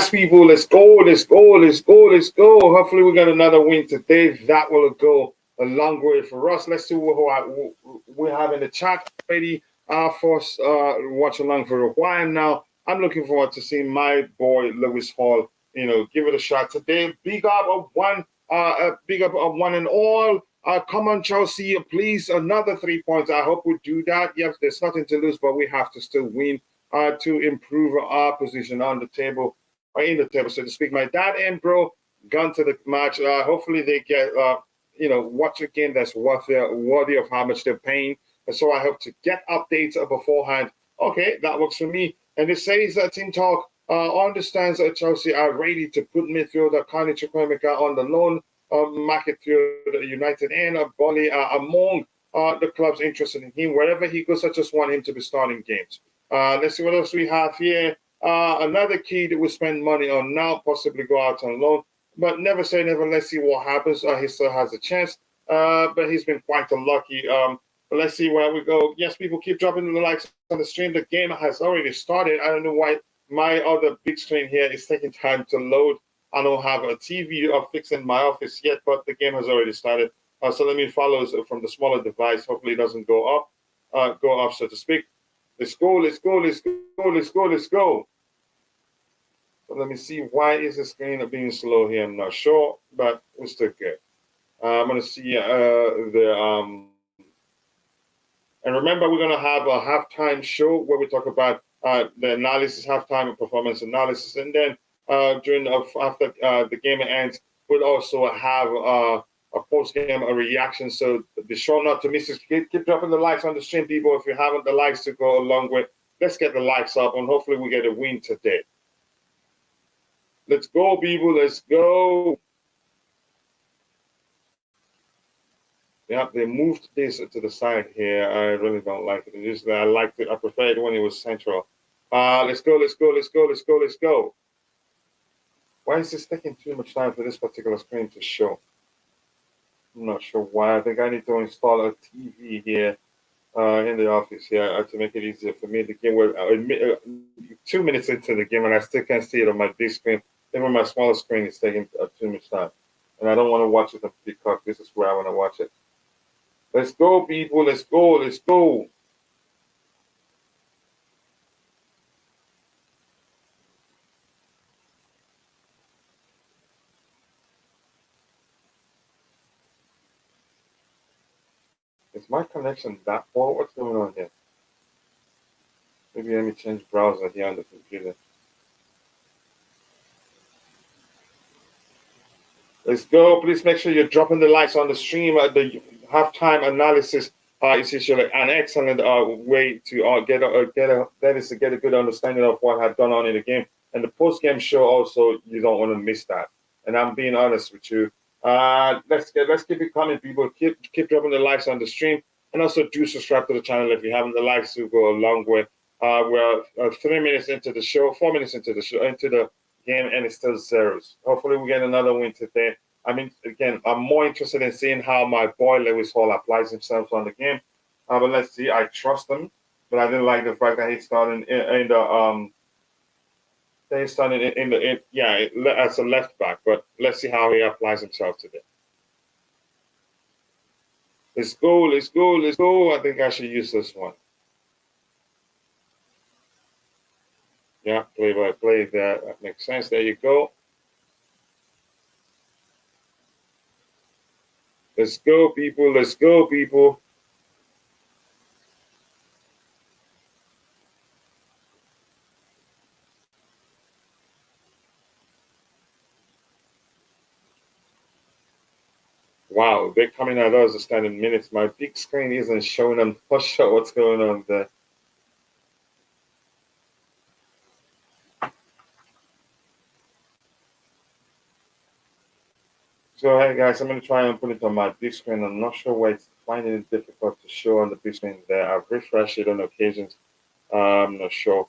Yes, people, let's go, let's go, let's go, let's go. Hopefully, we got another win today. That will go a long way for us. Let's see who we have in the chat already. For us, watch along for a while now. I'm looking forward to seeing my boy Lewis Hall. Give it a shot today. Big up of one. Big up of one and all. Come on, Chelsea, please. Another 3 points. I hope we do that. Yes, there's nothing to lose, but we have to still win to improve our position on the table, or in the table, so to speak. My dad and bro gone to the match. Hopefully they get, watch a game that's worthy of how much they're paying. And so I hope to get updates beforehand. Okay, that works for me. And it says Team Talk understands that Chelsea are ready to put midfielder Carney Chukwuemeka on the loan market to United and Burnley among the clubs interested in him. Wherever he goes, I just want him to be starting games. Let's see what else we have here. Another key that we spend money on now, possibly go out on loan. But never say never. Let's see what happens. He still has a chance. But he's been quite unlucky. But let's see where we go. Yes, people keep dropping the likes on the stream. The game has already started. I don't know why my other big screen here is taking time to load. I don't have a TV fixed in my office yet, but the game has already started. So let me follow from the smaller device. Hopefully it doesn't go off, so to speak. Let's go, let's go, let's go, let's go, let's go. So let me see, why is the screen being slow here? I'm not sure, but we're still good. I'm going to see and remember, we're going to have a halftime show where we talk about the analysis, halftime and performance analysis. And then after the game ends, we'll also have a post-game reaction. So be sure not to miss it. Keep dropping the likes on the stream, people. If you haven't, the likes to go along with. Let's get the likes up, and hopefully we get a win today. Let's go, people. Let's go. Yeah, they moved this to the side here. I really don't like it. I liked it. I prefer it when it was central. Let's go, let's go, let's go, let's go, let's go. Why is this taking too much time for this particular screen to show? I'm not sure why. I think I need to install a TV here in the office here to make it easier for me. The game, we're 2 minutes into the game, and I still can't see it on my big screen. Even my smaller screen is taking too much time. And I don't want to watch it on Peacock. This is where I want to watch it. Let's go, people. Let's go. Let's go. Is my connection that poor? What's going on here? Maybe let me change browser here on the computer. Let's go. Please make sure you're dropping the likes on the stream. The halftime analysis is usually an excellent way to get a good understanding of what had gone on in the game. And the post-game show also, you don't want to miss that. And I'm being honest with you. Let's keep it coming, people. Keep dropping the likes on the stream, and also do subscribe to the channel if you haven't. The likes will go a long way. We're 3 minutes into the show, 4 minutes into the game, and it's still zeros. Hopefully, we get another win today. I mean, again, I'm more interested in seeing how my boy Lewis Hall applies himself on the game. But let's see. I trust him, but I didn't like the fact that he's starting in the as a left back. But let's see how he applies himself today. Let's go, let's go, let's go. I think I should use this one. Yeah, play by play there. That makes sense. There you go. Let's go, people. Let's go, people. Wow, they're coming at us standing minutes. My big screen isn't showing them. Not sure what's going on there. So, hey guys, I'm going to try and put it on my big screen. I'm not sure why it's finding it difficult to show on the big screen there. I've refreshed it on occasions. I'm not sure.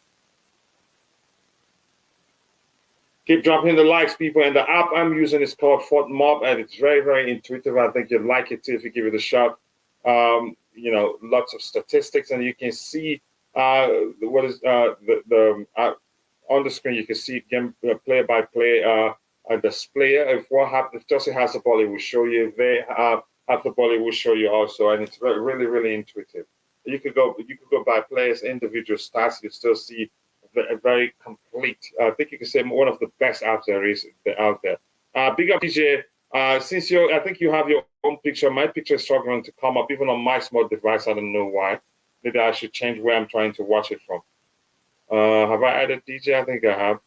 Keep dropping the likes, people. And the app I'm using is called Fort Mob, and it's very, very intuitive. I think you'd like it too if you give it a shot. Lots of statistics, and you can see what is on the screen you can see game play by play display. If what happens, if Chelsea has the ball, it will show you. If they have the ball, it will show you also, and it's really really intuitive. You could go by players, individual stats. You still see a very complete. I think you can say one of the best apps there is out there. Big up, DJ. Since I think you have your own picture. My picture is struggling to come up, even on my small device. I don't know why. Maybe I should change where I'm trying to watch it from. Have I added DJ? I think I have.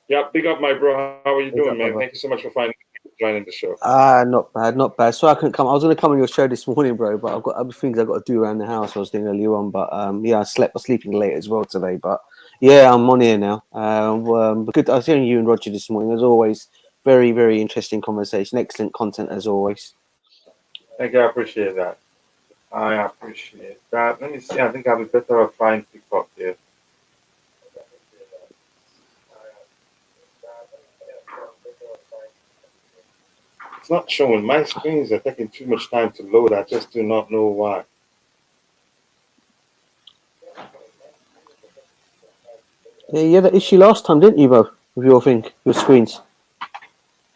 Yeah, big up, my bro. How are you doing, man? Thank you so much for joining the show. Not bad, not bad. So I couldn't come. I was going to come on your show this morning, bro, but I've got other things I've got to do around the house. I was doing earlier on, but yeah, I was sleeping late as well today. But yeah, I'm on here now. Good. I was hearing you and Roger this morning. As always, very, very interesting conversation. Excellent content as always. Thank you. I appreciate that. I appreciate that. Let me see. I think I'll be better at trying to pick up here. It's not showing. My screens are taking too much time to load. I just do not know why. Yeah, you had that issue last time, didn't you, bro? With your screens.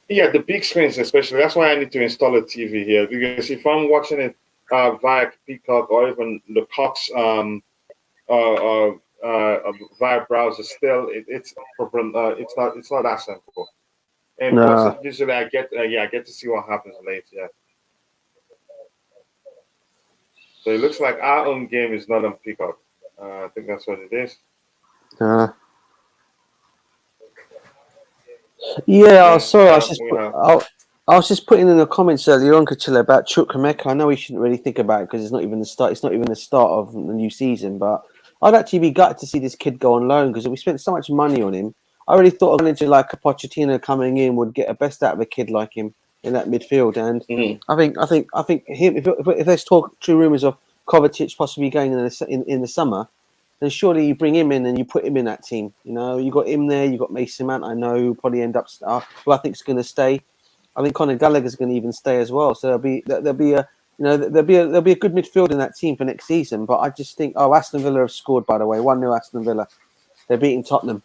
Yeah, the big screens especially. That's why I need to install a TV here, because if I'm watching it via Peacock or even the Cox via browser, still it's problem. It's not that simple. And plus, usually I get to see what happens later. Yeah. So it looks like our own game is not on Peacock. I think that's what it is. Yeah, sorry. I was just putting in the comments earlier on, Kachila, about Chukwuemeka. I know we shouldn't really think about it because it's not even the start. It's not even the start of the new season. But I'd actually be gutted to see this kid go on loan because we spent so much money on him. I really thought a manager like a Pochettino coming in would get the best out of a kid like him in that midfield. And I think him. If there's true rumours of Kovacic possibly going in the summer, then surely you bring him in and you put him in that team. You know, you got him there. You got Mason Mount. I know who'll probably end up. Who I think is going to stay. I think Conor Gallagher's going to even stay as well. So there'll be a good midfield in that team for next season. But I just think, Aston Villa have scored, by the way. 1-0 Aston Villa. They're beating Tottenham.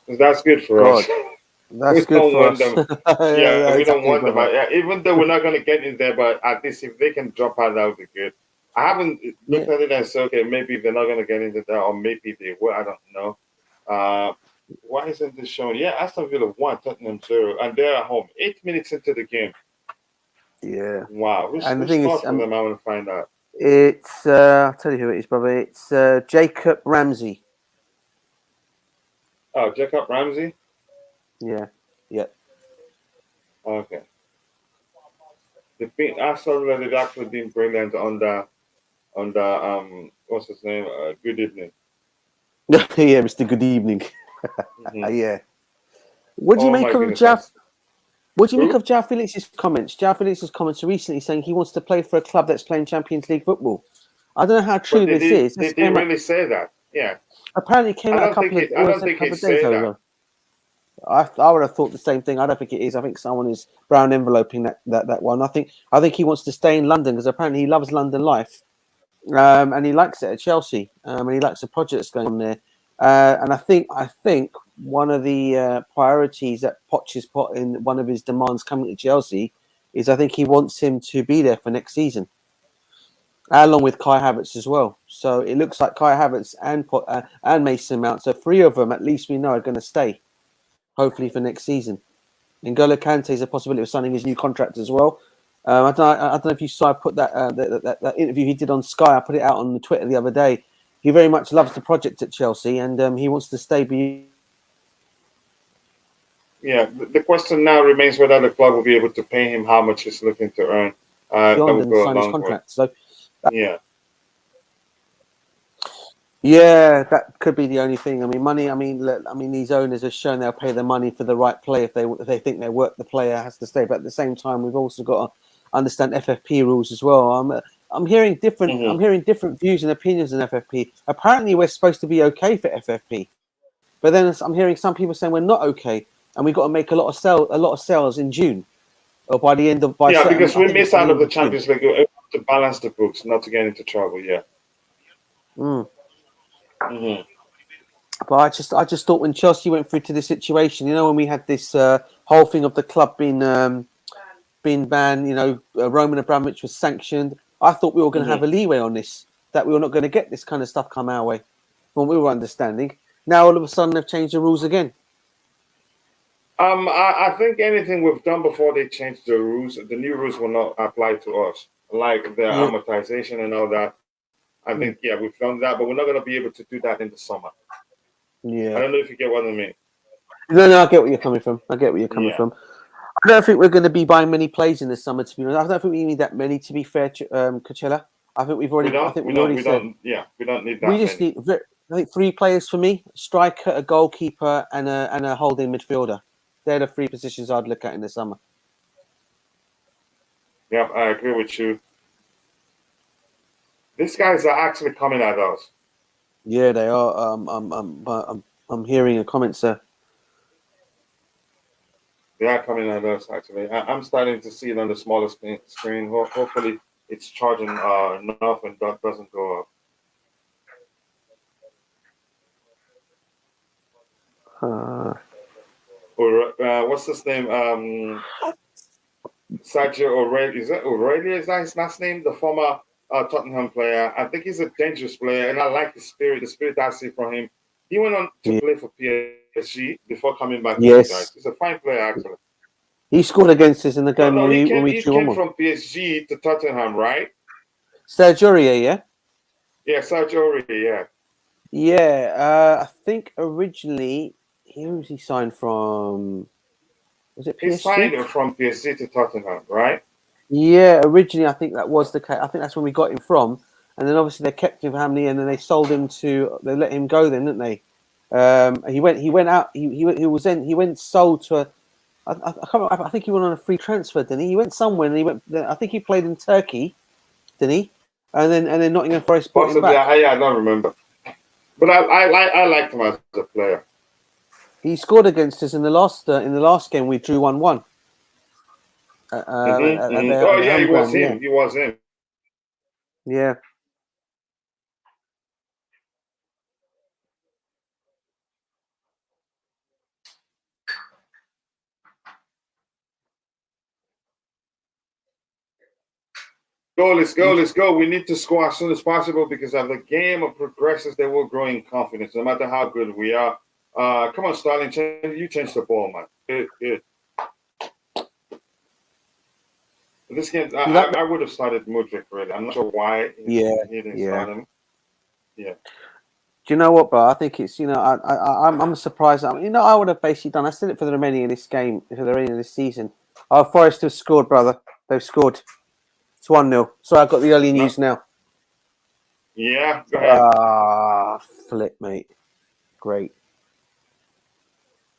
That's good for us. That's good for us. Yeah, we don't want them. Even though we're not going to get in there, but at least if they can drop out, that would be good. I haven't looked at it and said, okay, maybe they're not going to get into that, or maybe they will. I don't know. Why isn't this showing? Yeah, Aston Villa 1, Tottenham 0, and they're at home. 8 minutes into the game. Yeah. Wow. Who's for them? I want to find out. It's I'll tell you who it is, brother. It's Jacob Ramsey. Oh, Jacob Ramsey? Yeah. Okay. Aston Villa have actually been brilliant on the what's his name? Good evening. Yeah, Mr. Good evening. Yeah. What do you make of Jav? What do you make of João Felix's comments? João Felix's comments recently saying he wants to play for a club that's playing Champions League football. I don't know how true this is. Did he really say that? Yeah. Apparently, it came out a couple of days ago. I would have thought the same thing. I don't think it is. I think someone is brown enveloping that one. I think he wants to stay in London because apparently he loves London life, and he likes it at Chelsea, and he likes the project that's going on there. And I think one of the priorities that Poch has put in one of his demands coming to Chelsea is I think he wants him to be there for next season, along with Kai Havertz as well. So it looks like Kai Havertz and Mason Mount, so 3 of them at least we know are going to stay, hopefully for next season. N'Golo Kante is a possibility of signing his new contract as well. I don't know if you saw I put that interview he did on Sky. I put it out on Twitter the other day. He very much loves the project at Chelsea, and he wants to stay. Yeah, the question now remains whether the club will be able to pay him how much he's looking to earn. That will go a long way. So, yeah, that could be the only thing. I mean, money. I mean, these owners have shown they'll pay the money for the right player if they think they're worth the player has to stay. But at the same time, we've also got to understand FFP rules as well. I'm hearing different. I'm hearing different views and opinions on FFP. Apparently, we're supposed to be okay for FFP, but then I'm hearing some people saying we're not okay, and we've got to make a lot of sales in June or by the end of because we miss out of the Champions League to balance the books, not to get into trouble. Yeah. But I just thought when Chelsea went through to this situation, when we had this whole thing of the club being banned, Roman Abramovich was sanctioned. I thought we were going to have a leeway on this, that we were not going to get this kind of stuff come our way, from what we were understanding. Now all of a sudden they've changed the rules again. I think anything we've done before they changed the rules, the new rules will not apply to us, like the amortization and all that. I think, we've done that, but we're not going to be able to do that in the summer. Yeah. I don't know if you get what I mean. No, I get what you're coming from. I don't think we're going to be buying many players in the summer, to be honest. I don't think we need that many, to be fair, Coachella. I think we've already. We don't need that. We just need, I think, 3 players for me: a striker, a goalkeeper, and a holding midfielder. They're the 3 positions I'd look at in the summer. Yeah, I agree with you. These guys are actually coming at us. Yeah, they are. I'm hearing a comment, sir. They are coming at us, actually. I'm starting to see it on the smaller screen. Hopefully, it's charging enough and doesn't go up. What's his name? Sergio Aurelio. Is that Aurelio? Is that his last name? The former Tottenham player. I think he's a dangerous player, and I like the spirit I see from him. He went on to play for PSG before coming back to you guys. He's a fine player, actually. He scored against us in the game when we drew 1-1. He came from PSG to Tottenham, right? Sergio Aurier, yeah? Yeah, Sergio Aurier, yeah. Yeah, I think originally, who was he signed from? Was it PSG? He signed from PSG to Tottenham, right? Yeah, originally I think that was the case. I think that's when we got him from. And then obviously they kept him for how many, and then they sold him they let him go then, didn't they? He went out, he went sold to a, I can't remember, I think he went on a free transfer, didn't he? He went somewhere and I think he played in Turkey, didn't he? And then Nottingham Forest bought him back. I don't remember. But I liked him as a player. He scored against us in the last game. We drew 1-1. He was him. He was him. Yeah. Let's go. We need to score as soon as possible because as the game progresses, they will grow in confidence, no matter how good we are. Come on, Sterling, you change the ball, man. This game, I would have started Mudryk, really. I'm not sure why he didn't start him. Yeah. Do you know what, bro? I think it's, I'm surprised. I would have basically done. I said it for the remaining of this game, for the remaining of this season. Forest have scored, brother. They've scored. It's 1-0. So I've got the early news now. Yeah, go ahead. Flip, mate. Great.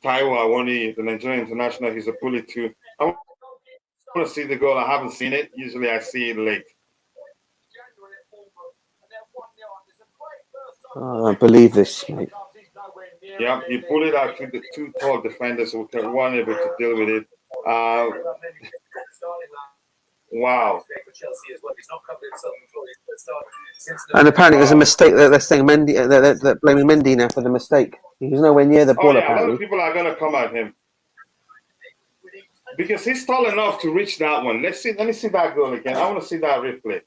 Taiwo Awoniyi, the Nigerian international, he's a bully too. I want to see the goal. I haven't seen it. Usually I see it late. I believe this, mate. Yeah, he pulled it out to the 2 tall defenders who weren't able to deal with it. Wow. And apparently there's a mistake that they're saying Mendy, they're blaming Mendy now for the mistake. He was nowhere near the ball, apparently. A lot of people are going to come at him. Because he's tall enough to reach that one. Let me see that goal again. I want to see that replay.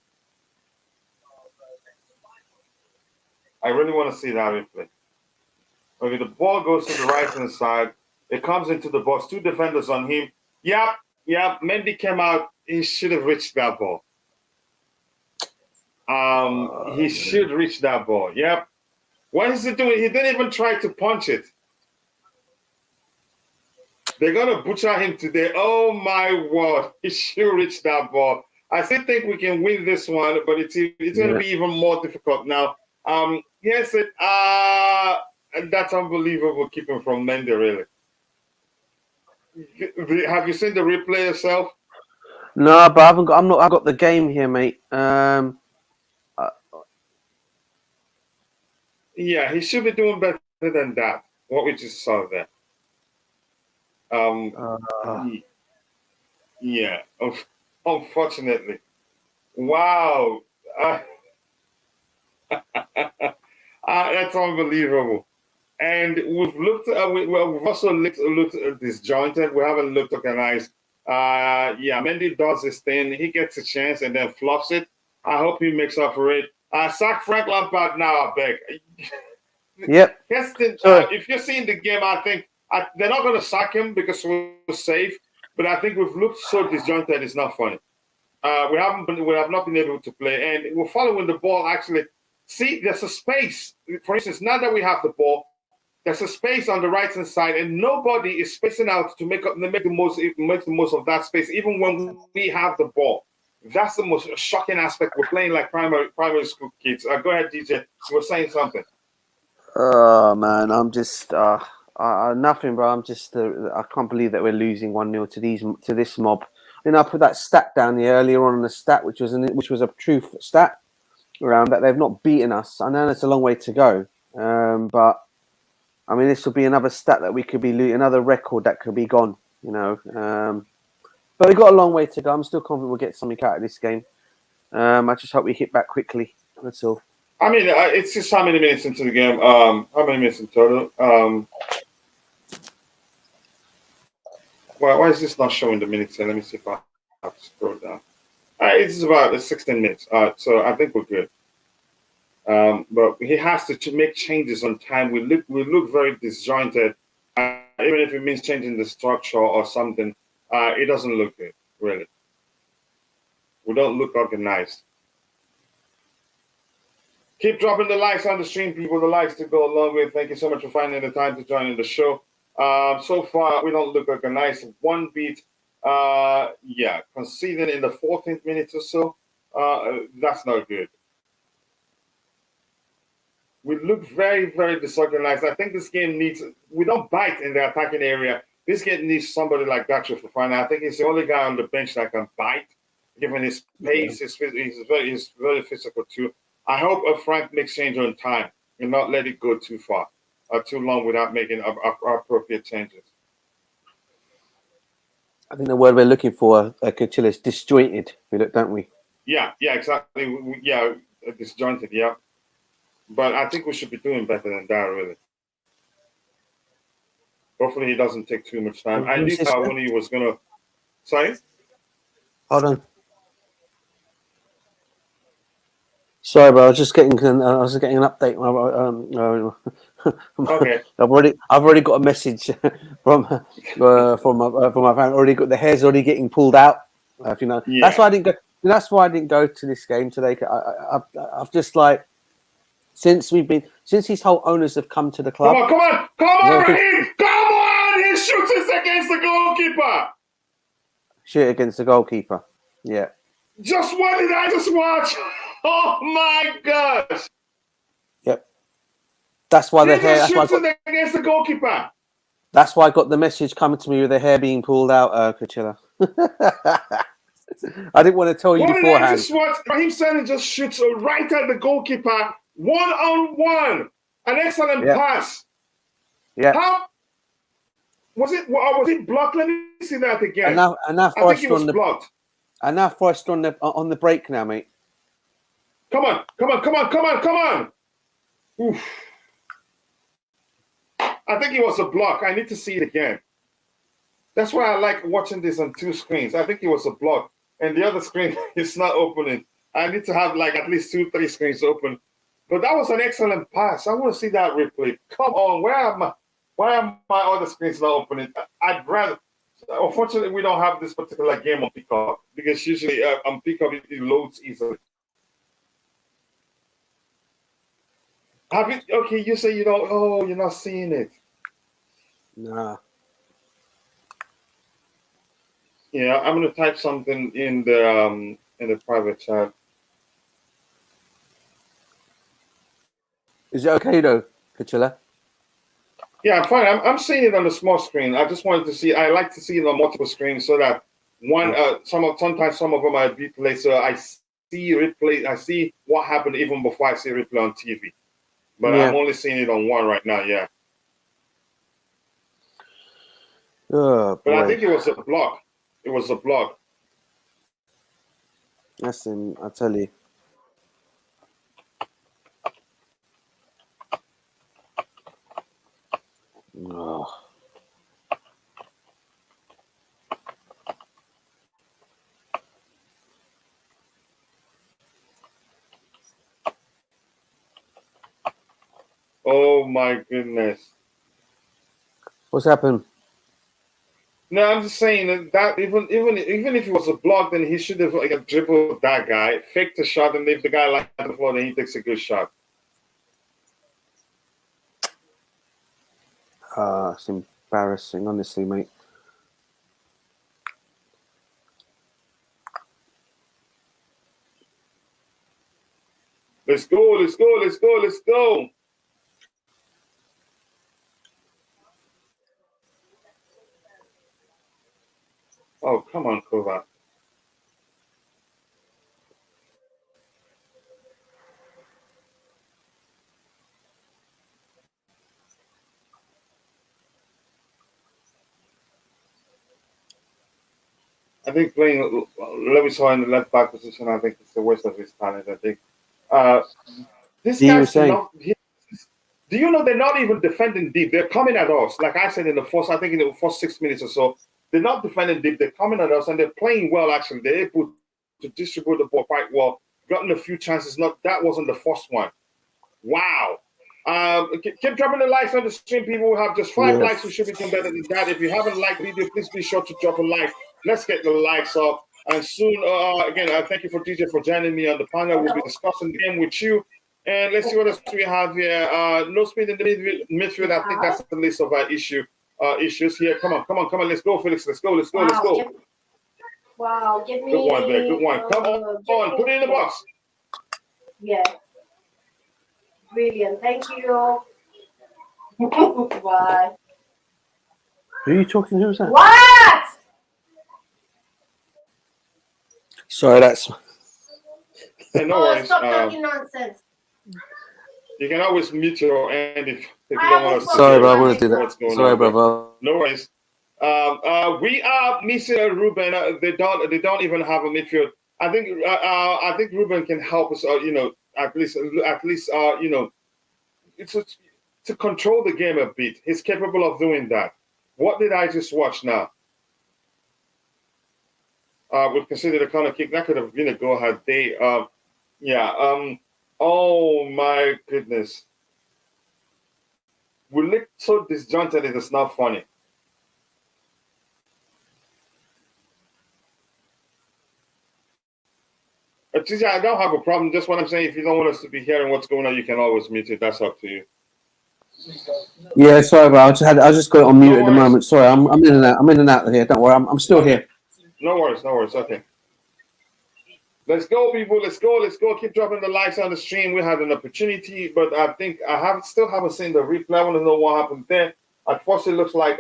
I really want to see that replay. Okay, the ball goes to the right-hand side. It comes into the box. 2 defenders on him. Yep. Mendy came out. He should have reached that ball. He should reach that ball. Yep. What is he doing? He didn't even try to punch it. They're going to butcher him today. Oh, my word. He should reach that ball. I still think we can win this one, but it's going to be even more difficult now. Yes, that's unbelievable keeping from Mendy, really. Have you seen the replay yourself? No, but I've got the game here, mate. Yeah, he should be doing better than that. What we just saw there. Yeah, unfortunately. Wow. That's unbelievable. And we've looked. We've also looked disjointed. We haven't looked organized. Mendy does his thing. He gets a chance and then flops it. I hope he makes up for it. Sack Frank Lampard now, I beg. Yep. If you're seeing the game, I think they're not going to sack him because we're safe. But I think we've looked so disjointed. It's not funny. We have not been able to play, and we're following the ball. Actually, see, there's a space. For instance, now that we have the ball, there's a space on the right hand side, and nobody is spacing out to make the most of that space, even when we have the ball. That's the most shocking aspect. We're playing like primary school kids. Go ahead, DJ. You were saying something. Oh man, I'm just nothing, bro. I'm just I can't believe that we're losing 1-0 to this mob. You know, I put that stat down here earlier on in the stat, which was a true stat around that they've not beaten us. I know it's a long way to go, but I mean, this will be another stat that we could be losing, another record that could be gone. You know, but we've got a long way to go. I'm still confident we'll get something out of this game. I just hope we hit back quickly. That's all. I mean, it's just how many minutes into the game? How many minutes in total? Why is this not showing the minutes? Let me see if I have to scroll down. It's about 16 minutes. So I think we're good. But he has to make changes on time. We look very disjointed. Even if it means changing the structure or something, it doesn't look good, really. We don't look organized. Keep dropping the likes on the stream, people. The likes to go along with. Thank you so much for finding the time to join in the show. So far, we don't look organized. One beat, conceding in the 14th minute or so. That's not good. We look very, very disorganized. I think this game we don't bite in the attacking area. This game needs somebody like Dacho Fofana. I think he's the only guy on the bench that can bite, given his pace. Yeah. He's very physical too. I hope Frank makes change on time and not let it go too far, too long without making appropriate changes. I think the word we're looking for, Kachil, is disjointed, don't we? Yeah, exactly. Disjointed, yeah. But I think we should be doing better than that, really. Hopefully he doesn't take too much time. I knew when he was going to... Sorry? Hold on. Sorry, but I was just getting an update. Okay. I've already got a message from my family. Already got the hair's already getting pulled out. If you know, yeah. That's why I didn't go. That's why I didn't go to this game today. I've just like since these whole owners have come to the club. Come on, Raheem! Come on! He shoots us against the goalkeeper. Shoot against the goalkeeper. Yeah. Just what did I just watch? Oh my gosh! Yep. That's why the hair. That's why against the goalkeeper. That's why I got the message coming to me with the hair being pulled out, Kachila. I didn't want to tell you beforehand. I just watched Raheem Sterling just shoots right at the goalkeeper, 1-on-1. An excellent pass. Yeah. How was it? Was it blocked? Let me see that again. And now I think it was blocked. And now Forrest on the break now, mate. Come on. Oof. I think it was a block. I need to see it again. That's why I like watching this on two screens. I think it was a block. And the other screen is not opening. I need to have like at least 2-3 screens open. But that was an excellent pass. I want to see that replay. Come on. Why are my other screens not opening? I'd rather... Unfortunately, we don't have this particular game on Peacock because usually on Peacock it loads easily. Okay, you say you don't. Oh, you're not seeing it. Nah. Yeah, I'm gonna type something in the private chat. Is it okay though, Kachila? Yeah, I'm fine. I'm seeing it on the small screen. I just wanted to see. I like to see it on multiple screens so that sometimes some of them are replay. So I see replay. I see what happened even before I see replay on TV. But I'm only seeing it on one right now. Yeah. Oh, boy. But I think it was a block. It was a block. That's him. I tell you. Oh. Oh my goodness. What's happened? No, I'm just saying that even if it was a block, then he should have like dribbled that guy, faked a shot, and if the guy lands on the floor, then he takes a good shot. It's embarrassing, honestly, mate. Let's go, let's go, let's go, let's go. Oh, come on, Kovac. I think playing Lewis Hall in the left back position, I think it's the waste of his talent. I think this guy's not. Do you know they're not even defending deep? They're coming at us. Like I said in the first, I think in the first 6 minutes or so, they're not defending deep. They're coming at us and they're playing well. Actually, they're able to distribute the ball quite well. Gotten a few chances. Not that wasn't the first one. Wow. Keep dropping the likes on the stream. People have just 5 likes. We should be doing better than that. If you haven't liked the video, please be sure to drop a like. Let's get the likes up. And soon, again, thank you for DJ for joining me on the panel. We'll be discussing the game with you. And let's see what else we have here. No speed in the midfield. I think that's the list of issues here. Come on. Let's go, Felix. Let's go. Wow, give me. Good one there. Good one. Come on. Put it in the box. Yeah. Brilliant. Thank you. Bye. Who are you talking to? Who's that? What? Sorry, that's. Hey, no worries. Stop talking nonsense. You can always mute your end if you don't want to. Sorry, bro. I want to do that. Sorry, brother. No worries. We are missing Ruben. They don't even have a midfield. I think Ruben can help us. At least it's to control the game a bit. He's capable of doing that. What did I just watch now? We've considered a corner kick. That could have been a go-ahead day. Oh my goodness. We look so disjointed it is not funny. TJ, I don't have a problem. Just what I'm saying, if you don't want us to be hearing what's going on, you can always mute it. That's up to you. Yeah, sorry, bro. I just got it on mute at the moment. Sorry, I'm in and out. I'm in and out of here. Don't worry. I'm still here. No worries. Okay. Let's go, people. Let's go. Keep dropping the likes on the stream. We had an opportunity, but I think I still haven't seen the replay. I want to know what happened there. At first, it looks like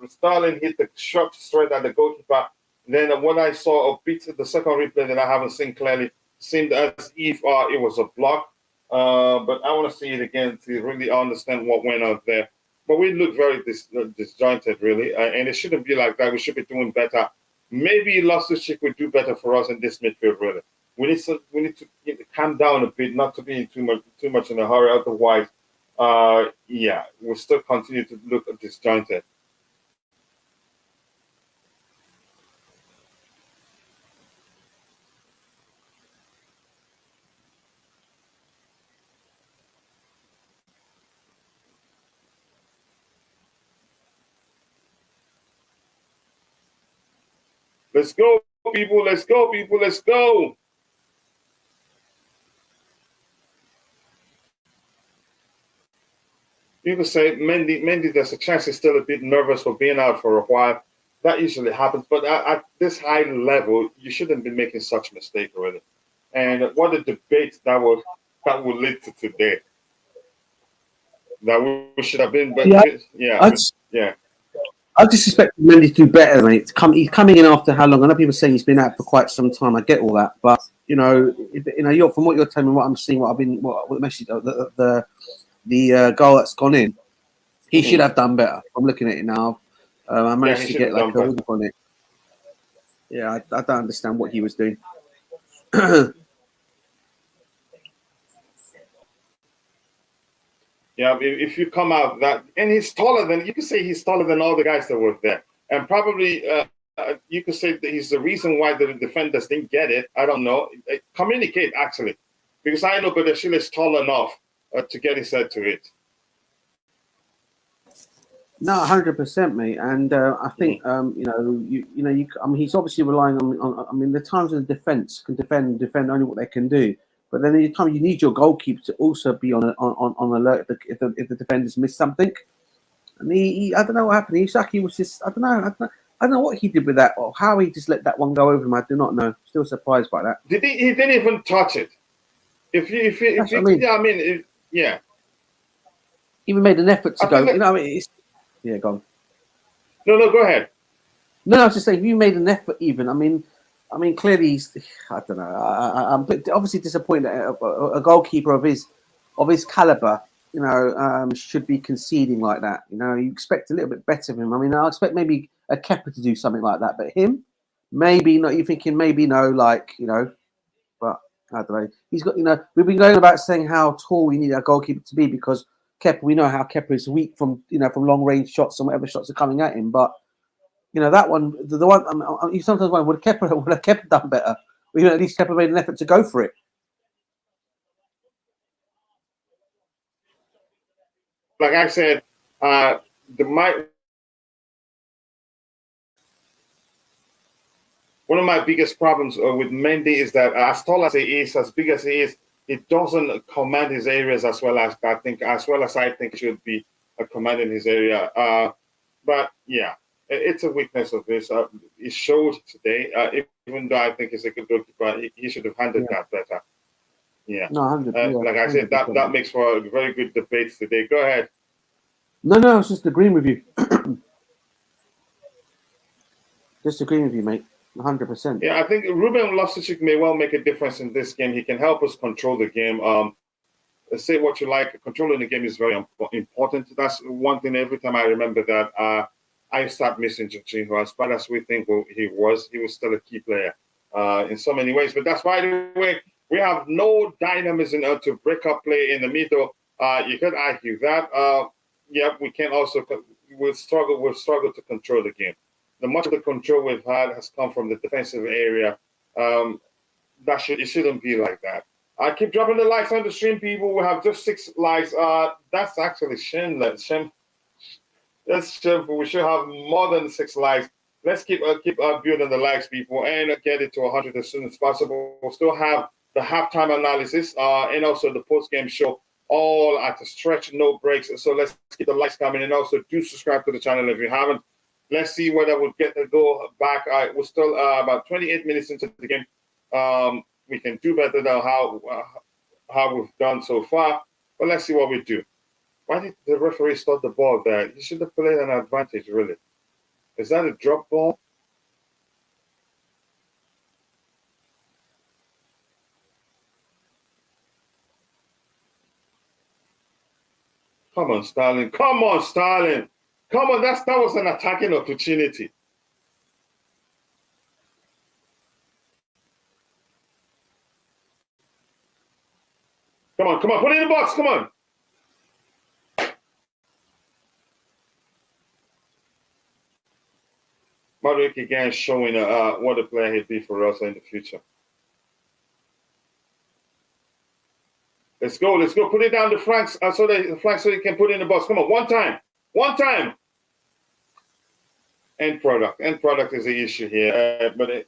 Sterling hit the shot straight at the goalkeeper. Then when I saw a bit of the second replay that I haven't seen clearly, seemed as if it was a block. But I want to see it again to really understand what went on there. But we look very disjointed, really, and it shouldn't be like that. We should be doing better. Maybe Loftus-Cheek would do better for us in this midfield, really. We need to calm down a bit, not to be too much in a hurry. Otherwise, we'll still continue to look disjointed. Let's go, people. Let's go. People say Mendy, there's a chance he's still a bit nervous for being out for a while. That usually happens. But at this high level, you shouldn't be making such a mistake, really. And what a debate that will lead to today. That we should have been. But I just expect Mendy to do better, mate. He's coming in after how long? I know people saying he's been out for quite some time. I get all that, but you're from what you're telling me, what I'm seeing, what the message, the goal that's gone in, he should have done better. I'm looking at it now. I managed to get like a win on it. Yeah, I don't understand what he was doing. Yeah, if you come out that, and he's taller than, you could say he's taller than all the guys that were there, and probably you could say that he's the reason why the defenders didn't get it. I don't know. Communicate actually, because I know Godeshil is tall enough to get his head to it. No, 100%, mate. And I think I mean, he's obviously relying on. I mean, the times of the defense can defend only what they can do. But then the time you need your goalkeeper to also be on alert if the defenders miss something. And he I don't know what happened. Isaki was just I don't know what he did with that or how he just let that one go over him. I do not know. Still surprised by that. Did he didn't even touch it. Yeah. Even made an effort to go. Yeah, go on. No, go ahead. No, I was just saying, if you made an effort, even, I mean, clearly, I don't know. I'm obviously disappointed that a goalkeeper of his caliber, should be conceding like that. You expect a little bit better of him. I mean, I expect maybe a Kepa to do something like that, but him, maybe not. You're thinking maybe no, but I don't know. He's got, we've been going about saying how tall we need our goalkeeper to be because Kepa, we know how Kepa is weak from long range shots and whatever shots are coming at him. But that one, the one you sometimes wonder, would Kepa done better? Or at least Kepa made an effort to go for it. Like I said, one of my biggest problems with Mendy is that as tall as he is, as big as he is, it doesn't command his areas as well as I think it should be commanding his area. But yeah, it's a weakness of this. It showed today, even though I think he's a good goalkeeper, he should have handled that better. Yeah. No, 100%. Like I said, that makes for a very good debate today. Go ahead. No, I was just agreeing with you. Just agreeing with you, mate. 100%. Yeah, I think Ruben Loftus-Cheek may well make a difference in this game. He can help us control the game. Say what you like. Controlling the game is very important. That's one thing. Every time I remember that, I start missing Jorginho. As bad as we think he was still a key player in so many ways. But that's by the way, we have no dynamism to break up play in the middle. You could argue that. We can also we'll struggle to control the game. The much of the control we've had has come from the defensive area. It shouldn't be like that. I keep dropping the likes on the stream, people. We have just 6 likes. That's actually shameless. That's shameful. We should have more than 6 likes. Let's keep building the likes, people, and get it to 100 as soon as possible. We'll still have the halftime analysis and also the post-game show all at a stretch, no breaks. So let's keep the likes coming, and also do subscribe to the channel if you haven't. Let's see whether we'll get the goal back. We're still about 28 minutes into the game. We can do better than how we've done so far. But let's see what we do. Why did the referee stop the ball there? He should have played an advantage, really. Is that a drop ball? Come on, Sterling. Come on, Sterling. Come on, that was an attacking opportunity. Come on, put it in the box, come on. Modric again showing what a player he'd be for us in the future. Let's go, put it down the flanks so you can put it in the box. Come on, one time. End product is the issue here, but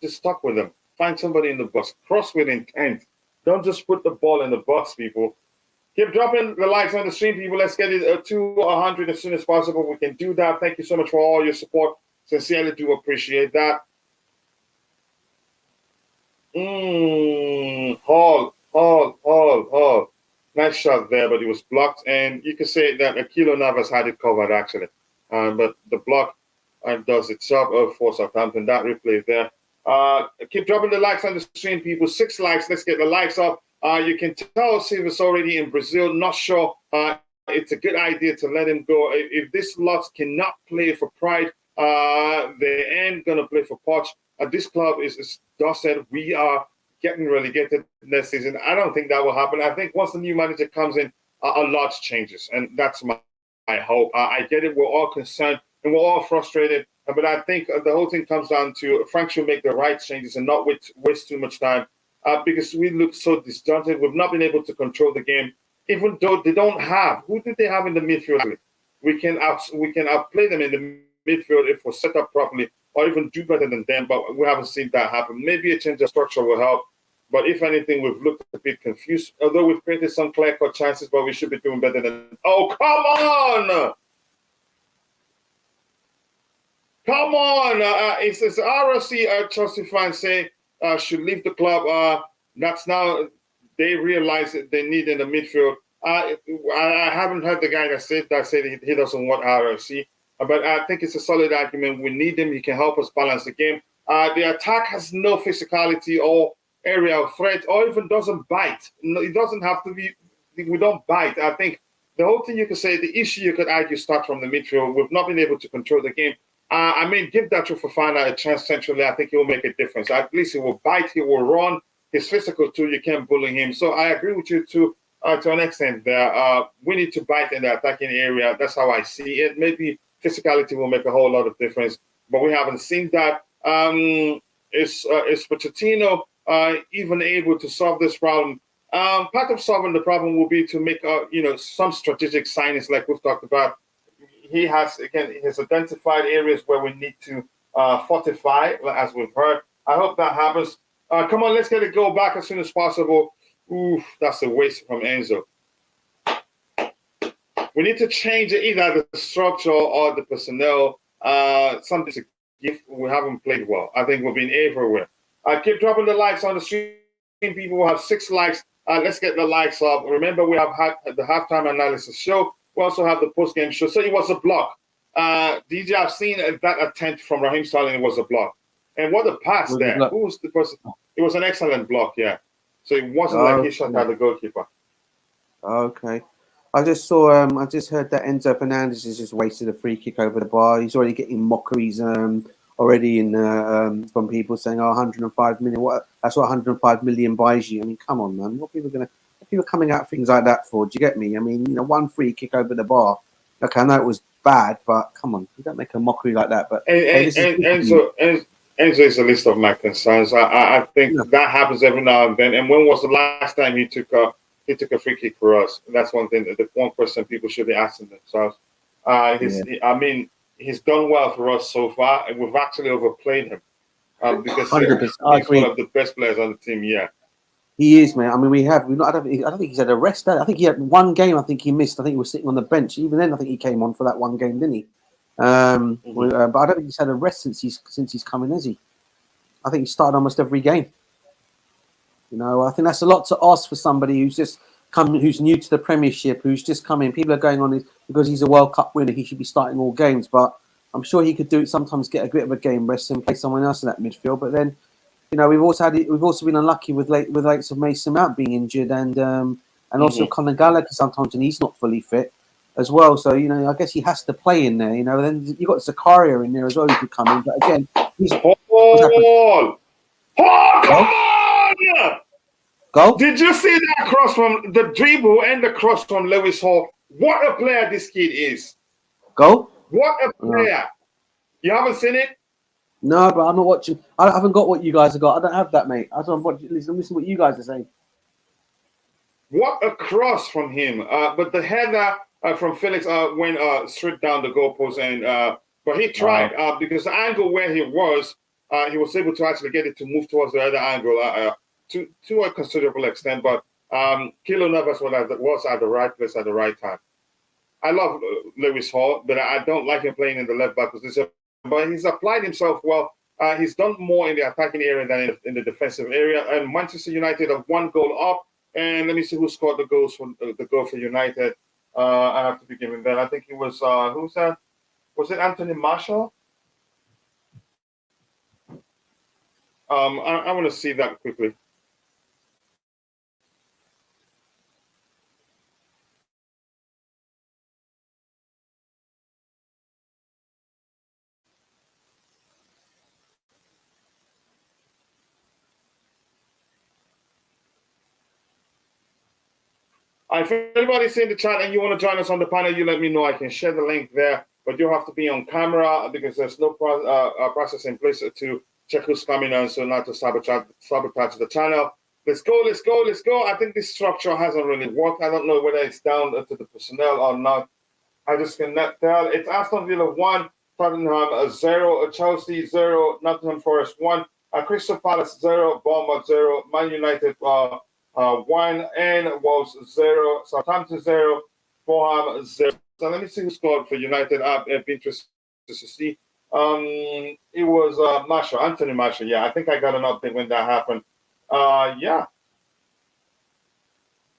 just stuck with them. Find somebody in the box. Cross with intent. Don't just put the ball in the box, people. Keep dropping the likes on the stream, people. Let's get it to 100 as soon as possible. We can do that. Thank you so much for all your support. Sincerely do appreciate that. Hall. Nice shot there, but it was blocked. And you can say that Aquilo Navas had it covered, actually. But the block does itself for Southampton. That replay there. Keep dropping the likes on the stream, people. 6 likes. Let's get the likes up. You can tell Silva's already in Brazil. Not sure it's a good idea to let him go. If this lot cannot play for Pride, they ain't going to play for Poch. This club is dusted. We are getting relegated next season. I don't think that will happen. I think once the new manager comes in, a lot changes, and that's my hope. I get it. We're all concerned and we're all frustrated, but I think the whole thing comes down to Frank should make the right changes and not waste too much time because we look so disjointed. We've not been able to control the game, even though they don't have. Who do they have in the midfield? We can outplay them in the midfield if we're set up properly, or even do better than them. But we haven't seen that happen. Maybe a change of structure will help. But if anything, we've looked a bit confused. Although we've created some clear-cut chances, but we should be doing better than. Oh, come on! Come on! It says RLC Chelsea fans say should leave the club. That's now they realize that they need in the midfield. I haven't heard the guy that said he doesn't want RLC, but I think it's a solid argument. We need him. He can help us balance the game. The attack has no physicality or aerial threat, or even doesn't bite. No, it doesn't have to be. We don't bite. I think the whole thing you could say, the issue you could argue start from the midfield. We've not been able to control the game. I mean, give Dacho Fofana a chance centrally. I think he will make a difference. At least he will bite. He will run. He's physical too. You can't bully him. So I agree with you to an extent there. We need to bite in the attacking area. That's how I see it. Maybe physicality will make a whole lot of difference, but we haven't seen that. Is Pochettino even able to solve this problem? Part of solving the problem will be to make some strategic signings like we've talked about. He has identified areas where we need to fortify, as we've heard. I hope that happens. Come on, let's get it go back as soon as possible. Oof, that's a waste from Enzo. We need to change either the structure or the personnel. Something to give. We haven't played well. I think we've been everywhere. Keep dropping the likes on the stream. People will have 6 likes. Let's get the likes up. Remember, we have had the halftime analysis show. We also have the post-game show. So it was a block. DJ, I've seen that attempt from Raheem Sterling. It was a block. And what a pass there. Who was the person? It was an excellent block, yeah. So it wasn't like he shot at the goalkeeper. Okay. I just saw, I just heard that Enzo Fernandez has just wasted a free kick over the bar. He's already getting mockeries already from people saying, 105 million. That's what 105 million buys you. I mean, come on, man. What people coming out things like that for? Do you get me? I mean, one free kick over the bar. Okay, I know it was bad, but come on, you don't make a mockery like that. But Enzo is a list of my concerns. I think that happens every now and then. And when was the last time he took a free kick for us? That's one thing. The one question people should be asking themselves. I mean, he's done well for us so far, and we've actually overplayed him because he's one of the best players on the team. Yeah, he is, man. I mean, I don't think he's had a rest. I think he had one game. I think he missed. I think he was sitting on the bench. Even then, I think he came on for that one game, didn't he? But I don't think he's had a rest since he's come in, has he? I think he started almost every game. I think that's a lot to ask for somebody who's just who's new to the Premiership, who's just come in. People are going on because he's a World Cup winner. He should be starting all games, but I'm sure he could do it sometimes. Get a bit of a game rest and play someone else in that midfield. But then, we've also been unlucky with likes of Mason Mount being injured and also Conor Gallagher sometimes, and he's not fully fit as well. So I guess he has to play in there. Then you've got Zakaria in there as well who could come in. But again, he's Come on! Goal? Did you see that cross from the dribble and the cross from Lewis Hall? What a player this kid is. Goal? What a player. You haven't seen it? No, but I'm not watching. I haven't got what you guys have got. I don't have that, mate. Listen to what you guys are saying. What a cross from him. But the header from Felix went straight down the goalpost. But he tried because the angle where he was able to actually get it to move towards the other angle to a considerable extent. But Kilo Navas was at the right place at the right time. I love Lewis Hall, but I don't like him playing in the left back position. But he's applied himself well. He's done more in the attacking area than in the defensive area. And Manchester United have 1 goal up. And let me see who scored the goal for United. I have to be given that. I think it was who's that? Was it Anthony Marshall? I want to see that quickly. If anybody's in the chat and you want to join us on the panel, you let me know. I can share the link there, but you have to be on camera because there's no process in place to check who's coming on, so not to sabotage the channel. Let's go. I think this structure hasn't really worked. I don't know whether it's down to the personnel or not. I just cannot tell. It's Aston Villa 1, Tottenham 0, Chelsea 0, Nottingham Forest 1, Crystal Palace 0, Bournemouth 0, Man United 1, and Wolves 0, Southampton 0, Fulham 0. So let me see who scored for United. I've been interested to see. It was Marshall, Anthony Marshall. Yeah, I think I got an update when that happened. Yeah.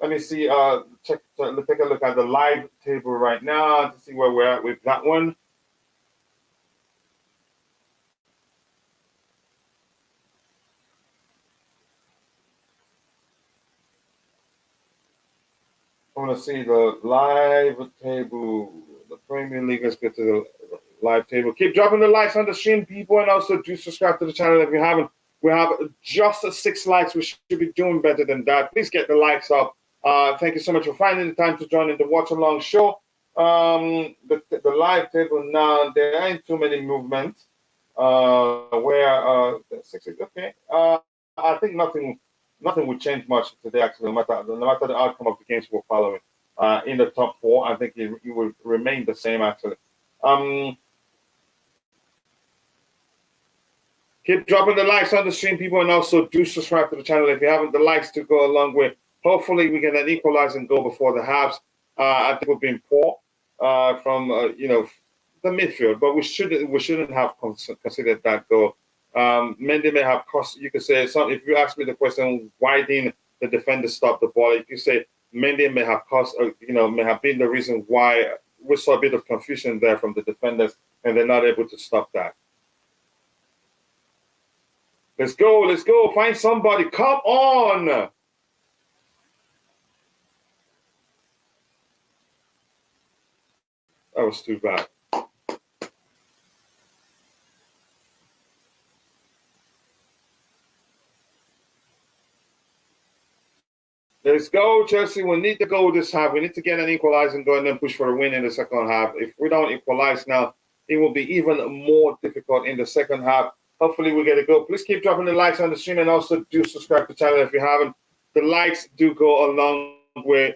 Let me see. Take a look at the live table right now to see where we're at with that one. I want to see the live table. The Premier League. Let's get to the live table. Keep dropping the likes on the stream, people, and also do subscribe to the channel if you haven't. We have just 6 likes. We should be doing better than that. Please get the likes up. Thank you so much for finding the time to join in the watch along show. The live table now, there ain't too many movements. Where 6, okay. I think nothing would change much today. Actually, no matter the outcome of the games we're following. In the top 4, I think it will remain the same. Actually. Keep dropping the likes on the stream, people, and also do subscribe to the channel if you haven't. The likes to go a long way. Hopefully, we get an equalizing goal before the halves. I think we've been poor from the midfield, but we shouldn't have considered that goal. Mendy may have cost. You could say if you ask me the question, why didn't the defender stop the ball? You could say Mendy may have cost. May have been the reason why we saw a bit of confusion there from the defenders, and they're not able to stop that. Let's go. Find somebody. Come on. That was too bad. Let's go, Chelsea. We need to go this half. We need to get an equalizing goal and then push for a win in the second half. If we don't equalize now, it will be even more difficult in the second half. Hopefully we get a goal. Please keep dropping the likes on the stream and also do subscribe to the channel if you haven't. The likes do go a long way.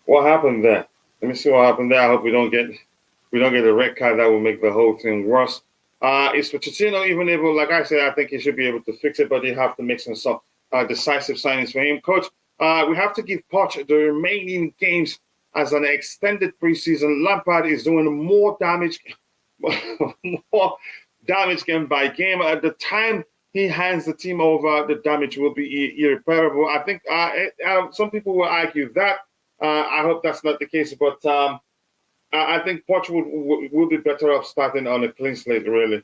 What happened there? Let me see what happened there. I hope we don't get a red card that will make the whole thing worse. Is Pochettino even able? Like I said, I think he should be able to fix it, but they have to make some decisive signings for him. Coach, we have to give Poch the remaining games as an extended preseason. Lampard is doing more damage game by game. At the time he hands the team over, the damage will be irreparable. I think some people will argue that. I hope that's not the case, but I think Poch will be better off starting on a clean slate, really.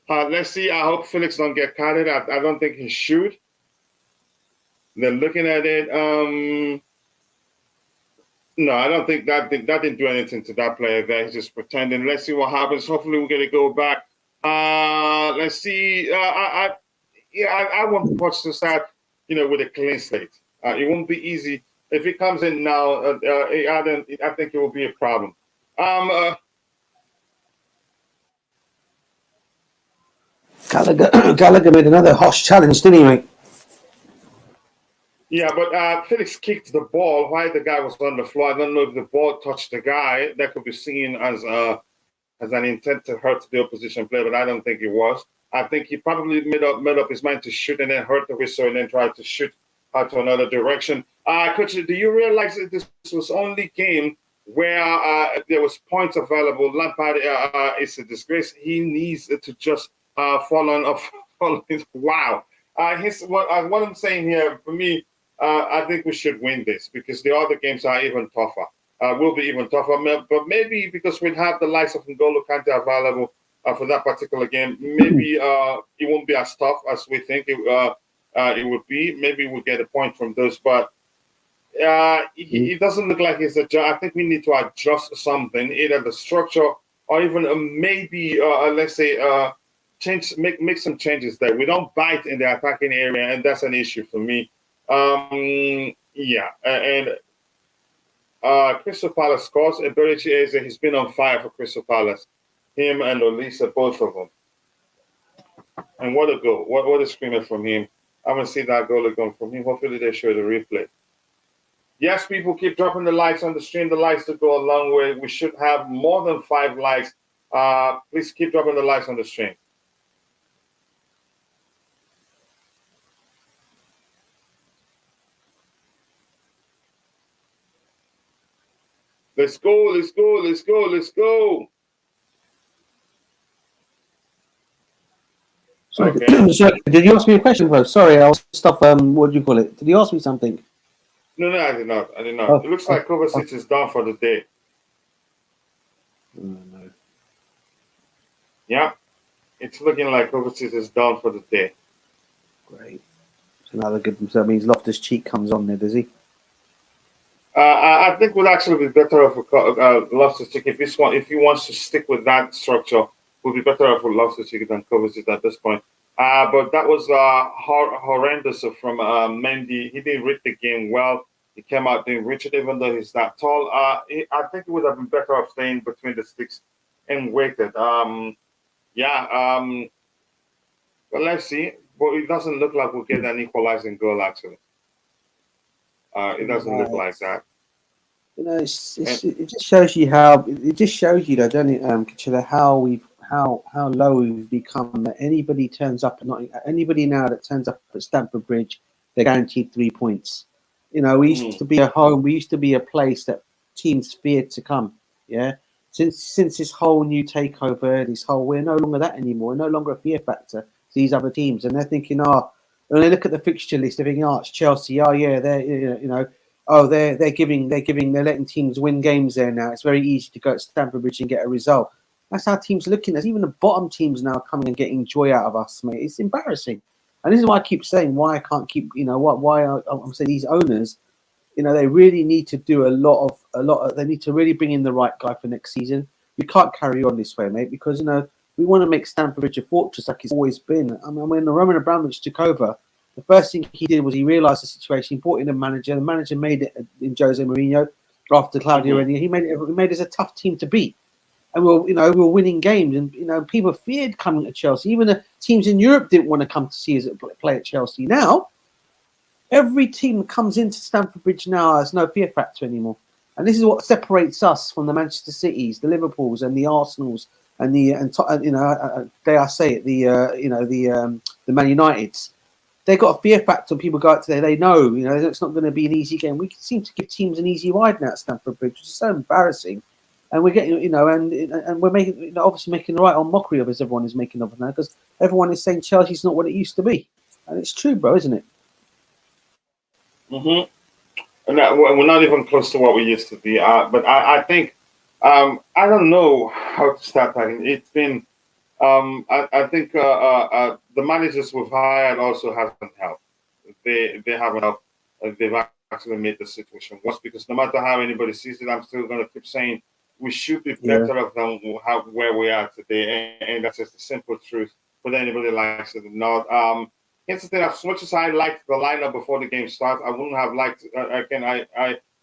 Let's see. I hope Felix don't get carded. I don't think he should. They're looking at it. No, I don't think that didn't do anything to that player there. He's just pretending. Let's see what happens. Hopefully we're going to go back. Let's see. I want Poch to start, with a clean slate. It won't be easy. If he comes in now, I think it will be a problem. Gallagher made another harsh challenge, didn't he, mate? Yeah, but Felix kicked the ball while the guy was on the floor. I don't know if the ball touched the guy. That could be seen as an intent to hurt the opposition player, but I don't think it was. I think he probably made up his mind to shoot and then hurt the whistle and then try to shoot to another direction. Coach, do you realize that this was only game where there was points available? Lampard is a disgrace. He needs to just fall on. Wow. What I'm saying here, for me, I think we should win this because the other games are even tougher. Will be even tougher. But maybe because we have the likes of N'Golo Kante available for that particular game, maybe it won't be as tough as we think it would be. Maybe we'll get a point from those, but it doesn't look like it's I think we need to adjust something, either the structure or even maybe let's say make some changes there. We don't bite in the attacking area, and that's an issue for me. And Crystal Palace scores. Eberichi Eze, he's been on fire for Crystal Palace. Him and Olisa, both of them. And what a goal. What a screamer from him. I haven't seen that goal again from him. Hopefully they show the replay. Yes, people keep dropping the likes on the stream. The likes to go a long way. We should have more than 5 likes. Please keep dropping the likes on the stream. Let's go, let's go, let's go, let's go. Sorry, okay. Did you ask me a question, bro? Sorry, I'll stop. What do you call it? Did you ask me something? No, I did not. I did not. Oh, it looks like Kovacic is done for the day. No. Yeah, it's looking like Kovacic is done for the day. Great. It's another good. So that means Loftus-Cheek comes on there, does he? I think would actually be better off Loftus-Cheek if he wants to stick with that structure. Would be better off with Loftus-Cheek than Kovacic at this point. But that was horrendous from Mendy. He didn't read the game well. He came out, didn't reach it, even though he's that tall. I think it would have been better off staying between the sticks and waited. But let's see. But it doesn't look like we'll get an equalizing goal, actually. It doesn't look like that. You know, it just shows you how it just shows you, though, doesn't it, Kachila, how low we've become. That anybody turns up, anybody now that turns up at Stamford Bridge, they're guaranteed 3 points. You know, we used to be a home. We used to be a place that teams feared to come. Yeah, since this whole new takeover, we're no longer that anymore. We're no longer a fear factor to these other teams, and they're thinking, when they look at the fixture list, they're thinking, it's Chelsea. Oh yeah, they're they're letting teams win games there now. It's very easy to go to Stamford Bridge and get a result. That's how teams are looking. There's even the bottom teams now coming and getting joy out of us, mate. It's embarrassing. And this is why I keep saying why I can't keep, why I'm saying these owners, they really need to do a lot of, they need to really bring in the right guy for next season. We can't carry on this way, mate, because, we want to make Stamford Bridge a fortress like it's always been. I mean, when Roman Abramovich took over, the first thing he did was he realised the situation. He brought in a manager. The manager made it in Jose Mourinho after Claudio Ranieri. He made us a tough team to beat. And we were winning games, and people feared coming to Chelsea. Even the teams in Europe didn't want to come to see us play at Chelsea. Now, every team that comes into Stamford Bridge now has no fear factor anymore. And this is what separates us from the Manchester Cities, the Liverpools, and the Arsenals, and dare I say it, the Man Uniteds. They got a fear factor. People go out there, they know, it's not going to be an easy game. We seem to give teams an easy ride now at Stamford Bridge, which is so embarrassing. And we're getting, and we're making, obviously making the right on mockery of us. Everyone is making of it now because everyone is saying Chelsea's not what it used to be, and it's true, bro, isn't it? And we're not even close to what we used to be. But I think I don't know how to start that. It's been, I think the managers we've hired also haven't helped. They haven't helped. They've actually made the situation worse because no matter how anybody sees it, I'm still going to keep saying. We should be better off than where we are today, and that's just the simple truth. Whether anybody likes it or not. Here's the thing: as much as I liked the lineup before the game started, I wouldn't have liked. I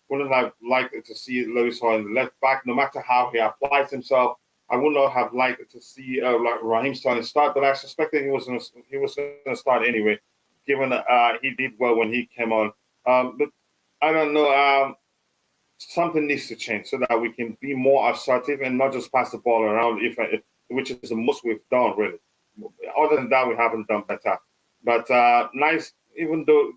wouldn't have liked to see Lewis Hall in the left back. No matter how he applies himself, I would not have liked to see Raheem Sterling start. But I suspected he was going to start anyway, given he did well when he came on. But I don't know. Something needs to change so that we can be more assertive and not just pass the ball around, which is the most we've done, really. other than that, we haven't done better. But nice, even though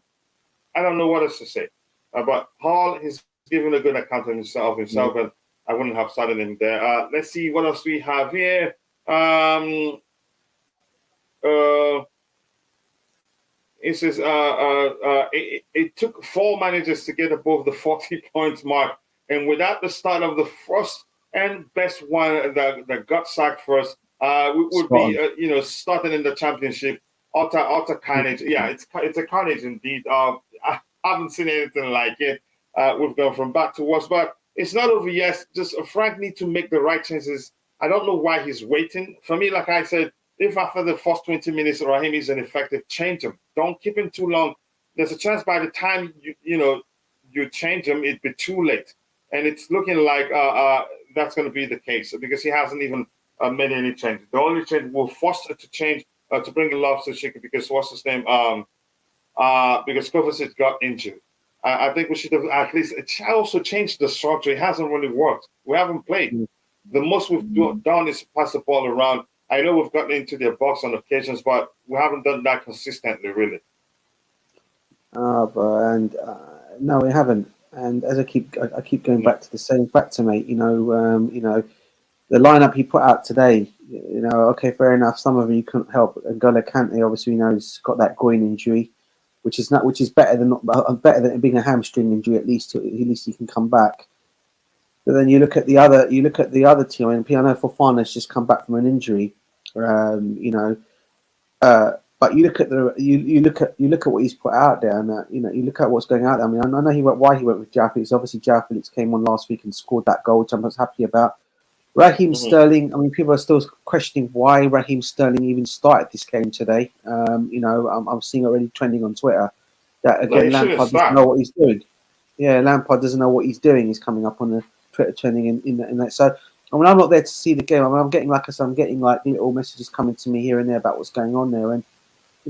I don't know what else to say. But Hall is giving a good account of himself, and I wouldn't have started him there. Let's see what else we have here. It says it took 4 managers to get above the 40 points mark, and without the start of the first and best one that got sacked first, we would be starting in the championship. Utter carnage. Yeah, it's a carnage indeed. I haven't seen anything like it. We've gone from bad to worse, but it's not over yet. Just Frank needs to make the right changes. I don't know why he's waiting. For me, like I said, if after the first 20 minutes Raheem is ineffective, change him. Don't keep him too long. There's a chance by the time you change him, it'd be too late. And it's looking like that's going to be the case because he hasn't even made any changes. The only change we're forced to change to bring Love to Shiki because what's his name? Because Kovacic got injured. I think we should have at least also changed the structure. It hasn't really worked. We haven't played. The most we've done is pass the ball around. I know we've gotten into their box on occasions, but we haven't done that consistently, really. No, we haven't. And as I keep going back to the same factor, mate. The lineup he put out today. Okay, fair enough. Some of you couldn't help. N'Golo Kante, obviously, has got that groin injury, which is better than being a hamstring injury. At least he can come back. But then you look at the other team, and I know Fofana's just come back from an injury. But you look at what he's put out there, and you look at what's going out there. I mean, I know why he went with João Felix. Obviously, João Felix came on last week and scored that goal, which I was happy about. Raheem Sterling. I mean, people are still questioning why Raheem Sterling even started this game today. I'm seeing already trending on Twitter that again Lampard doesn't know what he's doing. Yeah, Lampard doesn't know what he's doing. He's coming up on the Twitter trending in that. So, I mean, I'm not there to see the game. I mean, I'm getting little messages coming to me here and there about what's going on there, and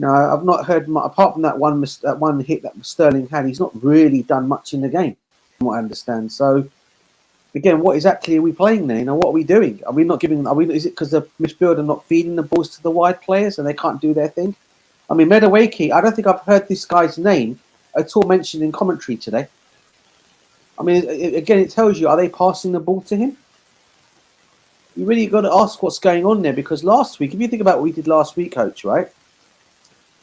I've not heard apart from that one hit that Sterling had. He's not really done much in the game, from what I understand. So, again, what exactly are we playing there? What are we doing? Are we not giving? Is it because the midfield are not feeding the balls to the wide players and they can't do their thing? I mean, Madueke, I don't think I've heard this guy's name at all mentioned in commentary today. I mean, again, it tells you, are they passing the ball to him? You really got to ask what's going on there, because last week, if you think about what we did last week, Coach, right?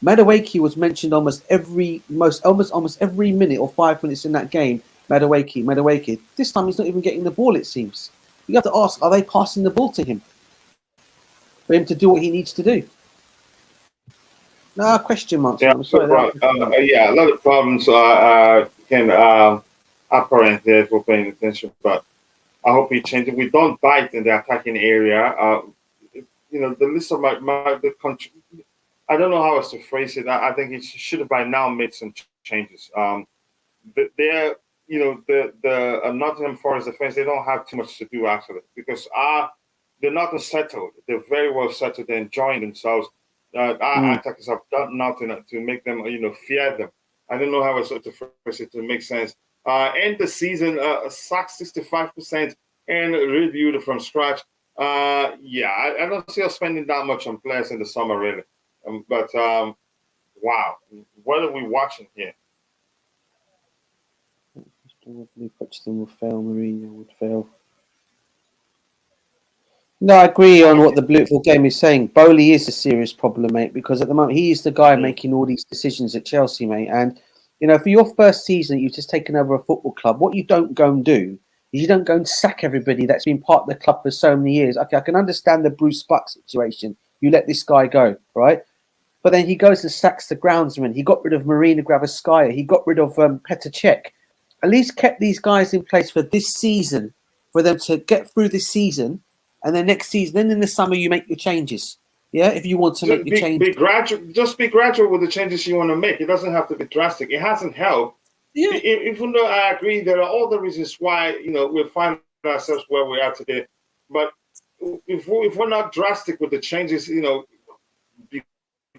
Madueke was mentioned almost every minute or 5 minutes in that game. Madueke. This time he's not even getting the ball, it seems. You have to ask, are they passing the ball to him for him to do what he needs to do? No, question marks. Yeah, I'm sorry. A lot of problems can apparent there if we're paying attention, but I hope he changes. We don't bite in the attacking area. The list of the country. I don't know how else to phrase it. I think it should have by now made some changes. The Nottingham Forest defense, they don't have too much to do actually, because they're not settled. They're very well settled. They're enjoying themselves. Our attackers have done nothing to make them, fear them. I don't know how else to phrase it to make sense. End the season, sack 65% and reviewed from scratch. I don't see us spending that much on players in the summer, really. But wow, what are we watching here? Pochettino would fail. Mourinho would fail. No, I agree on what the Bluetooth game is saying. Bowley is a serious problem, mate, because at the moment he's the guy making all these decisions at Chelsea, mate. And for your first season, you've just taken over a football club. What you don't go and do is you don't go and sack everybody that's been part of the club for so many years. Okay, I can understand the Bruce Buck situation. You let this guy go, right? But then he goes and sacks the groundsman. He got rid of Marina Graviskaya. He got rid of Petr Cech. At least kept these guys in place for this season, for them to get through this season. And then next season, then in the summer, you make your changes. Yeah, if you want to make your changes. Just be gradual with the changes you want to make. It doesn't have to be drastic. It hasn't helped. Yeah. Even though I agree, there are all the reasons why, we're finding ourselves where we are today. But if we're not drastic with the changes, be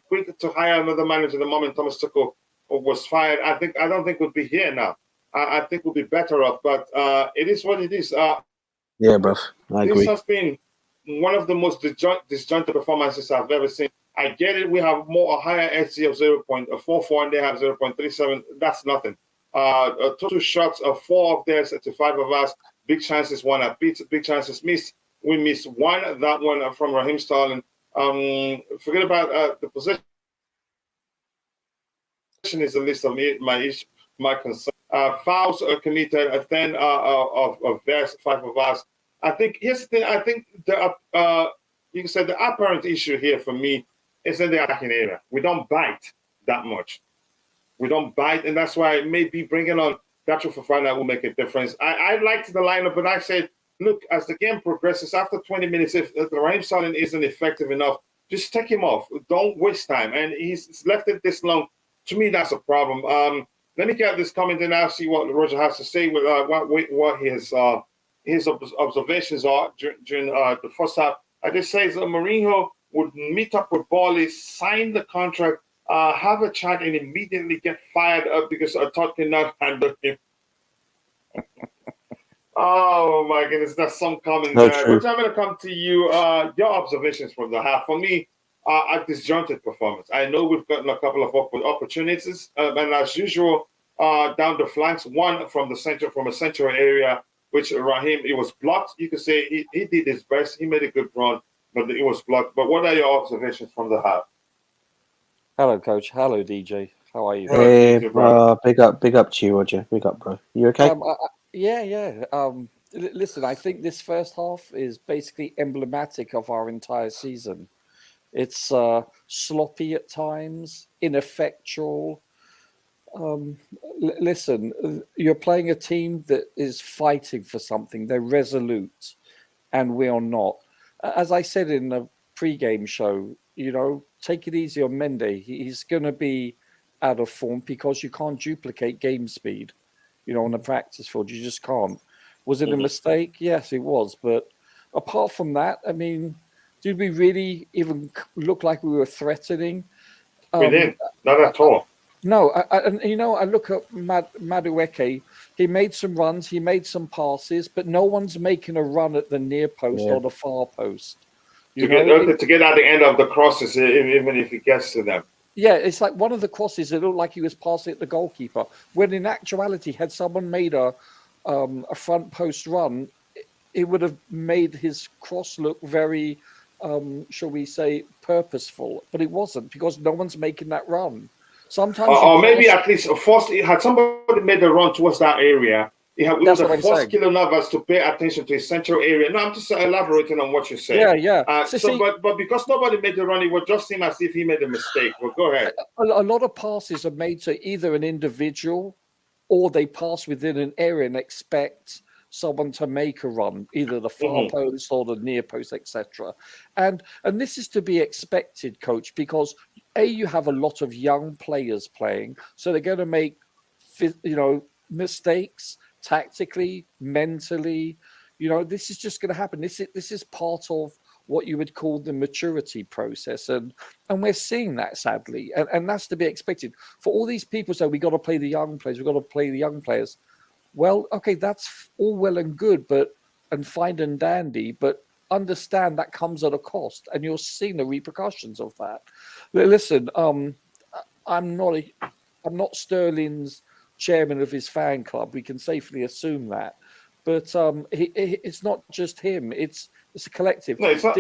quick to hire another manager the moment Thomas Tuchel was fired, I don't think we'll be here now. I think we'll be better off. But it is what it is. Yeah, bro. I agree. This has been one of the most disjointed performances I've ever seen I get it. We have a higher SC of 0.44 and they have 0.37. That's nothing. Total shots of 4 of theirs to 5 of us. Big chances, 1 apiece. Big chances missed. We missed 1. That one from Raheem Sterling. Forget about the possession is the list of my concern. Fouls are committed. 10 of theirs, 5 of us. I think here's the thing. I think you can say the apparent issue here for me is in the attacking area. We don't bite that much. We don't bite, and that's why maybe bringing on Gacho Fofana will make a difference. I liked the lineup, but I said, look, as the game progresses, after 20 minutes, if the Raheem Sterling isn't effective enough, just take him off. Don't waste time. And he's left it this long. To me, that's a problem. Let me get this comment and I'll see what Roger has to say with what his observations are during the first half. I just say that Mourinho would meet up with Bally, sign the contract, have a chat, and immediately get fired up because Todd cannot handle him. Oh my goodness, that's some comment there. But I'm going to come to you. Your observations from the half. For me, a disjointed performance. I know we've gotten a couple of opportunities, and as usual, down the flanks, one from a central area, which Raheem, it was blocked. You could say he did his best. He made a good run, but it was blocked. But what are your observations from the half? Hello, Coach. Hello, DJ. How are you? Hey, big up to you, Roger. Big up, bro. You okay? Yeah. Listen, I think this first half is basically emblematic of our entire season. It's sloppy at times, ineffectual. Listen, you're playing a team that is fighting for something. They're resolute, and we are not. As I said in the pre-game show, take it easy on Mendy. He's going to be out of form because you can't duplicate game speed, on the practice field. You just can't. Was it a mistake? Yes, it was. But apart from that, I mean, did we really even look like we were threatening? We didn't. Not at all. No, I look at Madueke. He made some runs, he made some passes, but no one's making a run at the near post or the far post. To get at the end of the crosses, even if he gets to them. Yeah, it's like one of the crosses, it looked like he was passing at the goalkeeper, when in actuality, had someone made a front post run, it would have made his cross look very, shall we say, purposeful. But it wasn't, because no one's making that run. Sometimes, or maybe at least had somebody made a run towards that area, we would have forced Keylor Navas to pay attention to his central area. No, I'm just elaborating on what you said. Yeah. But because nobody made the run, it would just seem as if he made a mistake. Well, go ahead. A lot of passes are made to either an individual, or they pass within an area and expect someone to make a run, either the far post or the near post, etc. And this is to be expected, Coach, because you have a lot of young players playing, so they're going to make mistakes tactically, mentally. This is just going to happen. This is part of what you would call the maturity process, and we're seeing that, sadly, and that's to be expected. For all these people say we got to play the young players. Well, okay, that's all well and good, and fine and dandy, but understand that comes at a cost, and you're seeing the repercussions of that. Listen, I'm not Sterling's chairman of his fan club. We can safely assume that, but it's not just him. It's a collective. No, it's not.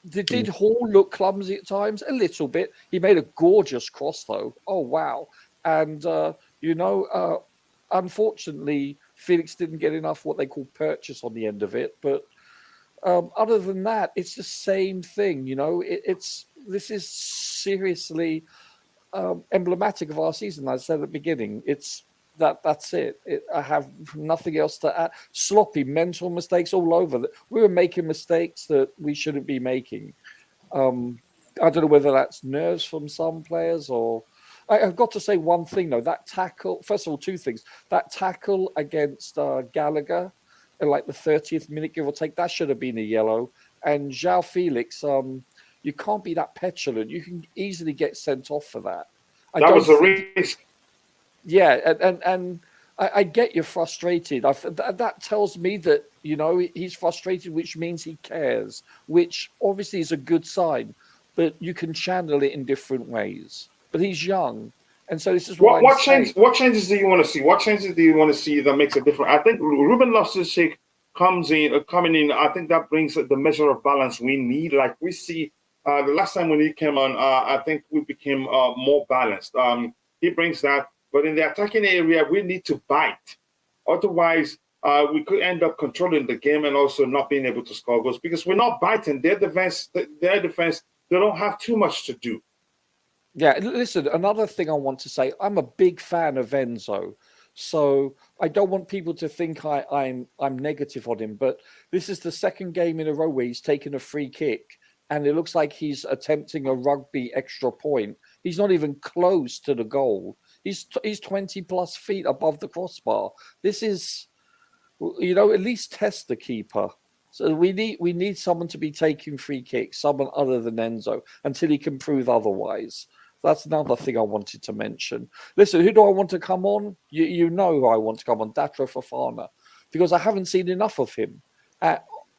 Did Hall look clumsy at times? A little bit. He made a gorgeous cross, though. Oh wow! And unfortunately, Felix didn't get enough what they call purchase on the end of it. But other than that, it's the same thing. This is seriously emblematic of our season. As I said at the beginning, that's it. I have nothing else to add. Sloppy mental mistakes all over. We were making mistakes that we shouldn't be making. I don't know whether that's nerves from some players or. I've got to say one thing, though. That tackle, first of all, two things. That tackle against Gallagher at like the 30th minute, give or take, that should have been a yellow. And João Felix, you can't be that petulant. You can easily get sent off for that. That was a risk. Yeah, and I get you're frustrated. That tells me that, he's frustrated, which means he cares, which obviously is a good sign. but you can channel it in different ways. But he's young, and so this is what What changes do you want to see? What changes do you want to see that makes a difference? I think Ruben Loftus-Cheek coming in. I think that brings the measure of balance we need. Like we see the last time when he came on, I think we became more balanced. He brings that, but in the attacking area, we need to bite. Otherwise, we could end up controlling the game and also not being able to score goals because we're not biting. Their defense, they don't have too much to do. Yeah, listen, another thing I want to say, I'm a big fan of Enzo. So I don't want people to think I'm negative on him, but this is the second game in a row where he's taken a free kick and it looks like he's attempting a rugby extra point. He's not even close to the goal. He's 20 plus feet above the crossbar. This is, at least test the keeper. So we need someone to be taking free kicks, someone other than Enzo, until he can prove otherwise. That's another thing I wanted to mention. Listen, who do I want to come on? You know who I want to come on, Datro Fofana, because I haven't seen enough of him,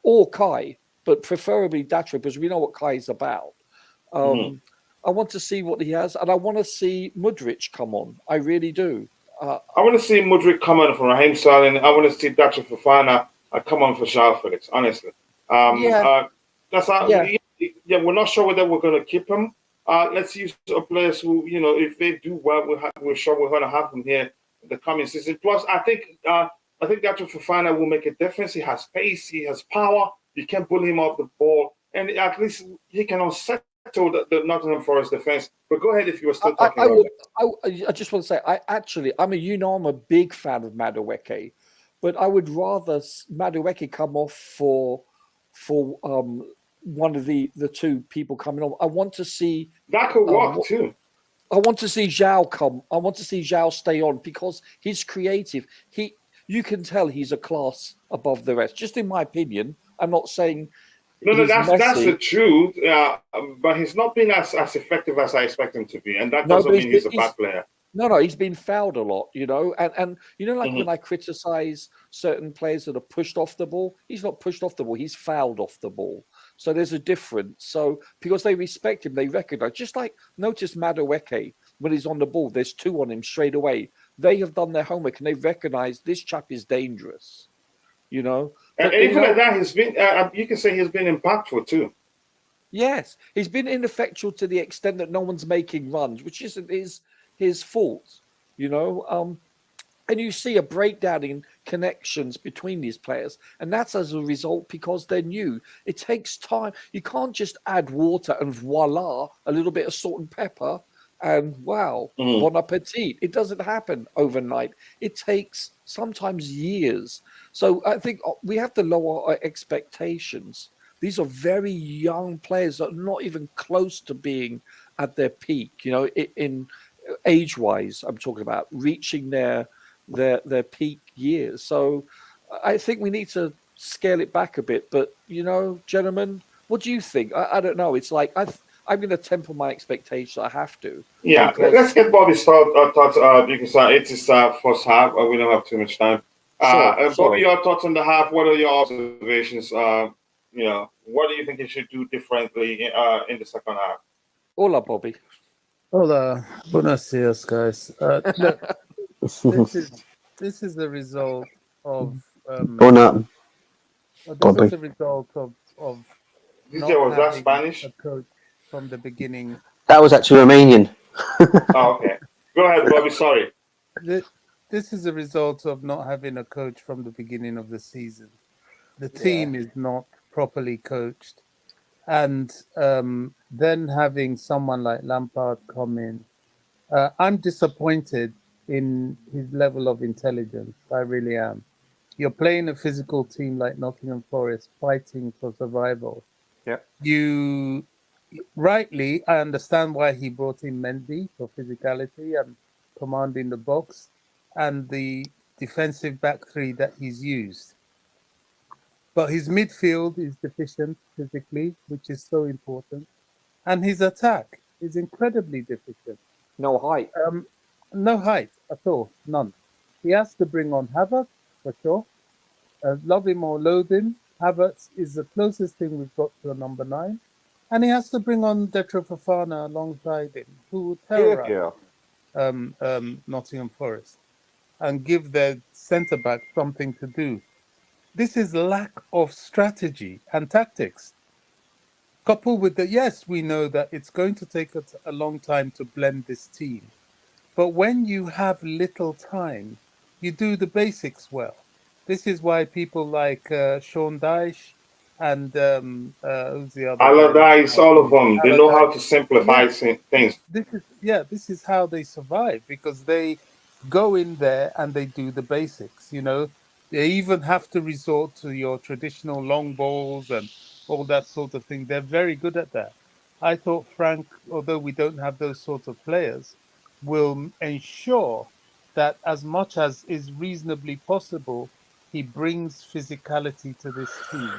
or Kai, but preferably Datro, because we know what Kai is about. I want to see what he has, and I want to see Mudryk come on. I really do. I want to see Mudryk come on for Raheem Sterling. I want to see Datro Fofana come on for João Felix, honestly. We're not sure whether we're going to keep him. Let's use players who, if they do well, we're sure we're going to have them here in the coming season. Plus, I think Datro Fofana will make a difference. He has pace, he has power. You can't bully him off the ball, and at least he can unsettle the Nottingham Forest defense. But go ahead if you were still talking. I just want to say, I'm a big fan of Madueke, but I would rather Madueke come off for one of the two people coming on. I want to see that could work too. I want to see João come. I want to see João stay on because he's creative. You can tell he's a class above the rest. Just in my opinion, I'm not saying. No, that's the truth. But he's not been as effective as I expect him to be, and that doesn't mean he's a bad player. No, he's been fouled a lot, and when I criticize certain players that are pushed off the ball, he's not pushed off the ball, he's fouled off the ball. So there's a difference. So because they respect him, they recognize, just like notice Madueke, when he's on the ball, there's two on him straight away. They have done their homework and they recognize this chap is dangerous, And even like that, he's been, you can say he's been impactful too. Yes, he's been ineffectual to the extent that no one's making runs, which isn't his fault, and you see a breakdown in connections between these players, and that's as a result because they're new. It takes time. You can't just add water and voila, a little bit of salt and pepper, and wow, bon appetit. It doesn't happen overnight. It takes sometimes years. So I think we have to lower our expectations. These are very young players that are not even close to being at their peak, in age-wise, I'm talking about reaching their peak years. So I think we need to scale it back a bit. But, gentlemen, what do you think? I don't know. It's like I'm going to temper my expectations. I have to. Yeah, let's get Bobby's thoughts because it's his first half. We don't have too much time. Bobby, your thoughts on the half. What are your observations? What do you think you should do differently in the second half? Hola, Bobby. Hola, buenos dias, guys. Look, this is the result of. Bobby. This is the result of not was that having Spanish? a coach from the beginning. That was actually Romanian. Oh, okay. Go ahead, Bobby. Sorry. This is a result of not having a coach from the beginning of the season. The team is not properly coached. And then having someone like Lampard come in, I'm disappointed in his level of intelligence. I really am. You're playing a physical team like Nottingham Forest, fighting for survival. Yeah. You rightly, I understand why he brought in Mendy for physicality and commanding the box, and the defensive back three that he's used. But his midfield is deficient physically, which is so important. And his attack is incredibly deficient. No height. No height at all. None. He has to bring on Havertz, for sure. Love him or loathe him, Havertz is the closest thing we've got to a number 9. And he has to bring on Detro Fofana alongside him, who will Here, terrorize Nottingham Forest and give their centre back something to do. This is lack of strategy and tactics. Coupled with the, yes, we know that it's going to take us a long time to blend this team. But when you have little time, you do the basics well. This is why people like Sean Dyche and who's the other guy? Allardyce, all of them, they know how Allardyce. to simplify Yeah, things. this is how they survive, because they go in there and they do the basics. You know, they even have to resort to your traditional long balls and all that sort of thing. They're very good at that. I thought Frank, although we don't have those sorts of players, will ensure that as much as is reasonably possible, he brings physicality to this team.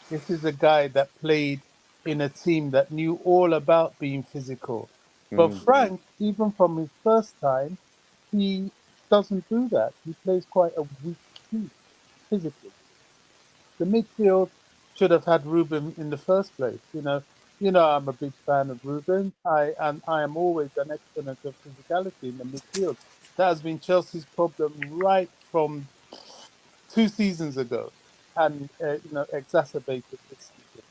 This is a guy that played in a team that knew all about being physical. But Frank, even from his first time, he doesn't do that. He plays quite a weak team physically. The midfield should have had Ruben in the first place. I'm a big fan of Ruben. I am always an exponent of physicality in the midfield. That has been Chelsea's problem right from 2 seasons ago, and exacerbated this season.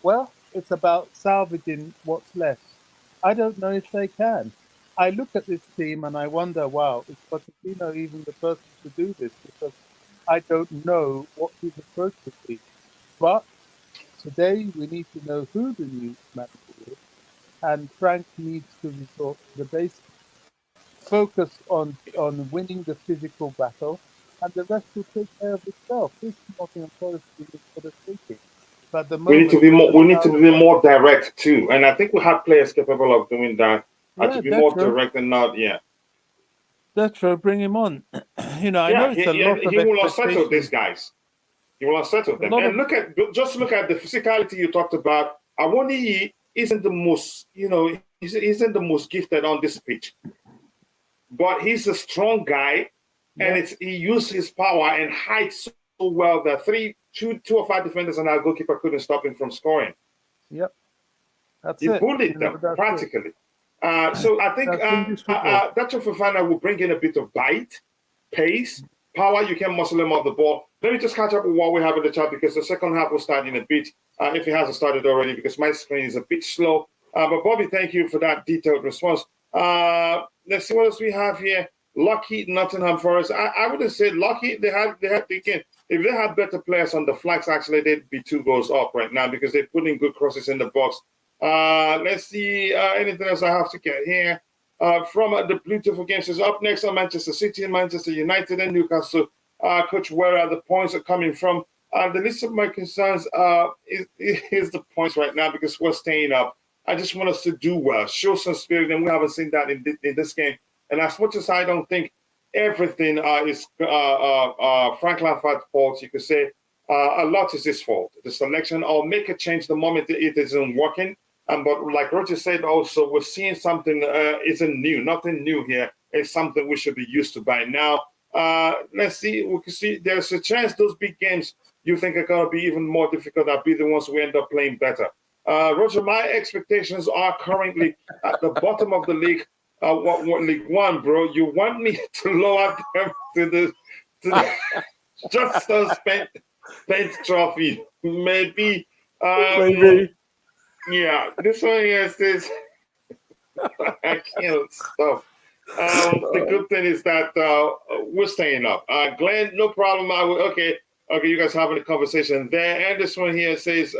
Well, it's about salvaging what's left. I don't know if they can. I look at this team and I wonder, wow, is Pochettino even the person to do this? Because I don't know what his approach would be. But today we need to know who the new manager is, and Frank needs to resort to the basics. Focus on winning the physical battle, and the rest will take care of itself. This Nottingham Forest team is for the taking. But at the We need to moment, be we're more. just We need to be thousands. more direct too, and I think we have players capable of doing that. To Yeah, be more Detro. direct and not, yeah, Detro, bring him on. I know yeah. it's a lot of He will unsettle these expectations. guys. He will unsettle A them. lot And of just look at the physicality you talked about. Awoniyi isn't the most, he isn't the most gifted on this pitch, but he's a strong guy, and yeah, he used his power and height so well that two of our defenders and our goalkeeper couldn't stop him from scoring. yep. That's He it. bullied them That's it. practically. So I think That's English football. Dr. Fofana will bring in a bit of bite, pace, power. You can muscle him off the ball. Let me just catch up with what we have in the chat, because the second half will start in a bit, if it hasn't started already, because my screen is a bit slow. But Bobby, thank you for that detailed response. Let's see what else we have here. Lucky Nottingham Forest. I wouldn't say lucky. If they had better players on the flanks, actually, they'd be 2 goals up right now, because they're putting good crosses in the box. Let's see anything else I have to get here. From the Beautiful Games is up next on Manchester City, Manchester United, and Newcastle. Coach, where are the points are coming from? The list of my concerns is the points right now, because we're staying up. I just want us to do well, show some spirit, and we haven't seen that in this game. And as much as I don't think everything is Frank Lampard's fault, you could say a lot is his fault. The selection, or make a change the moment it isn't working. But like Roger said, also, we're seeing something isn't new. Nothing new here. It's something we should be used to by now. Let's see. We can see there's a chance those big games you think are going to be even more difficult. I'll be the ones we end up playing better. Roger, my expectations are currently at the bottom of the league. What League One, bro? You want me to lower them to the just a spent trophy? Maybe. maybe. Yeah, this one here says I can't stop. The good thing is that we're staying up. Glenn, no problem. Okay, you guys having a conversation there. And this one here says,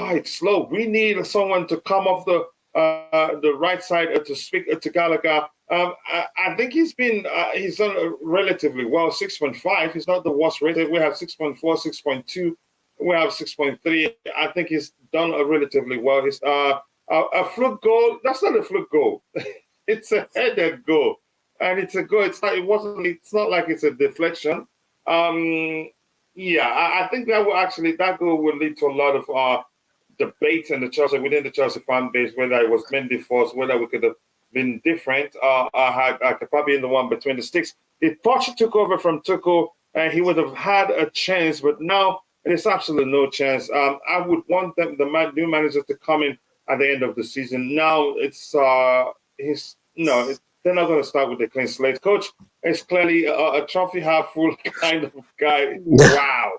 it's slow. We need someone to come off the right side to speak to Gallagher. I think he's done relatively well. 6.5. He's not the worst rated. We have 6.4, 6.2. We have 6.3. I think he's done relatively well. He's a fluke goal. That's not a fluke goal. It's a headed goal, and it's a goal. It's not. It wasn't. It's not like it's a deflection. I think that goal will lead to a lot of debate in within the Chelsea fan base, whether it was Mendy force, whether we could have been different. I could probably in the one between the sticks. If Poch took over from Tuchel, he would have had a chance, but now There's absolutely no chance. I would want new manager to come in at the end of the season. Now they're not going to start with a clean slate. Coach is clearly a trophy half full kind of guy. Wow.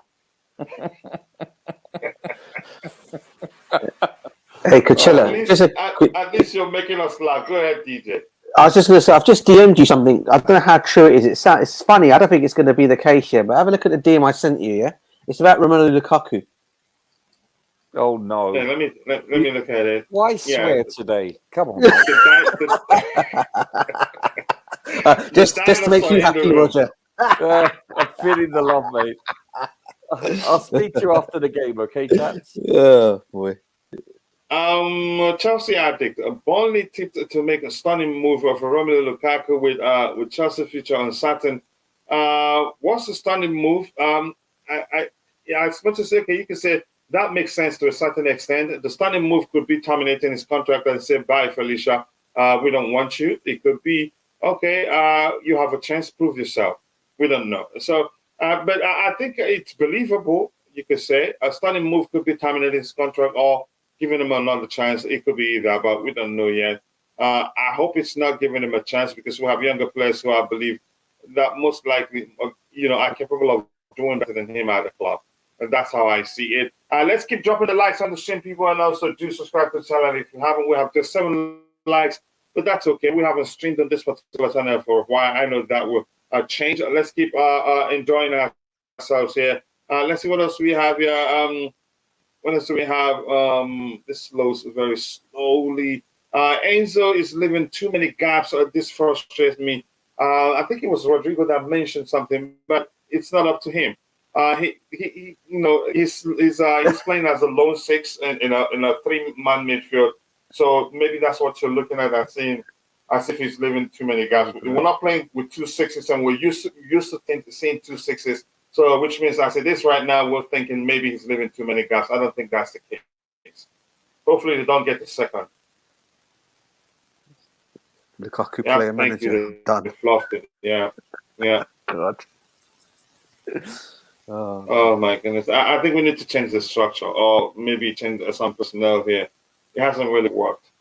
Hey, Coachella. At least you're making us laugh. Go ahead, DJ. I was just going to say, I've just DM'd you something. I don't know how true it is. It's funny. I don't think it's going to be the case here, but have a look at the DM I sent you, yeah? It's about Romelu Lukaku. Oh, no. Yeah, let me look at it. Why swear today? Come on. Just to make you happy, Roger. I'm feeling the love, mate. I'll speak to you after the game, okay, chaps? Oh, boy. Chelsea addict. Burnley tipped to make a stunning move for Romelu Lukaku with Chelsea future uncertain. What's the stunning move? As much as okay, you can say that makes sense to a certain extent. The stunning move could be terminating his contract and say, "Bye, Felicia. We don't want you." It could be, okay, you have a chance, prove yourself. We don't know. So, but I think it's believable. You could say a stunning move could be terminating his contract or giving him another chance. It could be either, but we don't know yet. I hope it's not giving him a chance because we have younger players who I believe that most likely, are capable of doing better than him at the club. And that's how I see it. Let's keep dropping the likes on the stream, people, and also do subscribe to the channel. If you haven't, we have just 7 likes, but that's okay. We haven't streamed on this particular channel for a while. I know that will change. Let's keep enjoying ourselves here. Let's see what else we have here. What else do we have? This slows very slowly. Enzo is leaving too many gaps. This frustrates me. I think it was Rodrigo that mentioned something, but it's not up to him. He's playing as a lone 6 in a 3-man midfield. So maybe that's what you're looking at and seeing as if he's leaving too many gaps. We're not playing with 2 6s, and we're used to seeing 2 6s. So, which means as it is right now, we're thinking maybe he's leaving too many gaps. I don't think that's the case. Hopefully, they don't get the second. Lukaku player manager done. They fluffed it. Yeah. God. Oh my goodness! I think we need to change the structure, or maybe change some personnel here. It hasn't really worked.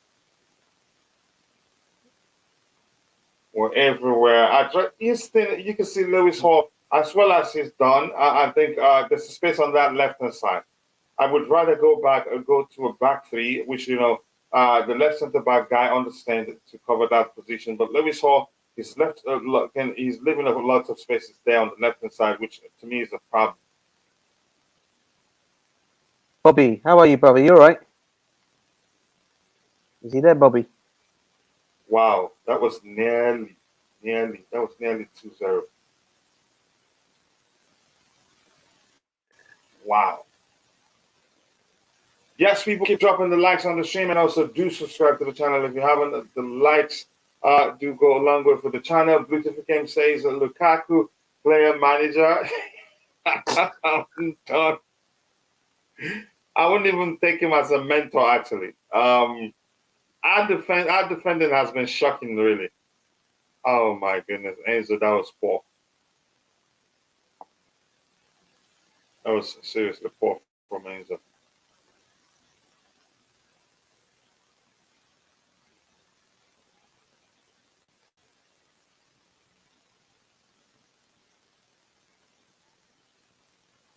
We're everywhere. You can see Lewis Hall. As well as he's done, I think there's a space on that left-hand side. I would rather go to a back 3, which, the left centre-back guy understands to cover that position. But Lewis Hall, he's leaving a lot of spaces there on the left-hand side, which to me is a problem. Bobby, how are you, brother? You all right? Is he there, Bobby? Wow, that was nearly 2-0. Wow. Yes, people keep dropping the likes on the stream, and also do subscribe to the channel if you haven't. The likes do go a long way for the channel. Beautiful Game says Lukaku, player manager. I'm done. I wouldn't even take him as a mentor, actually. Our defending has been shocking, really. Oh my goodness, Enzo, that was poor. That was seriously poor from Enzo.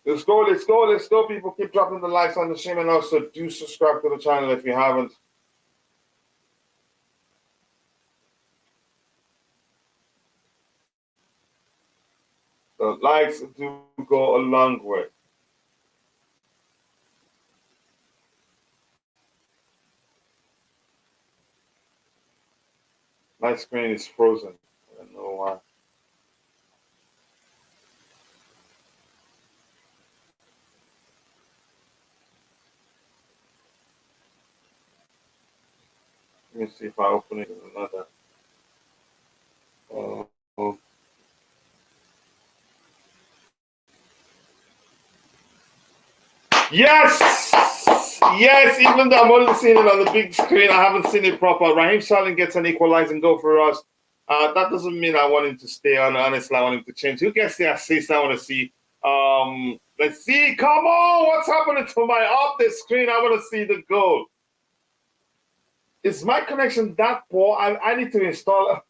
Let's go, people. Keep dropping the likes on the stream, and also do subscribe to the channel if you haven't. The likes do go a long way. My screen is frozen. I don't know why. Let me see if I open it in another. Yes, even though I'm only seeing it on the big screen, I haven't seen it proper. Raheem Sterling gets an equalizing goal for us. That doesn't mean I want him to stay on. Honestly, I want him to change. Who gets the assist? I want to see Let's see. Come on, what's happening to my off the screen? I want to see the goal. Is my connection that poor? I need to install.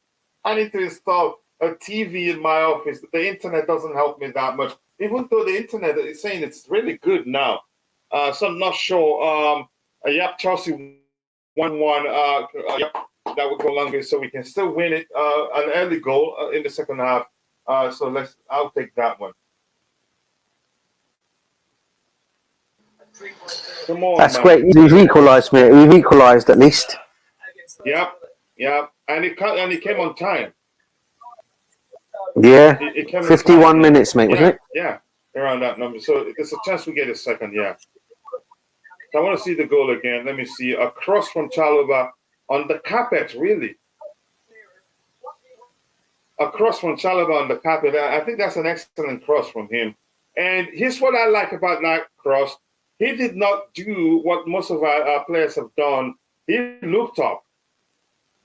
I need to install a TV in my office. The internet doesn't help me that much. Even though the internet is saying it's really good now. So I'm not sure. Yep, Chelsea 1-1. Yep, that would go longer, so we can still win it. An early goal in the second half. So I'll take that one. Come on, That's man. great. We've equalised, mate. We've equalised at least. Yep. And it came on time. Yeah. It came 51 on time, minutes, mate, wasn't it? Yeah, around that number. So there's a chance we get a second, yeah. So I want to see the goal again. Let me see. A cross from Chalobah on the carpet, really. A cross from Chalobah on the carpet. I think that's an excellent cross from him. And here's what I like about that cross. He did not do what most of our players have done. He looked up.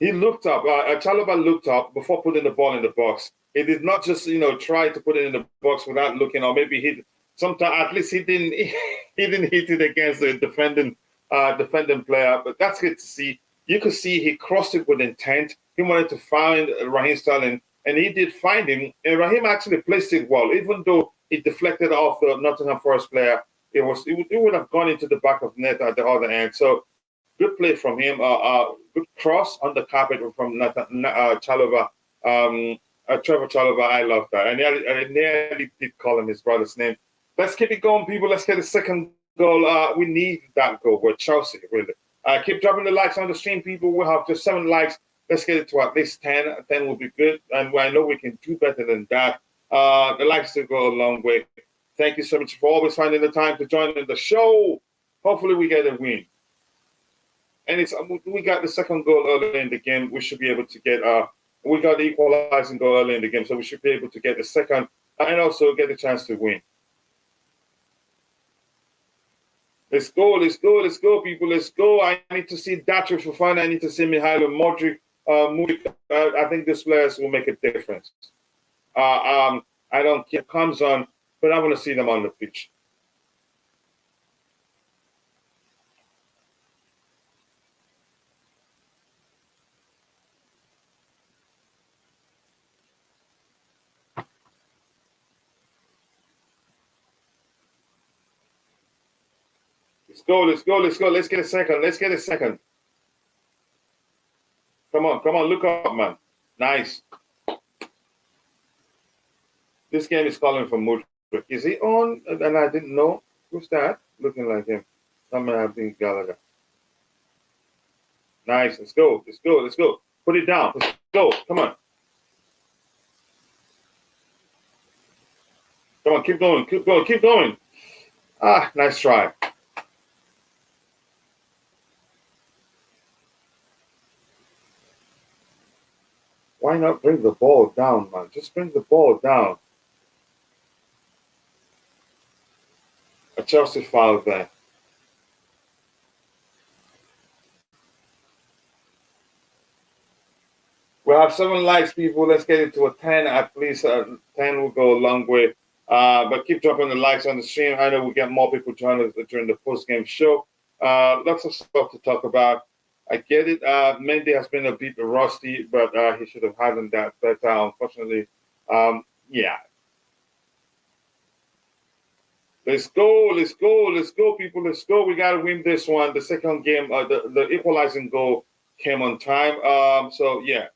Chalobah looked up before putting the ball in the box. He did not just, try to put it in the box without looking, or maybe at least he didn't he didn't hit it against the defending player. But that's good to see. You could see he crossed it with intent. He wanted to find Raheem Sterling, and he did find him. And Raheem actually placed it well, even though it deflected off the Nottingham Forest player. It would have gone into the back of net at the other end. So good play from him. Good cross on the carpet from Chalobah. Trevor Chalobah, I love that. I nearly did call him his brother's name. Let's keep it going, people. Let's get a second goal. We need that goal. We're Chelsea, really. Keep dropping the likes on the stream, people. We'll have just 7 likes. Let's get it to at least 10. 10 will be good. And I know we can do better than that. The likes will go a long way. Thank you so much for always finding the time to join in the show. Hopefully we get a win. And we got the second goal early in the game. We should be able to get we got the equalizing goal early in the game, so we should be able to get the second and also get a chance to win. Let's go, people. Let's go. I need to see Dacho Fofana. I need to see Mihailo Modric. I think these players will make a difference. I don't care who comes on, but I want to see them on the pitch. Let's go. Let's get a second. Come on. Look up, man. Nice. This game is calling for Modric. Is he on? And I didn't know. Who's that? Looking like him. That might have been Gallagher. Nice. Let's go. Put it down. Let's go. Come on. Keep going. Nice try. Why not bring the ball down, man? Just bring the ball down. A Chelsea foul there. We have 7 likes, people. Let's get it to a 10. At least 10 will go a long way. But keep dropping the likes on the stream. I know we get more people joining us during the post-game show. Lots of stuff to talk about. I get it. Mendy has been a bit rusty, but he should have had that better, unfortunately. Yeah. Let's go, people. Let's go. We got to win this one. The second game, the equalizing goal came on time. So, yeah.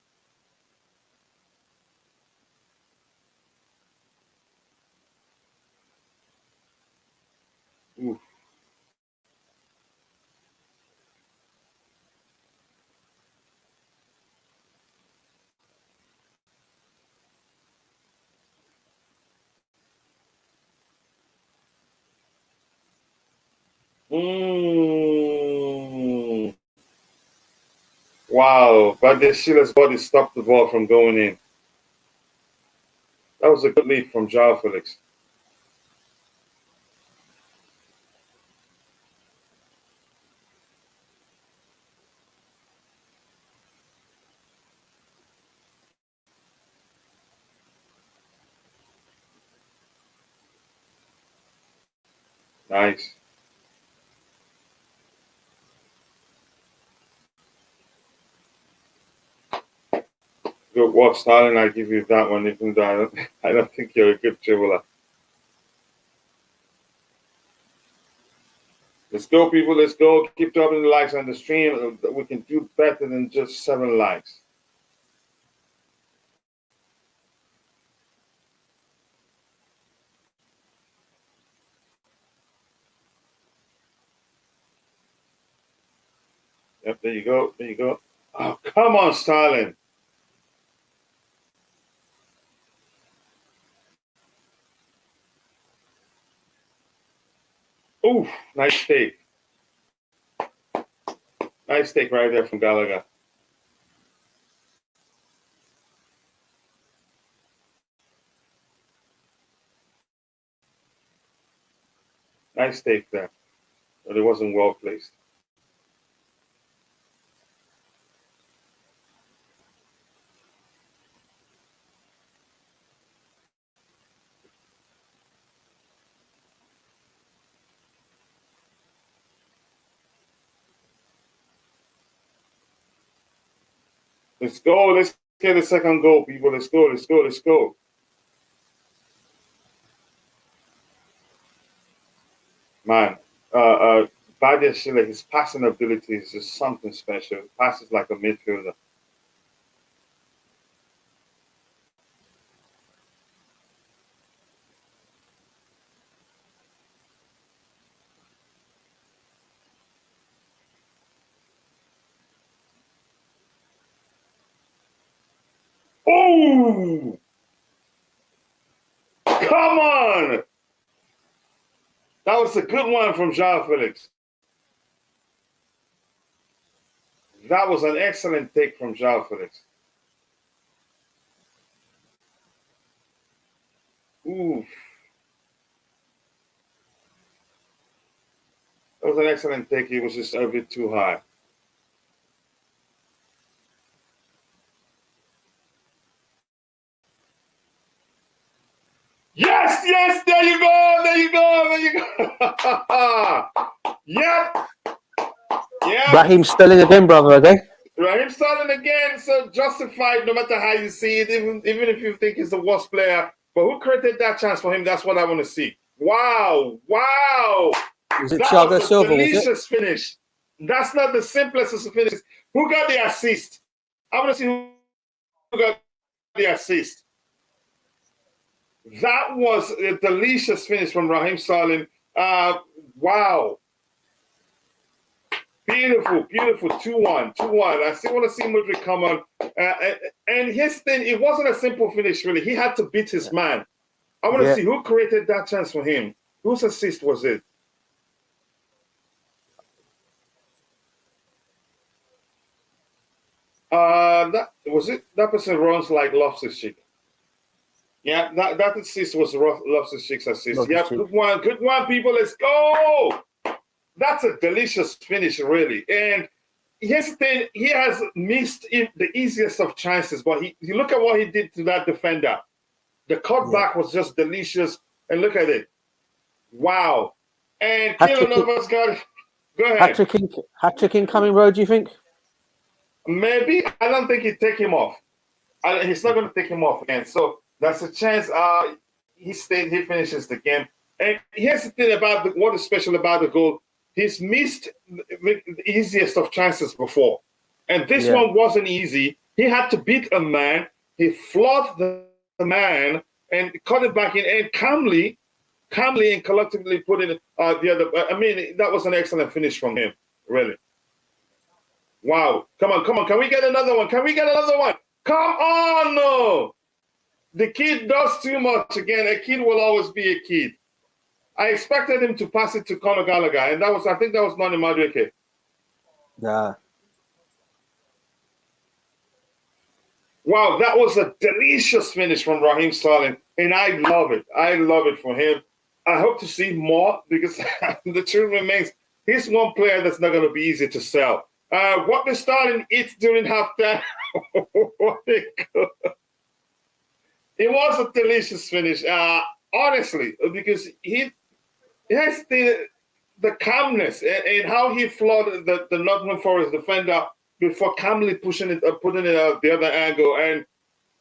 Oof. Wow, but the Steelers' body stopped the ball from going in. That was a good lead from Joao Felix. Nice. Good work, Stalin. I give you that one, even though I don't think you're a good dribbler. Let's go, people. Let's go. Keep dropping the likes on the stream. We can do better than just 7 likes. Yep, there you go. There you go. Oh, come on, Stalin. Ooh, nice take. Nice take right there from Gallagher. Nice take there. But it wasn't well placed. Let's go. Let's get the second goal, people. Let's go. Let's go. Let's go. Man, Badia Shile, his passing ability is just something special. He passes like a midfielder. Oh! Come on! That was a good one from João Felix. That was an excellent take from João Felix. Ooh. That was an excellent take. It was just a bit too high. Yes, yes, there you go, there you go, there you go. Yep. Yeah. Raheem Sterling again, brother, okay? Raheem Sterling again, so justified no matter how you see it, even if you think he's the worst player. But who created that chance for him? That's what I want to see. Wow, wow. Was it That Thiago was a Silva, delicious finish. That's not the simplest of finishes. Who got the assist? I want to see who got the assist. That was a delicious finish from Raheem Sterling. Wow. Beautiful, beautiful. 2-1, 2-1. I still want to see Mudryk come on. And his thing, it wasn't a simple finish, really. He had to beat his man. I want to see who created that chance for him. Whose assist was it? That person runs like Loftus-Cheek. Yeah, that assist was Loftus-Cheek's assist. Yeah, good one, people. Let's go. That's a delicious finish, really. And here's the thing, he has missed the easiest of chances, but you look at what he did to that defender. The cutback was just delicious. And look at it. Wow. And Kylian got. Go ahead. Hat-trick incoming road, do you think? Maybe. I don't think he'd take him off. He's not going to take him off again. So that's a chance. He finishes the game. And here's the thing about what is special about the goal. He's missed the easiest of chances before. And this one wasn't easy. He had to beat a man. He floored the man and cut it back in and calmly and collectively put in the other. I mean, that was an excellent finish from him, really. Wow. Come on. Can we get another one? Come on, no. The kid does too much again. A kid will always be a kid. I expected him to pass it to Conor Gallagher, and I think that was Nani Madueke. Yeah. Wow, that was a delicious finish from Raheem Sterling, and I love it. I love it for him. I hope to see more because the truth remains, he's one player that's not going to be easy to sell. What the Sterling eats during halftime, it was a delicious finish, honestly, because Yes, the calmness and how he floored the Nottingham Forest defender before calmly putting it out the other angle. And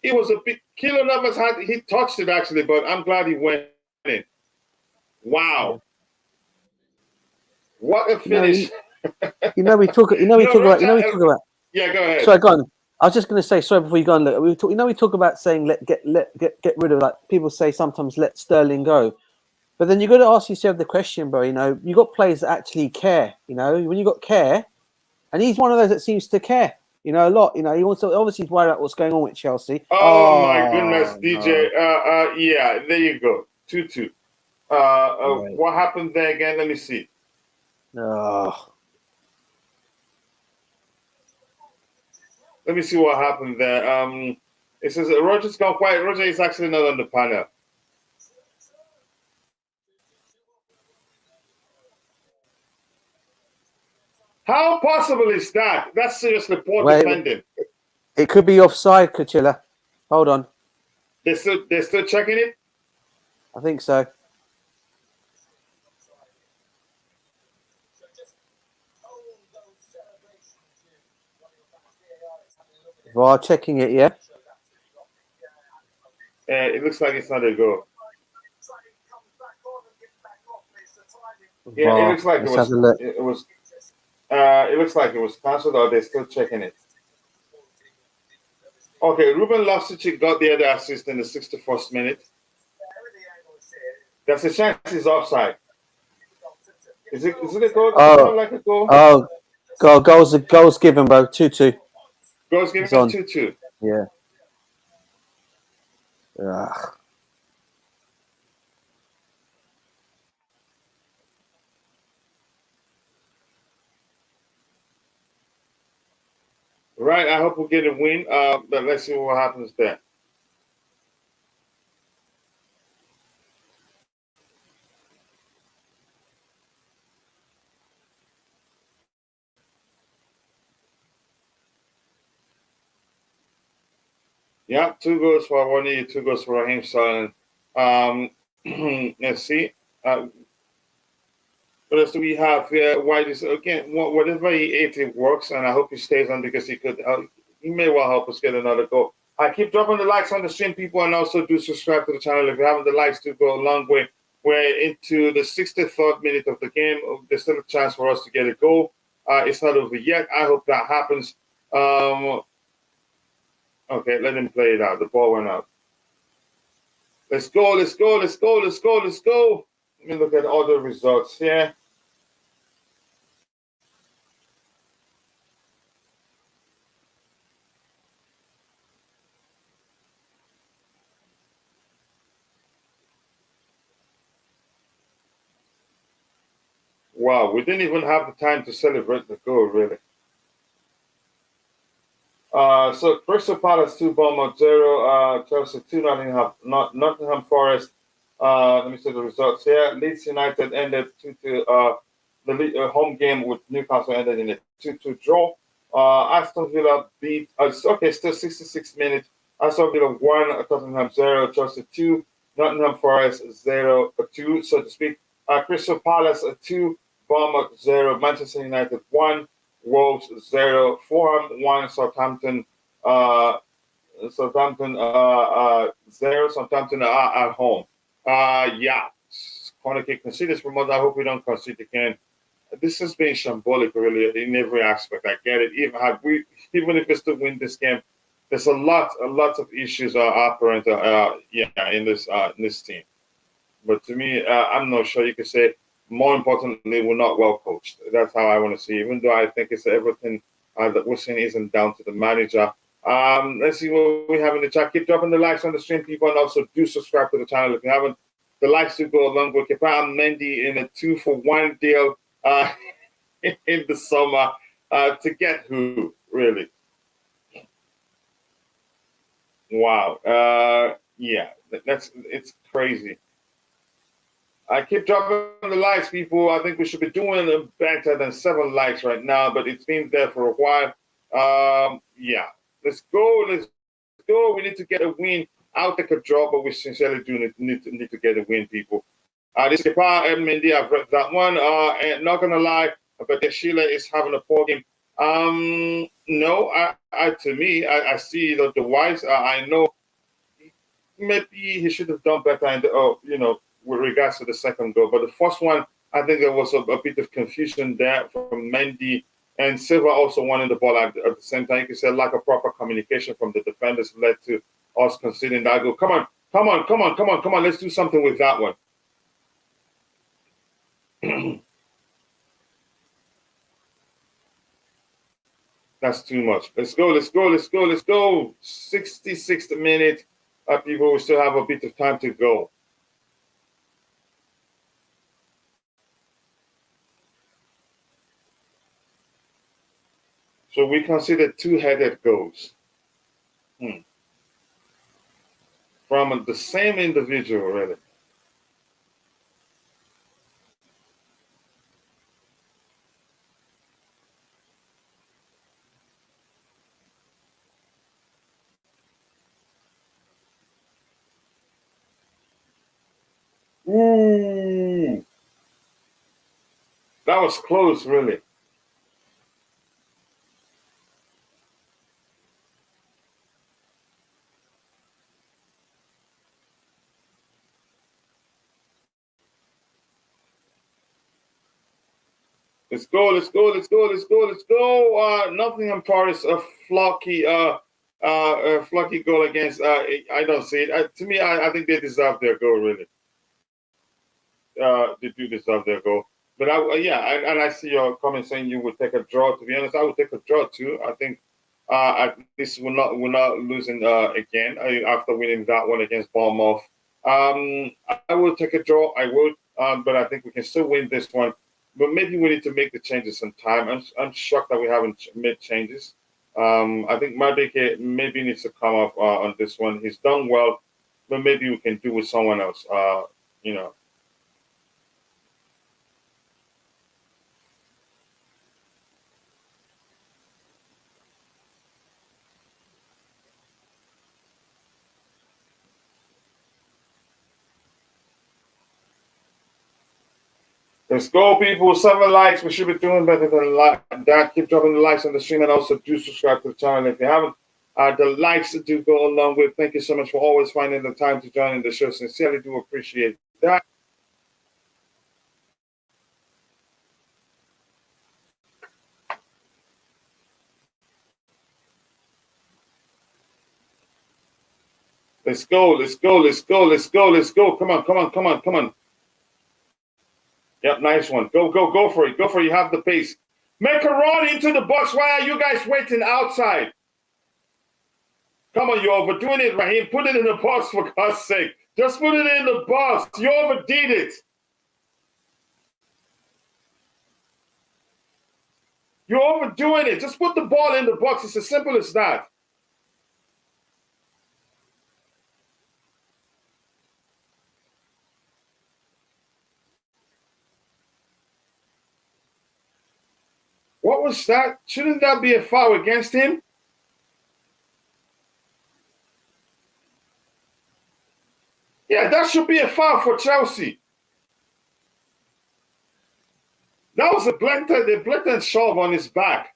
it was a big Killer Navas he touched it actually, but I'm glad he went in. Wow. What a finish. We talk about Yeah, go ahead. Sorry, go on. I was just going to say, sorry, before you go on, look, we talk about saying get rid of, like people say sometimes let Sterling go. But then you got to ask yourself the question, bro. You got players that actually care. When you got care, and he's one of those that seems to care. A lot. He also obviously worried about what's going on with Chelsea. Oh my goodness, DJ. No. Yeah, there you go. 2-2. Right. What happened there again? Let me see. Let me see what happened there. It says Roger's gone quiet. Roger is actually not on the panel. How possible is that? That's seriously poor defending. It could be offside, Kachilla. Hold on. They're still checking it? I think so. Well, checking it, yeah. It looks like it's not a goal. Yeah, it looks like it was. It looks like it was cancelled, or they're still checking it. Okay, Ruben Loftus-Cheek got the other assist in the 61st minute. There's a chance he's offside. Is it a goal? Like a goal? Goals given, bro. 2-2. Goals given 2-2. Yeah. Ugh. Right, I hope we'll get a win. But let's see what happens there. Yeah, 2 goals for Awani, 2 goals for Raheem Sterling. Let's see. What else do we have here? White is again whatever he ate, it works, and I hope he stays on because he could. He may well help us get another goal. I keep dropping the likes on the stream, people, and also do subscribe to the channel if you haven't. The likes do go a long way. We're into the 63rd minute of the game. There's still a chance for us to get a goal. It's not over yet. I hope that happens. Okay, let him play it out. The ball went out. Let's go, let's go, let's go, let's go, let's go. Let me look at all the results here. Wow, we didn't even have the time to celebrate the goal, really. So Crystal Palace 2, Bournemouth 0, Chelsea 2, Nottingham Forest. Let me see the results here. Leeds United ended 2-2. The home game with Newcastle ended in a 2-2 draw. Aston Villa beat. Still 66 minutes. Aston Villa 1, Tottenham 0, Chelsea 2, Nottingham Forest 0-2, so to speak. Crystal Palace 2, Bournemouth 0, Manchester United 1. Wolves 0, Fulham 1, Southampton 0, Southampton at home. Corner kick conceded from us. I hope we don't concede again. This has been shambolic, really, in every aspect. I get it. Even if we still win this game, there's a lot of issues apparent, in this team. But to me, I'm not sure you could say. More importantly, we're not well coached. That's how I want to see. Even though I think it's everything that we're seeing isn't down to the manager. Let's see what we have in the chat. Keep dropping the likes on the stream, people, and also do subscribe to the channel if you haven't. The likes do go a long way. Kepa and Mendy in a 2-for-1 deal in the summer to get who, really? Wow. It's crazy. I keep dropping the likes, people. I think we should be doing better than 7 likes right now, but it's been there for a while. Let's go. Let's go. We need to get a win. I'll take a draw, but we sincerely do need to get a win, people. This Kepa Mendy, I've read that one. And not gonna lie, but Sheila is having a poor game. No, to me, I see the wise. I know maybe he should have done better in the, with regards to the second goal. But the first one, I think there was a bit of confusion there from Mendy, and Silva also wanted the ball at the same time. You can say lack of proper communication from the defenders led to us conceding that goal. Come on. Let's do something with that one. That's too much. Let's go. 66th minute. People will still have a bit of time to go. So we consider two-headed goals. From the same individual, really. Ooh. That was close, really. Let's go. Nottingham Forest, a flocky goal against. I don't see it. To me, I think they deserve their goal, really. They do deserve their goal. But I see your comment saying you would take a draw. To be honest, I would take a draw too. I think at least we're not losing again after winning that one against Bournemouth. I will take a draw. I would, but I think we can still win this one. But maybe we need to make the changes some time. I'm shocked that we haven't made changes. I think Madeke maybe needs to come up on this one. He's done well, but maybe we can do with someone else. Let's go, people. 7 likes. We should be doing better than that. Keep dropping the likes on the stream, and also do subscribe to the channel if you haven't. The likes do go along with. Thank you so much for always finding the time to join in the show. Sincerely do appreciate that. Let's go. Come on. Yep, nice one. Go for it. You have the pace. Make a run into the box. Why are you guys waiting outside? Come on, you're overdoing it, Raheem. Put it in the box, for God's sake. Just put it in the box. You overdid it. You're overdoing it. Just put the ball in the box. It's as simple as that. What was that? Shouldn't that be a foul against him? Yeah, that should be a foul for Chelsea. That was a blatant shove on his back.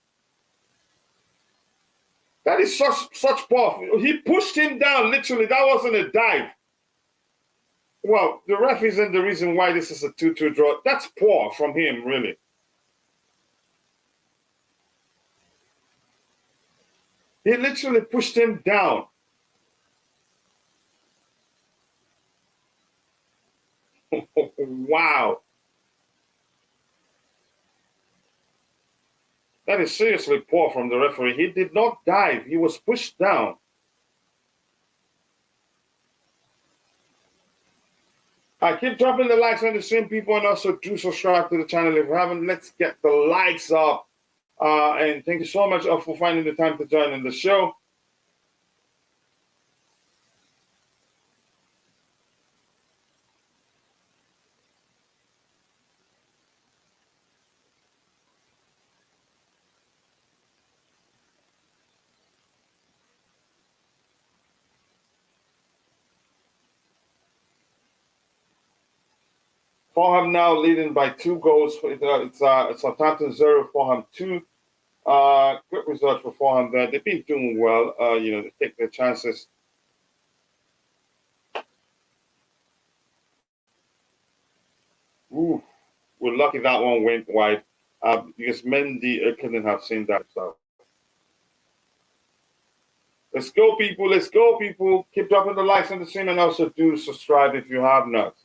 That is such poor. He pushed him down, literally. That wasn't a dive. Well, the ref isn't the reason why this is a 2-2 draw. That's poor from him, really. He literally pushed him down. Wow. That is seriously poor from the referee. He did not dive. He was pushed down. I keep dropping the likes on the stream, people, and also do subscribe to the channel if you haven't. Let's get the likes up. And thank you so much for finding the time to join in the show. Fulham now leading by 2 goals. It's Southampton 0, Fulham 2. Good result for Fulham there. They've been doing well. They take their chances. Ooh, we're lucky that one went wide because Mendy couldn't have seen that. So. Let's go, people. Let's go, people. Keep dropping the likes on the stream and also do subscribe if you have not.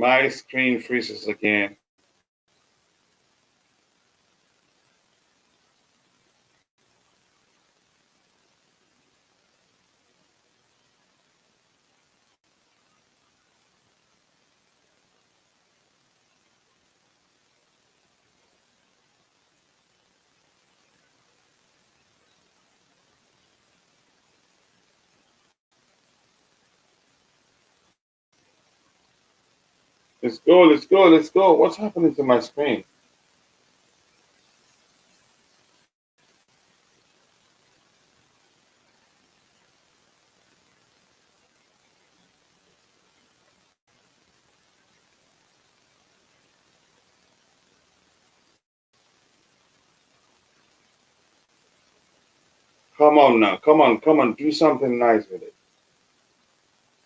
My screen freezes again. Let's go, let's go, let's go. What's happening to my screen? Come on now. Come on, come on. Do something nice with it.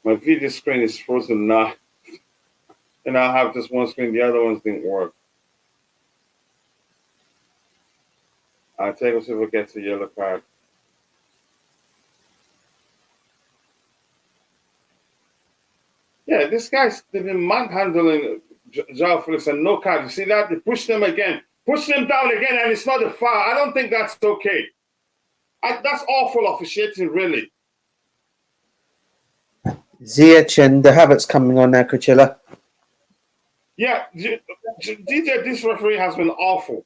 My video screen is frozen now. And I have just one screen. The other ones didn't work. I'll take us if we get to yellow card. Yeah, this guy's been manhandling João Felix and no card. You see that? They pushed him again. Push him down again, and it's not a foul. I don't think that's okay. That's awful officiating, really. Ziyech and the Havertz coming on now, Coachella. Yeah, DJ, this referee has been awful.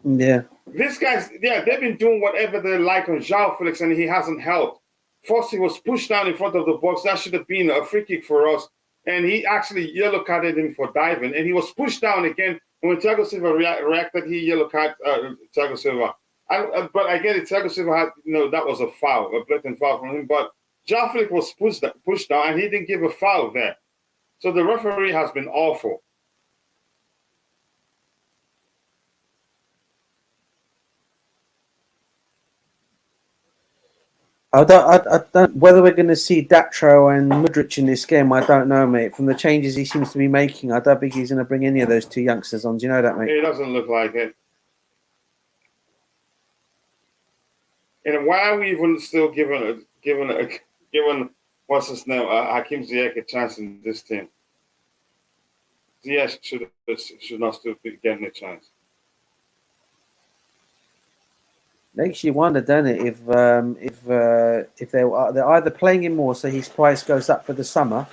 Yeah. These guys, they've been doing whatever they like on João Felix, and he hasn't helped. First, he was pushed down in front of the box. That should have been a free kick for us. And he actually yellow carded him for diving. And he was pushed down again. And when Thiago Silva reacted, he yellow carded Thiago Silva. But again, Thiago Silva had, that was a foul, a blatant foul from him. But João Felix was pushed down, and he didn't give a foul there. So the referee has been awful. I don't. Whether we're going to see Datro and Mudryk in this game, I don't know, mate. From the changes he seems to be making, I don't think he's going to bring any of those 2 youngsters on. Do you know that, mate? It doesn't look like it. And why are we even still giving what's his name, Hakim Ziyech a chance in this team? Ziyech should not still be getting a chance. Makes you wonder, doesn't it, if they're either playing him more so his price goes up for the summer,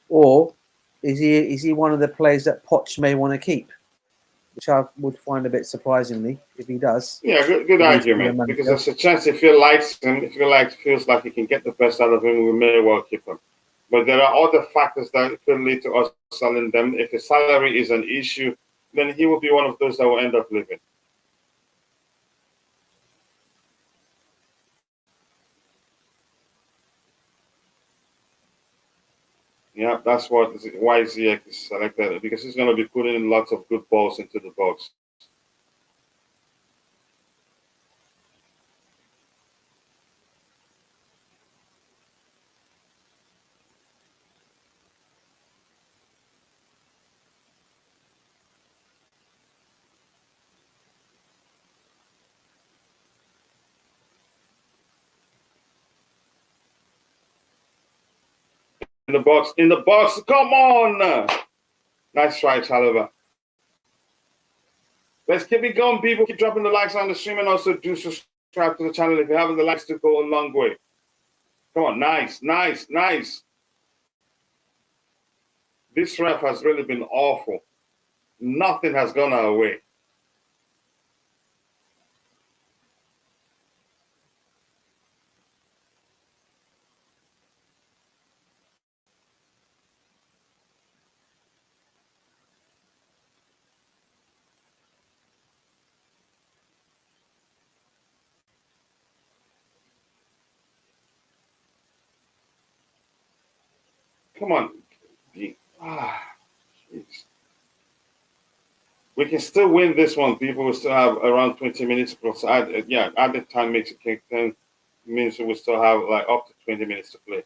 or is he one of the players that Poch may want to keep, which I would find a bit surprisingly if he does. Yeah, good argument, because there's a chance if he likes him, feels like he can get the best out of him, we may well keep him. But there are other factors that could lead to us selling them. If his salary is an issue, then he will be one of those that will end up leaving. Yeah, that's why Ziyech is selected, because he's going to be putting in lots of good balls into the box. In the box, come on! Nice try, Chalobah. Let's keep it going, people. Keep dropping the likes on the stream and also do subscribe to the channel if you haven't. The likes to go a long way. Come on, nice. This ref has really been awful. Nothing has gone our way. Come on. Jeez. We can still win this one. People will still have around 20 minutes plus. Added time makes it 10 minutes. We will still have like up to 20 minutes to play.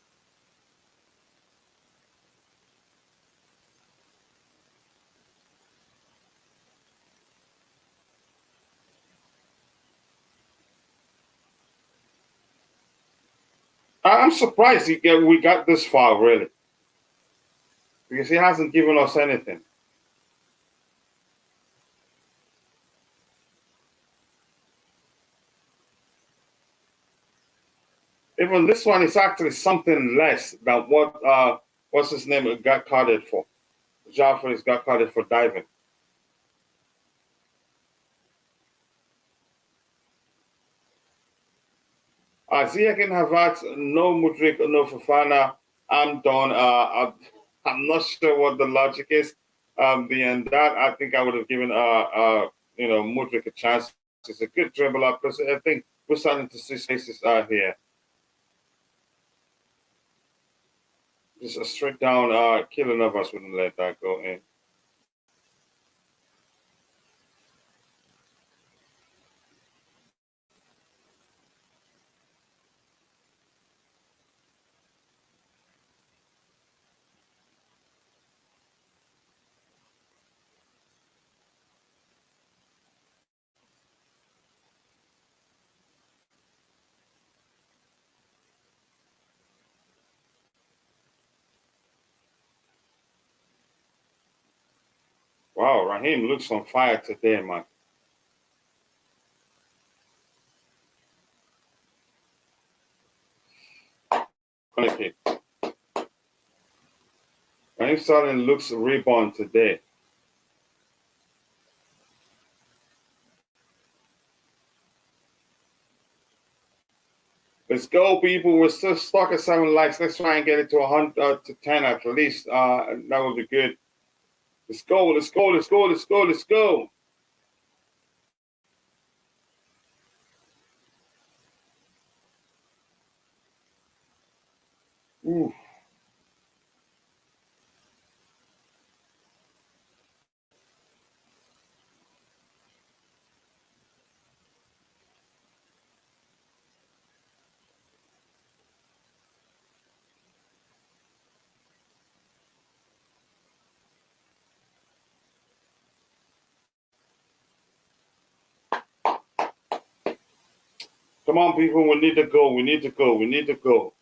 I'm surprised we got this far, really, because he hasn't given us anything. Even this one is actually something less than what what's his name got carded for. Joffrey's got carded for diving. Ziyech Havertz, no Mudryk, no Fofana. I'm done. I'm not sure what the logic is beyond that. I think I would have given Mudryk a chance. It's a good dribbler. Plus, I think we're starting to see spaces here. Just a straight down. Killing of us wouldn't let that go in. Wow, Raheem looks on fire today, man. Raheem Sterling looks reborn today. Let's go, people. We're still stuck at 7 likes. Let's try and get it to 100 to 10 at least. That would be good. Let's go. Let's go. Let's go. Let's go. Let's go. Ooh. Come on, people. We need to go. We need to go. We need to go.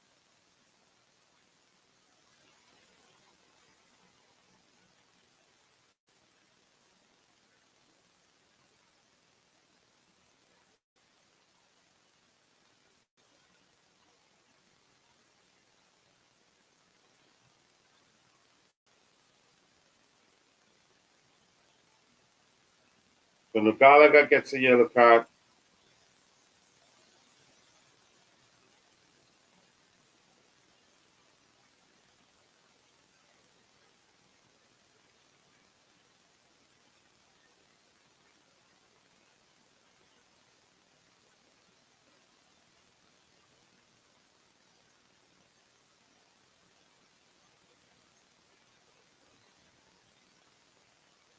So Gallagher gets a yellow card.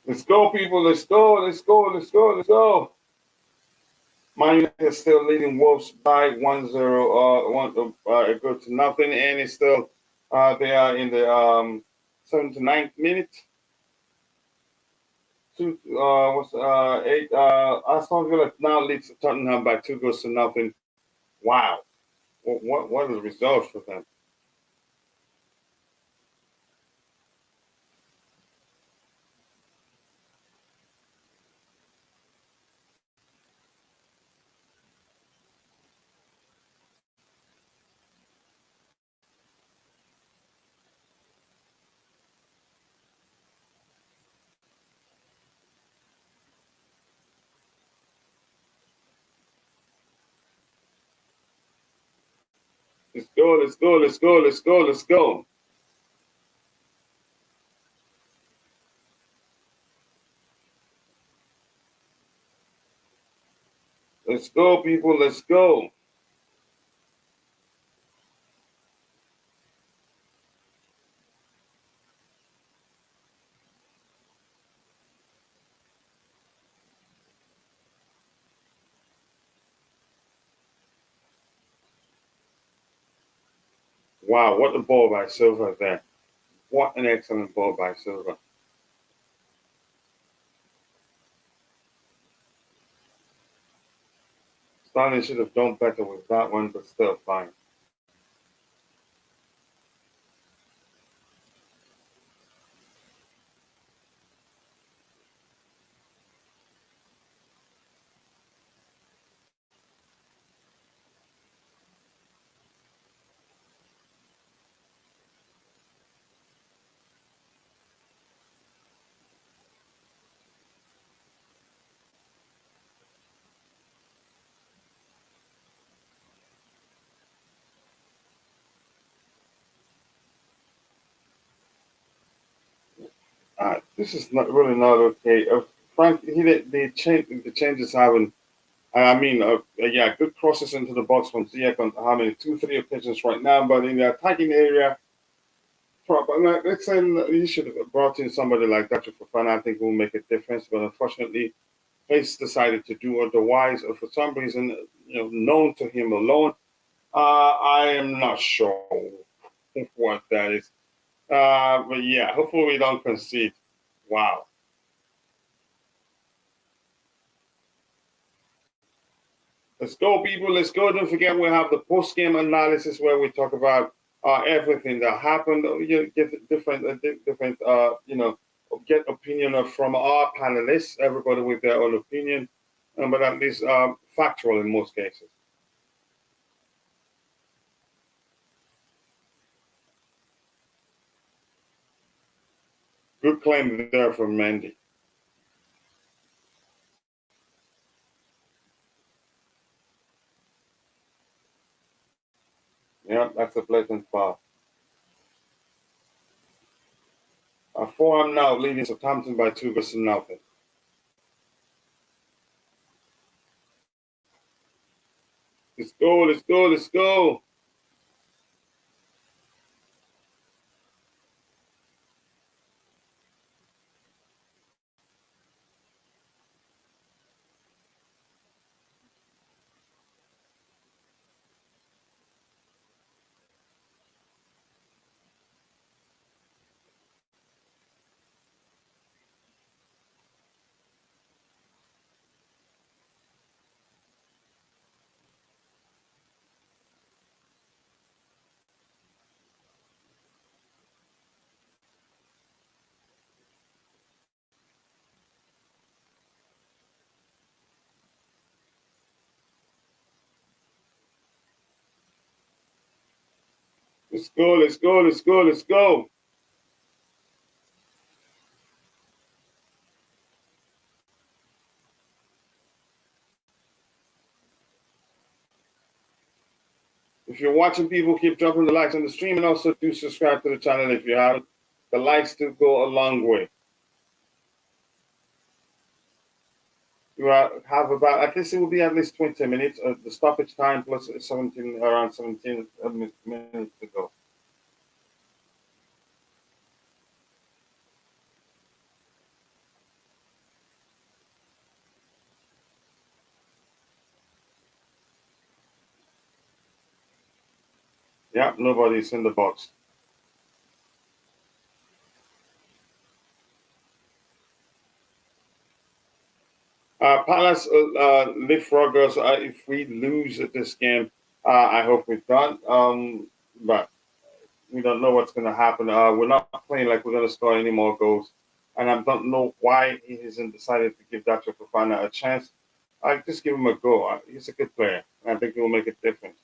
Let's go, people. Let's go. Let's go. Let's go. Let's go. Man United is still leading Wolves by 1-0. It goes to nothing, and it's still they are in the 79th minute. Aston Villa now leads Tottenham by 2 goals to nothing. Wow, what a result for them. Let's go, let's go, let's go, let's go, let's go. Let's go, people, let's go. Wow, what a ball by Silva there. What an excellent ball by Silva. Stanley should have done better with that one, but still fine. This is not really not okay. Frank, the changes haven't. I mean, yeah, good crosses into the box from Ziyech on how many 2-3 occasions right now, but in the attacking area, let's say you should have brought in somebody like Dr. Fofana. I think will make a difference, but unfortunately, Pace decided to do otherwise, or for some reason, known to him alone. I am not sure what that is. But yeah, hopefully we don't concede. Wow. Let's go, people. Let's go. Don't forget, we have the post-game analysis where we talk about everything that happened. Get different, get opinion from our panelists. Everybody with their own opinion, but at least factual in most cases. Good claim there from Mendy. Yeah, that's a blatant foul. Fulham now leading Southampton by 2-0. Let's go, let's go, let's go. Let's go, let's go, let's go, let's go. If you're watching, people, keep dropping the likes on the stream, and also do subscribe to the channel if you haven't. The likes do go a long way. You have about, I guess it will be at least 20 minutes. The stoppage time plus 17, around 17 minutes to go. Yeah, nobody's in the box. Palace lift Rogers. If we lose at this game, I hope we're done. But we don't know what's going to happen. We're not playing like we're going to score any more goals. And I don't know why he hasn't decided to give Dr. Fofana a chance. I just give him a go. He's a good player. I think he will make a difference.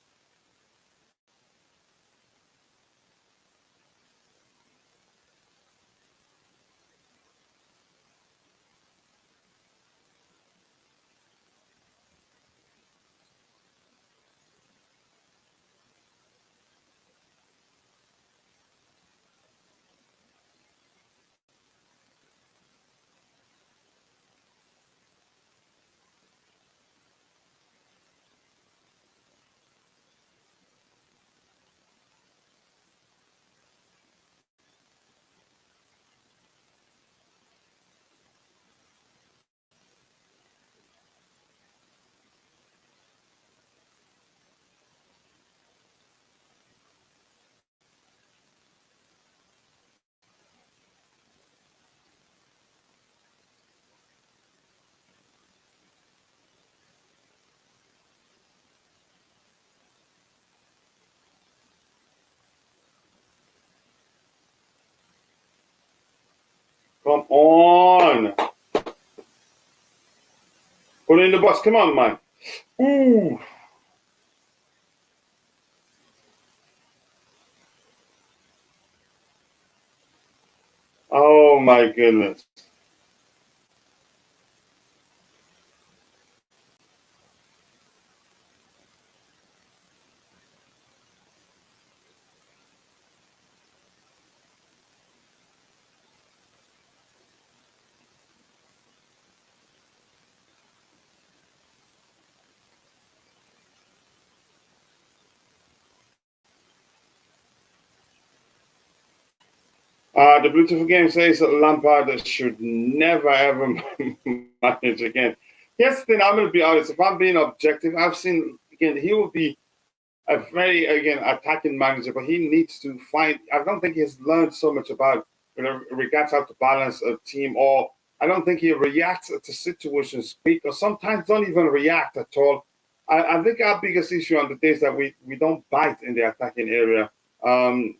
Come on. Put it in the box. Come on, man. Ooh. Oh, my goodness. The beautiful game says that Lampard should never ever manage again. Here's the thing, I'm going to be honest. If I'm being objective, I've seen, again, he will be a very, again, attacking manager, but he needs to find, I don't think he's learned so much about, regards how to balance a team, or I don't think he reacts to situations quick, or sometimes don't even react at all. I think our biggest issue on the day is that we don't bite in the attacking area. Um,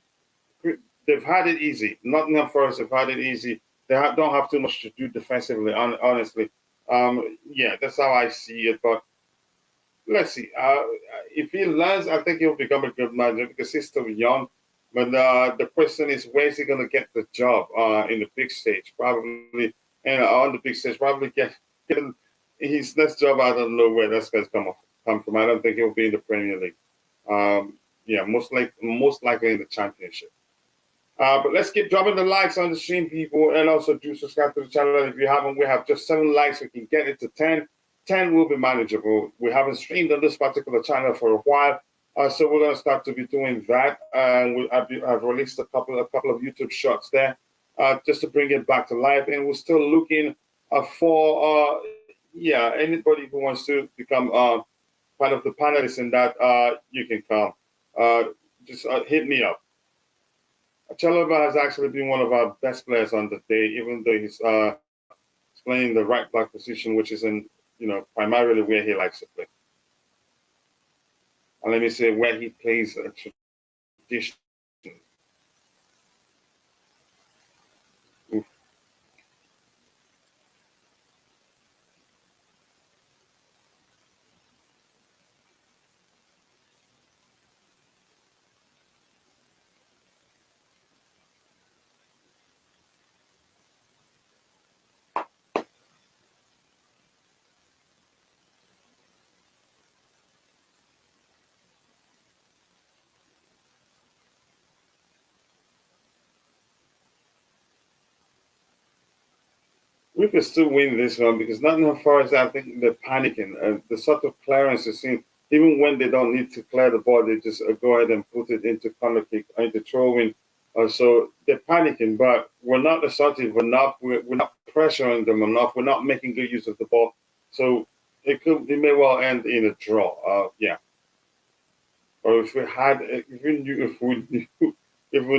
they've had it easy. Nottingham Forest have had it easy. They don't have too much to do defensively, honestly. Yeah, that's how I see it. But let's see. If he learns, I think he'll become a good manager because he's still young. But the question is, where's he going to get the job in the big stage? Probably, and on the big stage, probably get his next job. I don't know where that's going to come from. I don't think he'll be in the Premier League. Yeah, most likely in the Championship. But let's keep dropping the likes on the stream, people, and also do subscribe to the channel. If you haven't, we have just 7 likes. We can get it to 10. 10 will be manageable. We haven't streamed on this particular channel for a while, so we're going to start to be doing that. And I've released a couple of YouTube shorts there, just to bring it back to life. And we're still looking for anybody who wants to become part of the panelists in that. You can come. Just hit me up. Chalobah has actually been one of our best players on the day, even though he's playing the right back position, which is primarily where he likes to play. And let me say where he plays tradition. Oof. We could still win this one because Nottingham Forest, I think they're panicking. The sort of clearance is seen, even when they don't need to clear the ball, they just go ahead and put it into corner kick, into throwing. So they're panicking, but we're not assertive enough. We're not pressuring them enough. We're not making good use of the ball. So it may well end in a draw. Yeah. Or if we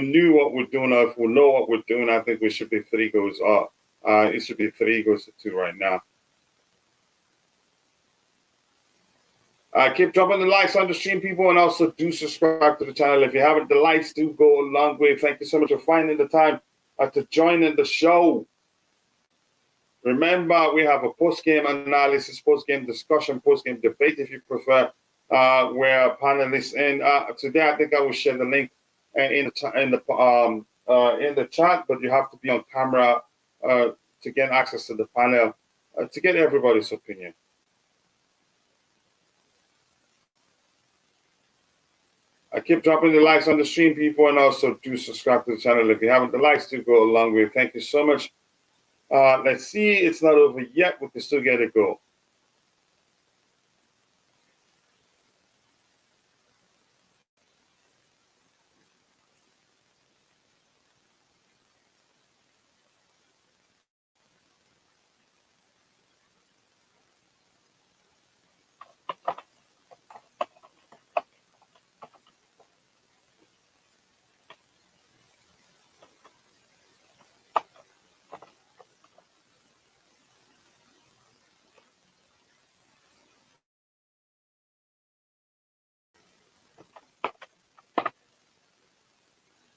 knew what we're doing, or if we know what we're doing, I think we should be 3 goals up. It should be 3 goals to 2 right now. Keep dropping the likes on the stream, people, and also do subscribe to the channel. If you haven't, the likes do go a long way. Thank you so much for finding the time to join in the show. Remember, we have a post-game analysis, post-game discussion, post-game debate, if you prefer, where panelists. And today, I think I will share the link in the chat, but you have to be on camera to get access to the panel, to get everybody's opinion. I keep dropping the likes on the stream, people, and also do subscribe to the channel. If you haven't, the likes do go a long way. Thank you so much. Let's see. It's not over yet. We can still get it go.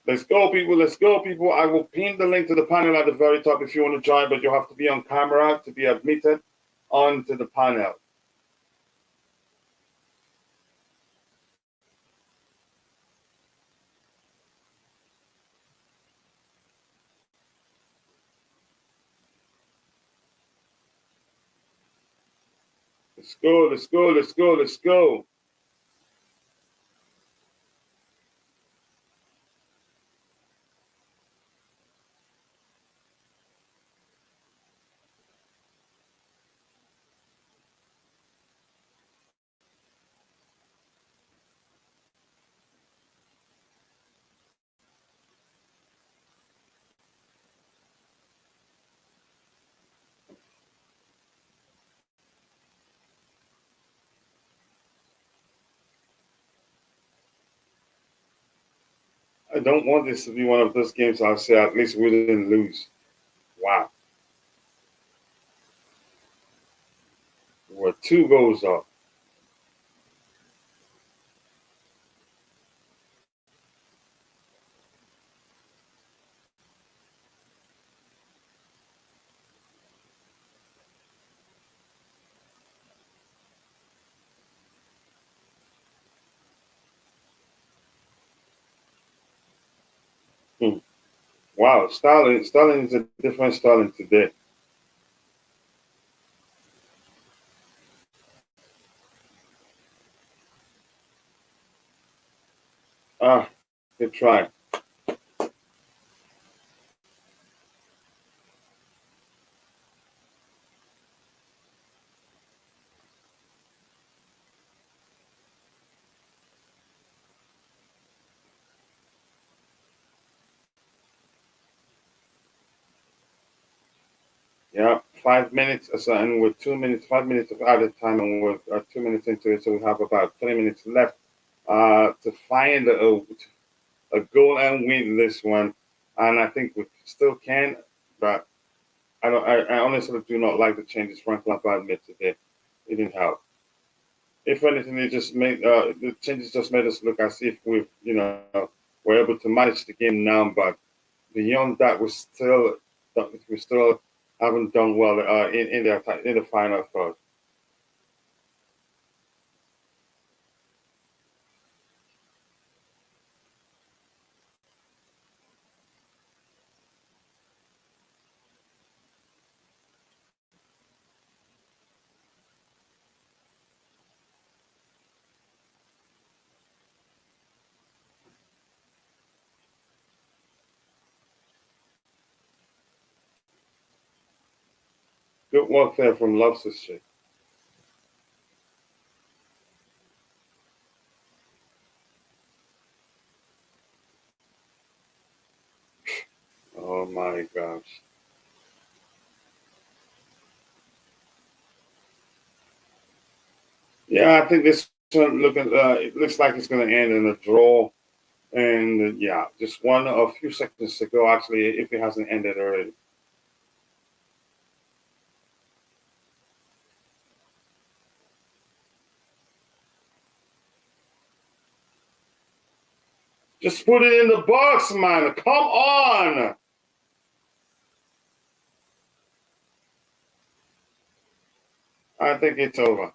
Let's go, people. Let's go, people. I will pin the link to the panel at the very top if you want to join, but you have to be on camera to be admitted onto the panel. Let's go, let's go, let's go, let's go. I don't want this to be one of those games I'll say at least we didn't lose. Wow. We're 2 goals up. Wow, Sterling is a different Sterling today. Good try. Yeah, 5 minutes, and we're 2 minutes, 5 minutes of added time, and we're 2 minutes into it, so we have about 3 minutes left to find a goal and win this one. And I think we still can, but I honestly do not like the changes Frank Lampard made today. It didn't help. If anything, it just made the changes just made us look as if we're able to manage the game now, but beyond that, we still haven't done well in the final third. Good work there from Lobster. Oh my gosh. Yeah, I think this one it looks like it's going to end in a draw. And yeah, just a few seconds to go, actually, if it hasn't ended already. Just put it in the box, man. Come on. I think it's over.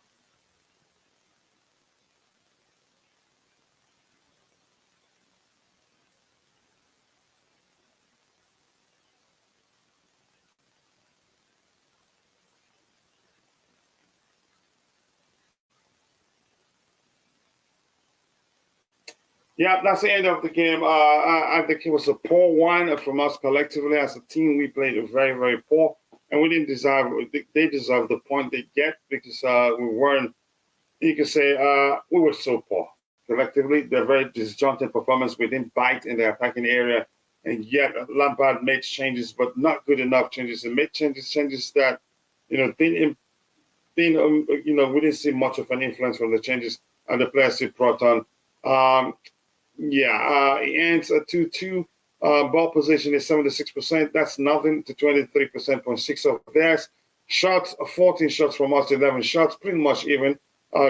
Yeah, that's the end of the game. I think it was a poor one from us collectively as a team. We played very, very poor, and we didn't deserve. They deserve the point they get because we weren't. You could say we were so poor collectively. They're very disjointed performance. We didn't bite in the attacking area, and yet Lampard made changes, but not good enough changes. And made changes that didn't we didn't see much of an influence from the changes and the players he brought on. It ends at 2-2. Ball position is 76%. That's nothing to 23.6% of theirs. Shots, 14 shots from us, 11 shots, pretty much even.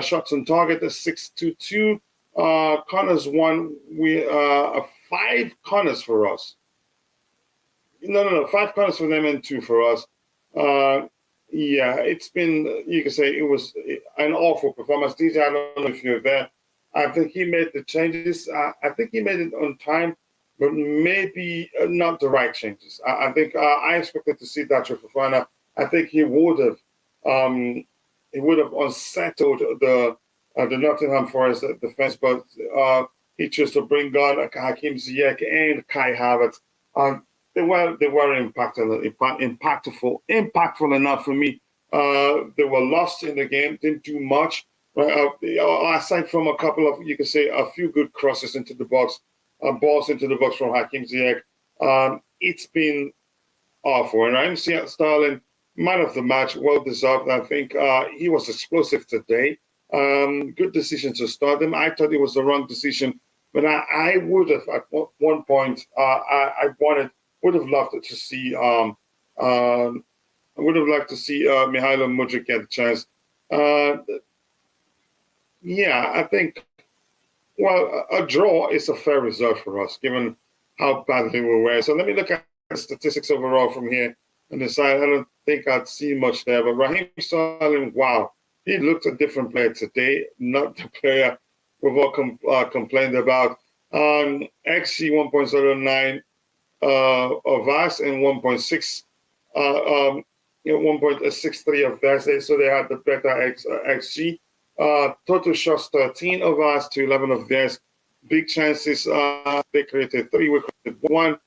Shots on target is 6-2-2. corners won. We 5 corners for us. No. 5 corners for them and 2 for us. Yeah, it's been, you can say it was an awful performance. DJ, I don't know if you're there. I think he made the changes. I think he made it on time, but maybe not the right changes. I think I expected to see Dacho Fofana. I think he would have unsettled the Nottingham Forest defense, but he chose to bring on Hakim Ziyech and Kai Havertz. They were impactful enough for me. They were lost in the game, didn't do much. Aside from a couple of, you could say, a few good crosses into the box, balls into the box from Hakim Ziyech. It's been awful. And I'm seeing Sterling, man of the match, well deserved. I think he was explosive today. Good decision to start him. I thought it was the wrong decision, but I would have at one point. I would have loved to see. I would have liked to see Mihailo Mudryk get a chance. Yeah, I think. Well, a draw is a fair result for us, given how badly we were. So let me look at the statistics overall from here on the side. I don't think I'd see much there, but Raheem Sterling, wow, he looked a different player today, not the player we've all complained about. XG 1.09 of us and 1.63 of theirs, so they had the better XG. Total shots 13 of us to 11 of theirs. Big chances, they created 3, we created 1.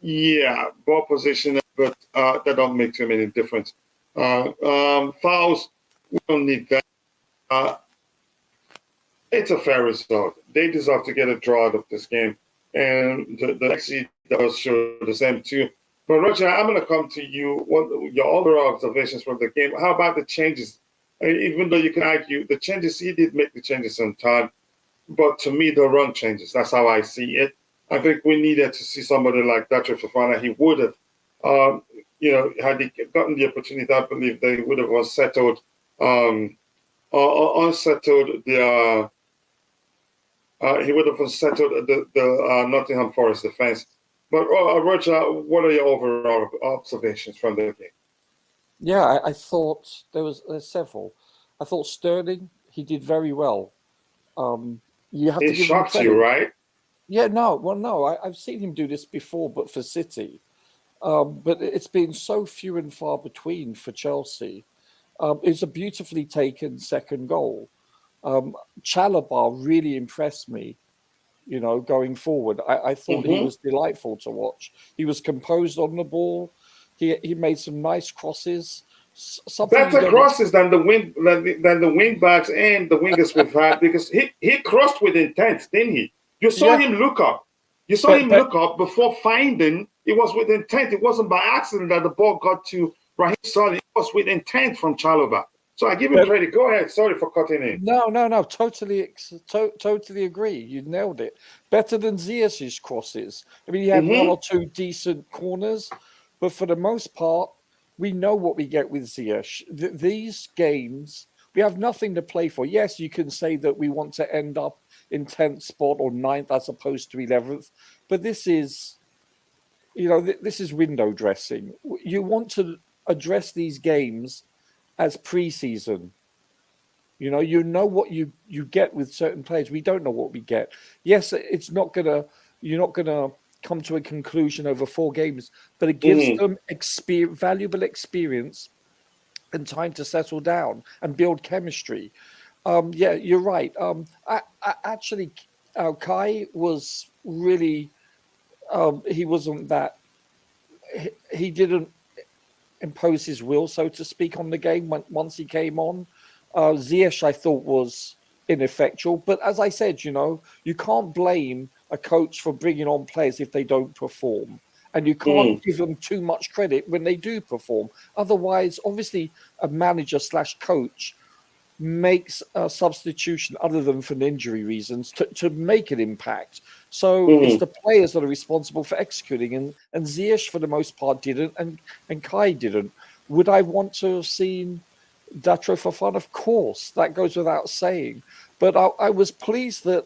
Yeah, ball position, but that don't make too many difference. Fouls, we don't need that. It's a fair result. They deserve to get a draw out of this game. And the XG does show the same too. But Roger, I'm going to come to you. What your overall observations from the game? How about the changes? Even though you can argue the changes, he did make the changes on time, but to me, the wrong changes. That's how I see it. I think we needed to see somebody like Dacho Fofana. He would have, had he gotten the opportunity, I believe they would have unsettled the. He would have unsettled the Nottingham Forest defense. But Roger, what are your overall observations from the game? Yeah, I thought there's several. I thought Sterling, he did very well. You have to give him credit. You, right? Yeah, no. I've seen him do this before, but for City. But it's been so few and far between for Chelsea. It's a beautifully taken second goal. Chalobah really impressed me, going forward. I thought he was delightful to watch. He was composed on the ball. He made some nice crosses. Better crosses than the wing backs and the wingers we've had, because he crossed with intent, didn't he? You saw him look up. You saw him look up before finding. It was with intent. It wasn't by accident that the ball got to Raheem Sterling. It was with intent from Chalobah. So I give him credit. Go ahead. Sorry for cutting in. No. Totally agree. You nailed it. Better than Ziyech's crosses. I mean, he had 1 or 2 decent corners, but for the most part, we know what we get with Ziyech. These games, we have nothing to play for. Yes, you can say that we want to end up in 10th spot or 9th as opposed to 11th, but this is, this is window dressing. You want to address these games as pre-season. You know what you get with certain players. We don't know what we get. Yes, you're not gonna come to a conclusion over 4 games, but it gives them valuable experience and time to settle down and build chemistry. Yeah, you're right. Actually, Kai was really. He wasn't that. He didn't impose his will, so to speak, on the game once he came on. Ziyech, I thought, was ineffectual. But as I said, you can't blame a coach for bringing on players if they don't perform. And you can't give them too much credit when they do perform. Otherwise, obviously, a manager/coach makes a substitution other than for injury reasons to make an impact. So it's the players that are responsible for executing. And Ziyech, for the most part, didn't. And Kai didn't. Would I want to have seen Dacho Fofana? Of course, that goes without saying. But I was pleased that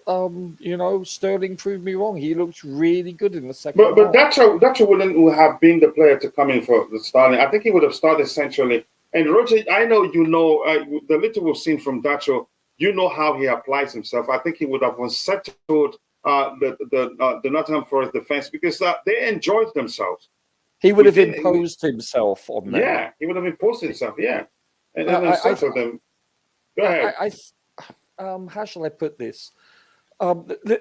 Sterling proved me wrong. He looked really good in the second But half. Dacho wouldn't have been the player to come in for the starting. I think he would have started centrally. And Roger, I know the little we've seen from Dacho, you know how he applies himself. I think he would have unsettled the Nottingham Forest defense because they enjoyed themselves. He would have imposed himself on them. Yeah, he would have imposed himself. Yeah, and unsettled them. Go ahead. How shall I put this?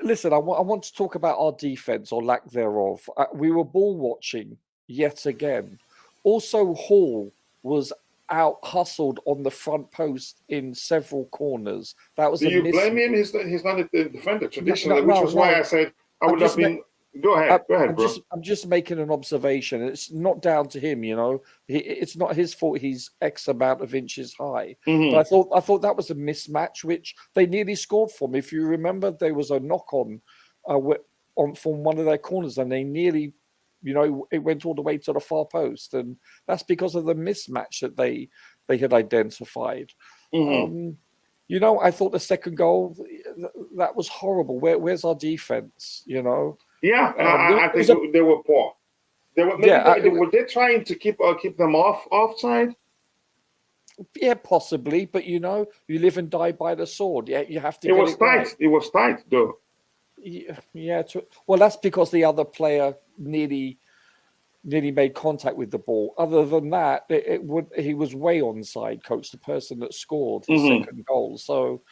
Listen, I want to talk about our defense or lack thereof. We were ball watching yet again. Also, Hall was out hustled on the front post in several corners. That was. Do you blame him? He's not a defender traditionally, which was why I said I would have been. Go ahead, bro. I'm just making an observation. It's not down to him, It's not his fault. He's X amount of inches high. Mm-hmm. But I thought that was a mismatch, which they nearly scored from. If you remember, there was a knock on from one of their corners, and they nearly, it went all the way to the far post, and that's because of the mismatch that they had identified. Mm-hmm. I thought the second goal that was horrible. Where's our defense? Yeah, I think they were poor. Were they trying to keep them offside? Yeah, possibly. But you live and die by the sword. Yeah, you have to. It was tight. Right. It was tight, though. Yeah. Well, that's because the other player nearly made contact with the ball. Other than that, he was way onside, coach, the person that scored the second goal. So.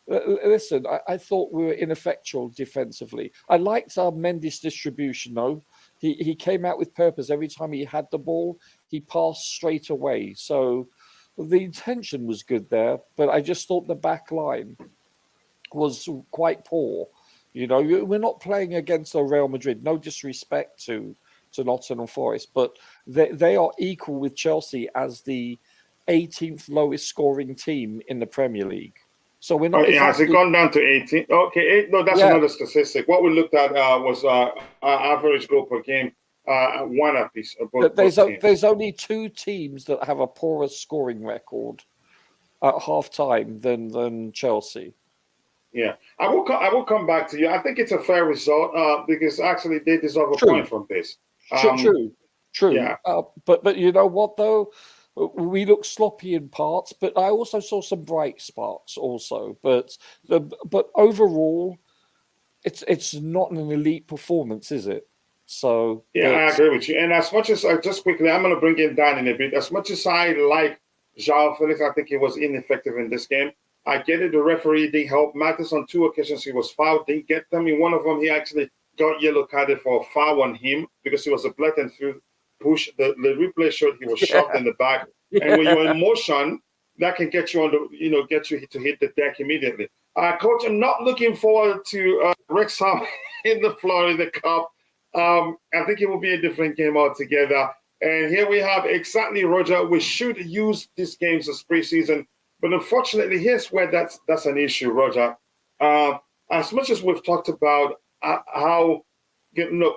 Listen, I thought we were ineffectual defensively. I liked our Mendes distribution, though. He came out with purpose. Every time he had the ball, he passed straight away. So the intention was good there, but I just thought the back line was quite poor. We're not playing against a Real Madrid. No disrespect to Nottingham Forest, but they are equal with Chelsea as the 18th lowest scoring team in the Premier League. So we're not. Has it gone down to 18? Okay, no, that's another statistic. What we looked at was our average goal per game, one apiece. There's only two teams that have a poorer scoring record at half time than Chelsea. Yeah, I will come back to you. I think it's a fair result because actually they deserve a point from this. True. Yeah. But you know what though? We look sloppy in parts, but I also saw some bright spots also. But overall, it's not an elite performance, is it? So yeah, I agree with you. And as much as just quickly, I'm going to bring him down in a bit. As much as I like João Felix, I think he was ineffective in this game. I get it. The referee didn't help. Matters on 2 occasions he was fouled. Didn't get them. In one of them, he actually got yellow carded for a foul on him because it was a blatant push. The replay showed he was shoved in the back, and when you're in motion, that can get you get you to hit the deck immediately. Coach, I'm not looking forward to Wrexham in the Florida Cup. I think it will be a different game altogether. And here we have exactly, Roger. We should use these games as preseason, but unfortunately, here's where that's an issue, Roger. As much as we've talked about how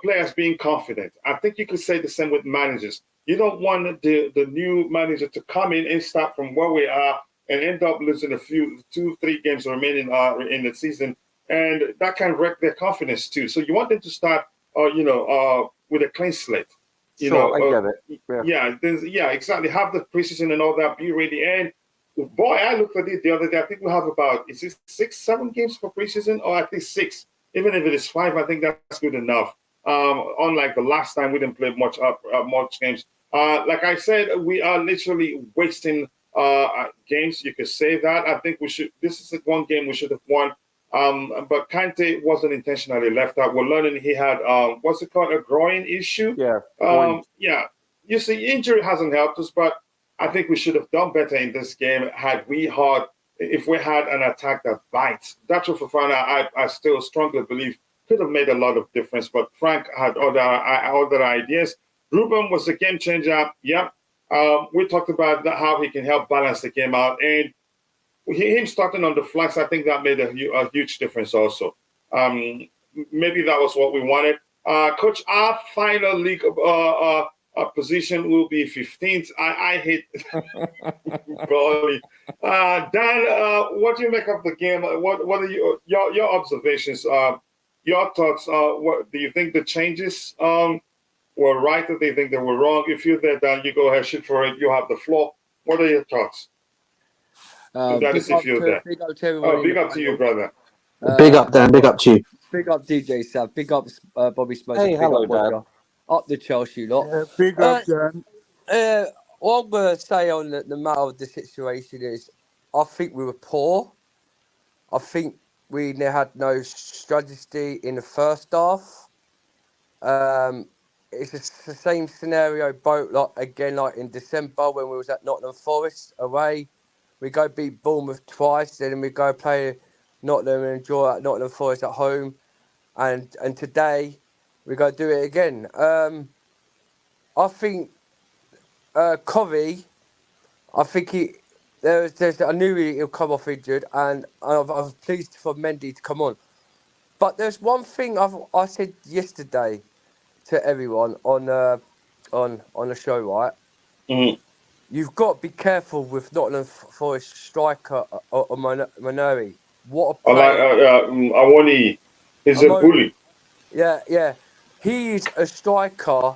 players being confident, I think you could say the same with managers. You don't want the new manager to come in and start from where we are and end up losing a few 2-3 games remaining in the season, and that can wreck their confidence too. So you want them to start, with a clean slate. I get it. Yeah, exactly. Have the preseason and all that, be ready. And boy, I looked at it the other day. I think we have about 6-7 games for preseason, or at least 6. Even if it is 5, I think that's good enough. Unlike the last time, we didn't play much games. Like I said, we are literally wasting games. You could say that. I think we should. This is the one game we should have won. But Kante wasn't intentionally left out. We're learning he had what's it called, a groin issue. Yeah. Yeah. You see, injury hasn't helped us, but I think we should have done better in this game if we had an attack that bites. Dacho Fofana, I still strongly believe could have made a lot of difference, but Frank had other ideas. Ruben was a game changer. Yeah. We talked about how he can help balance the game out, and him starting on the flanks, I think that made a huge difference also. Maybe that was what we wanted. Coach, our final league position will be 15th. I hate Burnley. Dan, what do you make of the game? What are your observations? Your thoughts? What do you think the changes were right, or do you think they were wrong? If you're there, Dan, you go ahead, shoot for it. You have the floor. What are your thoughts? That is if you're there. Big up to everyone. Oh, big up to you, brother. Big up, Dan. Big up to you. Big up DJ Sav. Big up Bobby Smoke. Hey, big hello, up Roger. Up the Chelsea lot. Yeah, big up, Dan. What I'm going to say on the matter of the situation is, I think we were poor. I think we had no strategy in the first half. It's the same scenario, like in December when we was at Nottingham Forest away. We go beat Bournemouth twice, then we go play Nottingham and draw at Nottingham Forest at home, and today we go do it again. I think Covey, I think I knew he'll come off injured, and I was pleased for Mendy to come on. But there's one thing I said yesterday to everyone on the show, right? Mm-hmm. You've got to be careful with Nottingham Forest striker Manori. What a player! Awoni is a bully. Yeah. He is a striker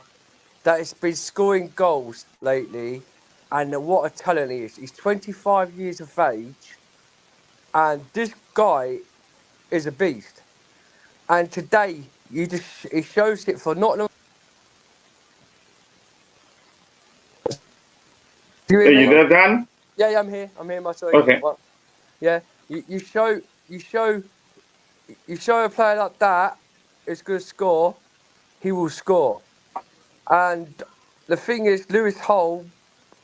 that has been scoring goals lately, and what a talent he is. He's 25 years of age, and this guy is a beast. And today, he shows it for Nottingham. Are you there, Dan? Yeah, I'm here. I'm here, my son. Okay. Yeah, you show a player like that is going to score, he will score. And the thing is, Lewis Hull,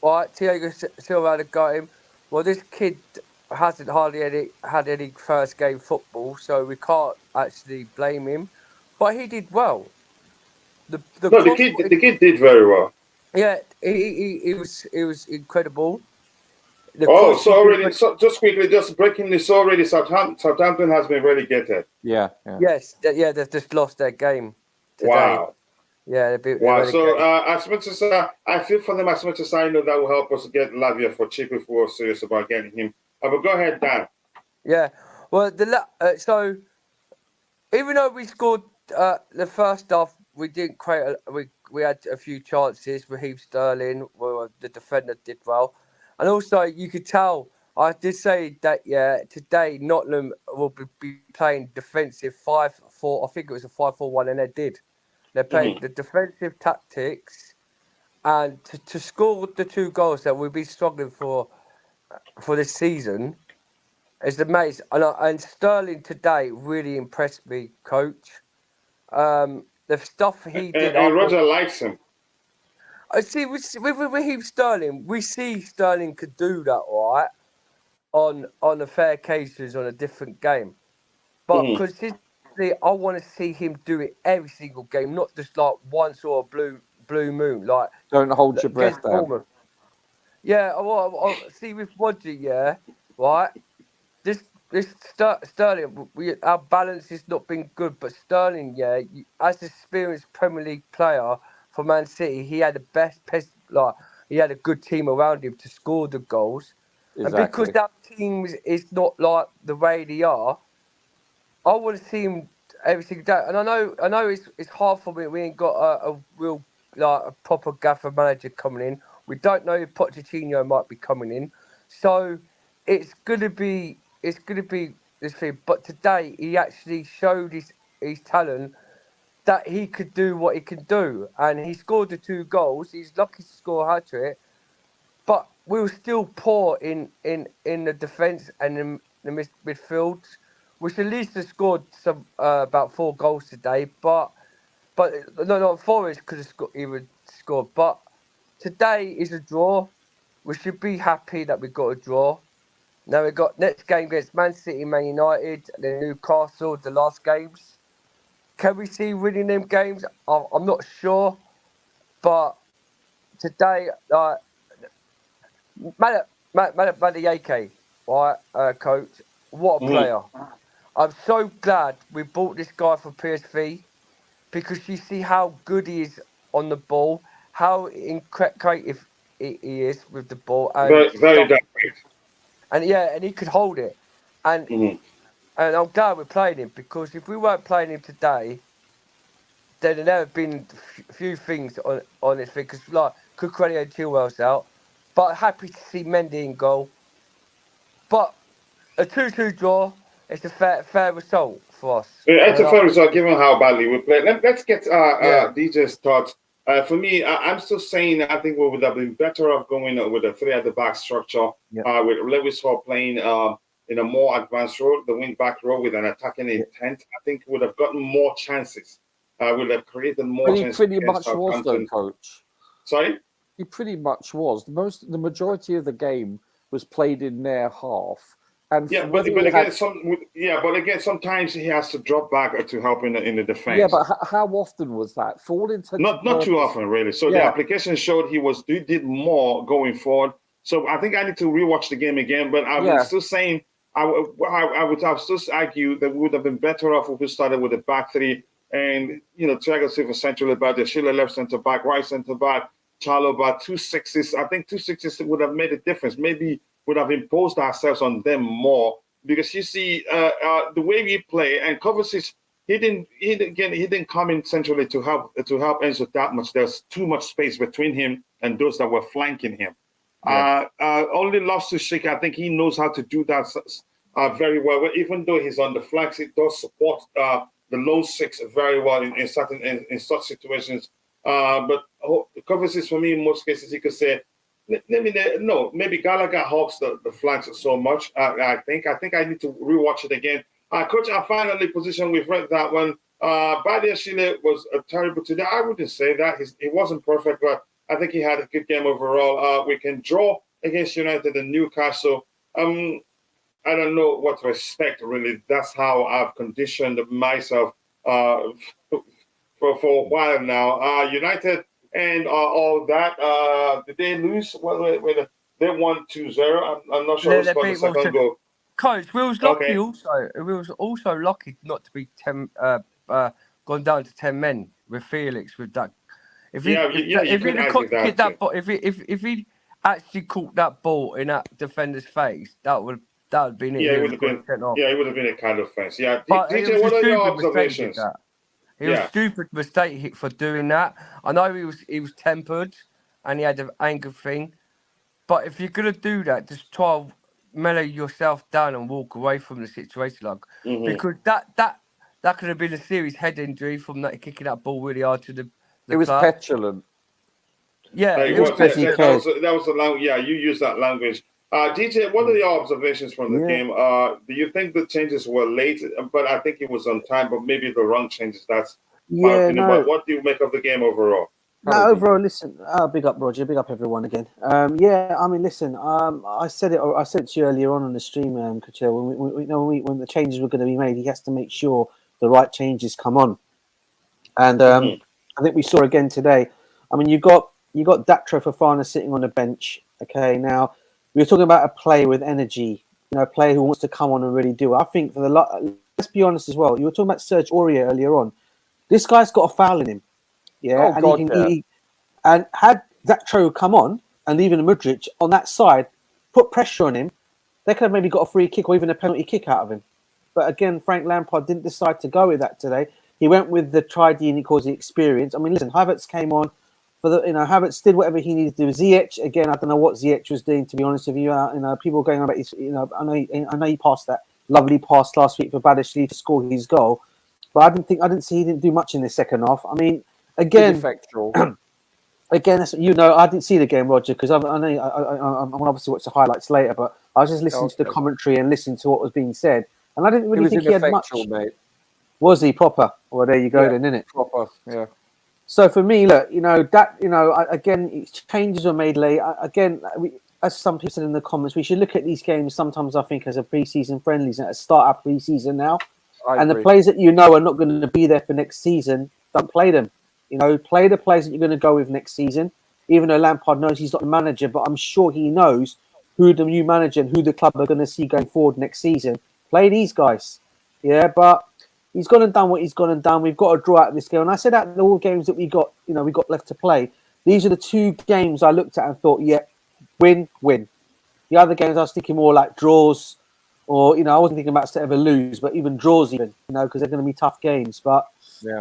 right? Thiago Silva had got him. Well, this kid hasn't hardly had any first game football, so we can't actually blame him. But he did well. The kid did very well. Yeah, he was incredible. Just quickly, just breaking this already. Southampton has been relegated. Yeah. Yes, they've just lost their game today. Wow. Yeah, wow. So as much as I feel for them, as much as I know that will help us get Lavia for cheap if we're serious about getting him. But go ahead, Dan. Yeah. Well, so even though we scored the first half, we didn't create. We had a few chances. Raheem Sterling, well, the defender did well, and also you could tell. I did say that today Nottingham will be playing defensive 5-4. I think it was a 5-4-1, and they did. They played the defensive tactics, and to score the 2 goals that we've been struggling for this season is amazing. And Sterling today really impressed me, coach. The stuff he did. And Roger likes him. I see with Raheem Sterling, we see Sterling could do that, right? On a fair cases on a different game, but consistently, I want to see him do it every single game, not just like once or a blue moon. Like, don't hold your breath, Dan. Yeah, I see with Roger, right? This Sterling, our balance has not been good, but Sterling, as an experienced Premier League player for Man City, he had the best, he had a good team around him to score the goals. Exactly. And because that team is not like the way they are, I want to see him every single day. And I know it's hard for me. We ain't got a real a proper gaffer manager coming in. We don't know if Pochettino might be coming in, so it's gonna be this thing. But today he actually showed his talent that he could do what he can do, and he scored the 2 goals. He's lucky to score a hat-trick. But we were still poor in the defence and in the midfield, which at least has scored some about 4 goals today. But no, Forest could have scored. But today is a draw. We should be happy that we got a draw. Now we got next game against Man City, Man United, and then Newcastle. The last games. Can we see winning them games? I'm not sure, but today, Madiyake, right, coach? What a player! I'm so glad we bought this guy for PSV because you see how good he is on the ball, how creative he is with the ball, and very direct. and he could hold it, and Mhm. and I'm glad we're playing him, because if we weren't playing him today, there'd never been a few things on this thing, because like Cucurella and Chilwell's out, but happy to see Mendy in goal. But a 2-2 draw is a fair result for us. It's a fair result given how badly we played. Let's get Yeah. DJ's thoughts. For me, I'm still saying I think we would have been better off going with a 3 at the back structure, with Lewis Hall playing in a more advanced role, the wing back role with an attacking intent. I think we would have gotten more chances. Would have created more chances. Pretty much was though, coach. Sorry? He pretty much was. The majority of the game was played in their half. And but again, sometimes he has to drop back to help in the defense. Yeah, but how often was that? For all intents, not too often, really. So the application showed he did more going forward. So I think I need to rewatch the game again. But I'm still saying I would have still argue that we would have been better off if we started with a back three, and Thiago Silva centrally back, the Sheila left centre back, right centre back, Chalobah 2 6s. I think 2 6s would have made a difference. Maybe would have imposed ourselves on them more, because you see the way we play, and Kovacic, he didn't come in centrally to help Enzo that much. There's too much space between him and those that were flanking him. Only Loftus-Cheek, I think he knows how to do that very well. Even though he's on the flanks, it does support the low six very well in such situations. But Kovacic, for me, in most cases, he could say, maybe Gallagher hogs the flanks so much. I think I need to rewatch it again. Coach, our finally position, we've read that one. Badia Chile was terrible today. I wouldn't say that. He wasn't perfect, but I think he had a good game overall. We can draw against United and Newcastle. I don't know what to expect, really. That's how I've conditioned myself for a while now. United and all that. Did they lose? They won 2-0. I'm not sure who scored the second goal. Coach, we was lucky also. We was also lucky not to be gone down to 10 men with Felix with that. If he'd actually caught that ball in that defender's face, that would have been it. Yeah, it would have been. Yeah, it would have been a kind of offense. Yeah, but DJ, what are your observations? It was a stupid mistake for doing that. I know he was tempered and he had an anger thing, but if you're gonna do that, just try to mellow yourself down and walk away from the situation, because that could have been a serious head injury from that kicking that ball really hard to the It was club. petulant. Yeah, that was the language. Yeah, you use that language. DJ, what are your observations from the game? Do you think the changes were late? But I think it was on time, but maybe the wrong changes. That's my opinion. But what do you make of the game overall? No, overall, listen. Big up, Roger. Big up, everyone again. Listen. I said it to you earlier on the stream, Couture. When the changes were going to be made, he has to make sure the right changes come on. And I think we saw again today. I mean, you got Datro Fofana sitting on the bench. Okay, now we're talking about a player with energy. A player who wants to come on and really do it. I think let's be honest as well. You were talking about Serge Aurier earlier on. This guy's got a foul in him. Yeah, and had Datro come on and even Mudryk on that side, put pressure on him, they could have maybe got a free kick or even a penalty kick out of him. But again, Frank Lampard didn't decide to go with that today. He went with the he calls the experience. I mean, listen, Havertz came on for Havertz did whatever he needed to do. Ziyech, again, I don't know what Ziyech was doing, to be honest with you. People going on about his, I know he passed that lovely pass last week for Badashli to score his goal, but I didn't see he didn't do much in the second half. I mean, again, I didn't see the game, Roger, because I'm obviously watch the highlights later, but I was just listening to the commentary and listening to what was being said, and I didn't really think he had much. Mate. Was he proper? Well, there you go, then, innit? Proper, yeah. So for me, look, again, changes were made late. Again, as some people said in the comments, we should look at these games sometimes, I think, as a pre-season friendlies and start our pre-season now. I agree. The players that are not going to be there for next season, don't play them. Play the players that you're going to go with next season. Even though Lampard knows he's not the manager, but I'm sure he knows who the new manager and who the club are going to see going forward next season. Play these guys. Yeah, but he's gone and done what he's gone and done. We've got to draw out of this game. And I said that in all games that we got left to play. These are the 2 games I looked at and thought, yeah, win. The other games I was thinking more like draws, or I wasn't thinking about ever lose, but even draws, because they're going to be tough games. But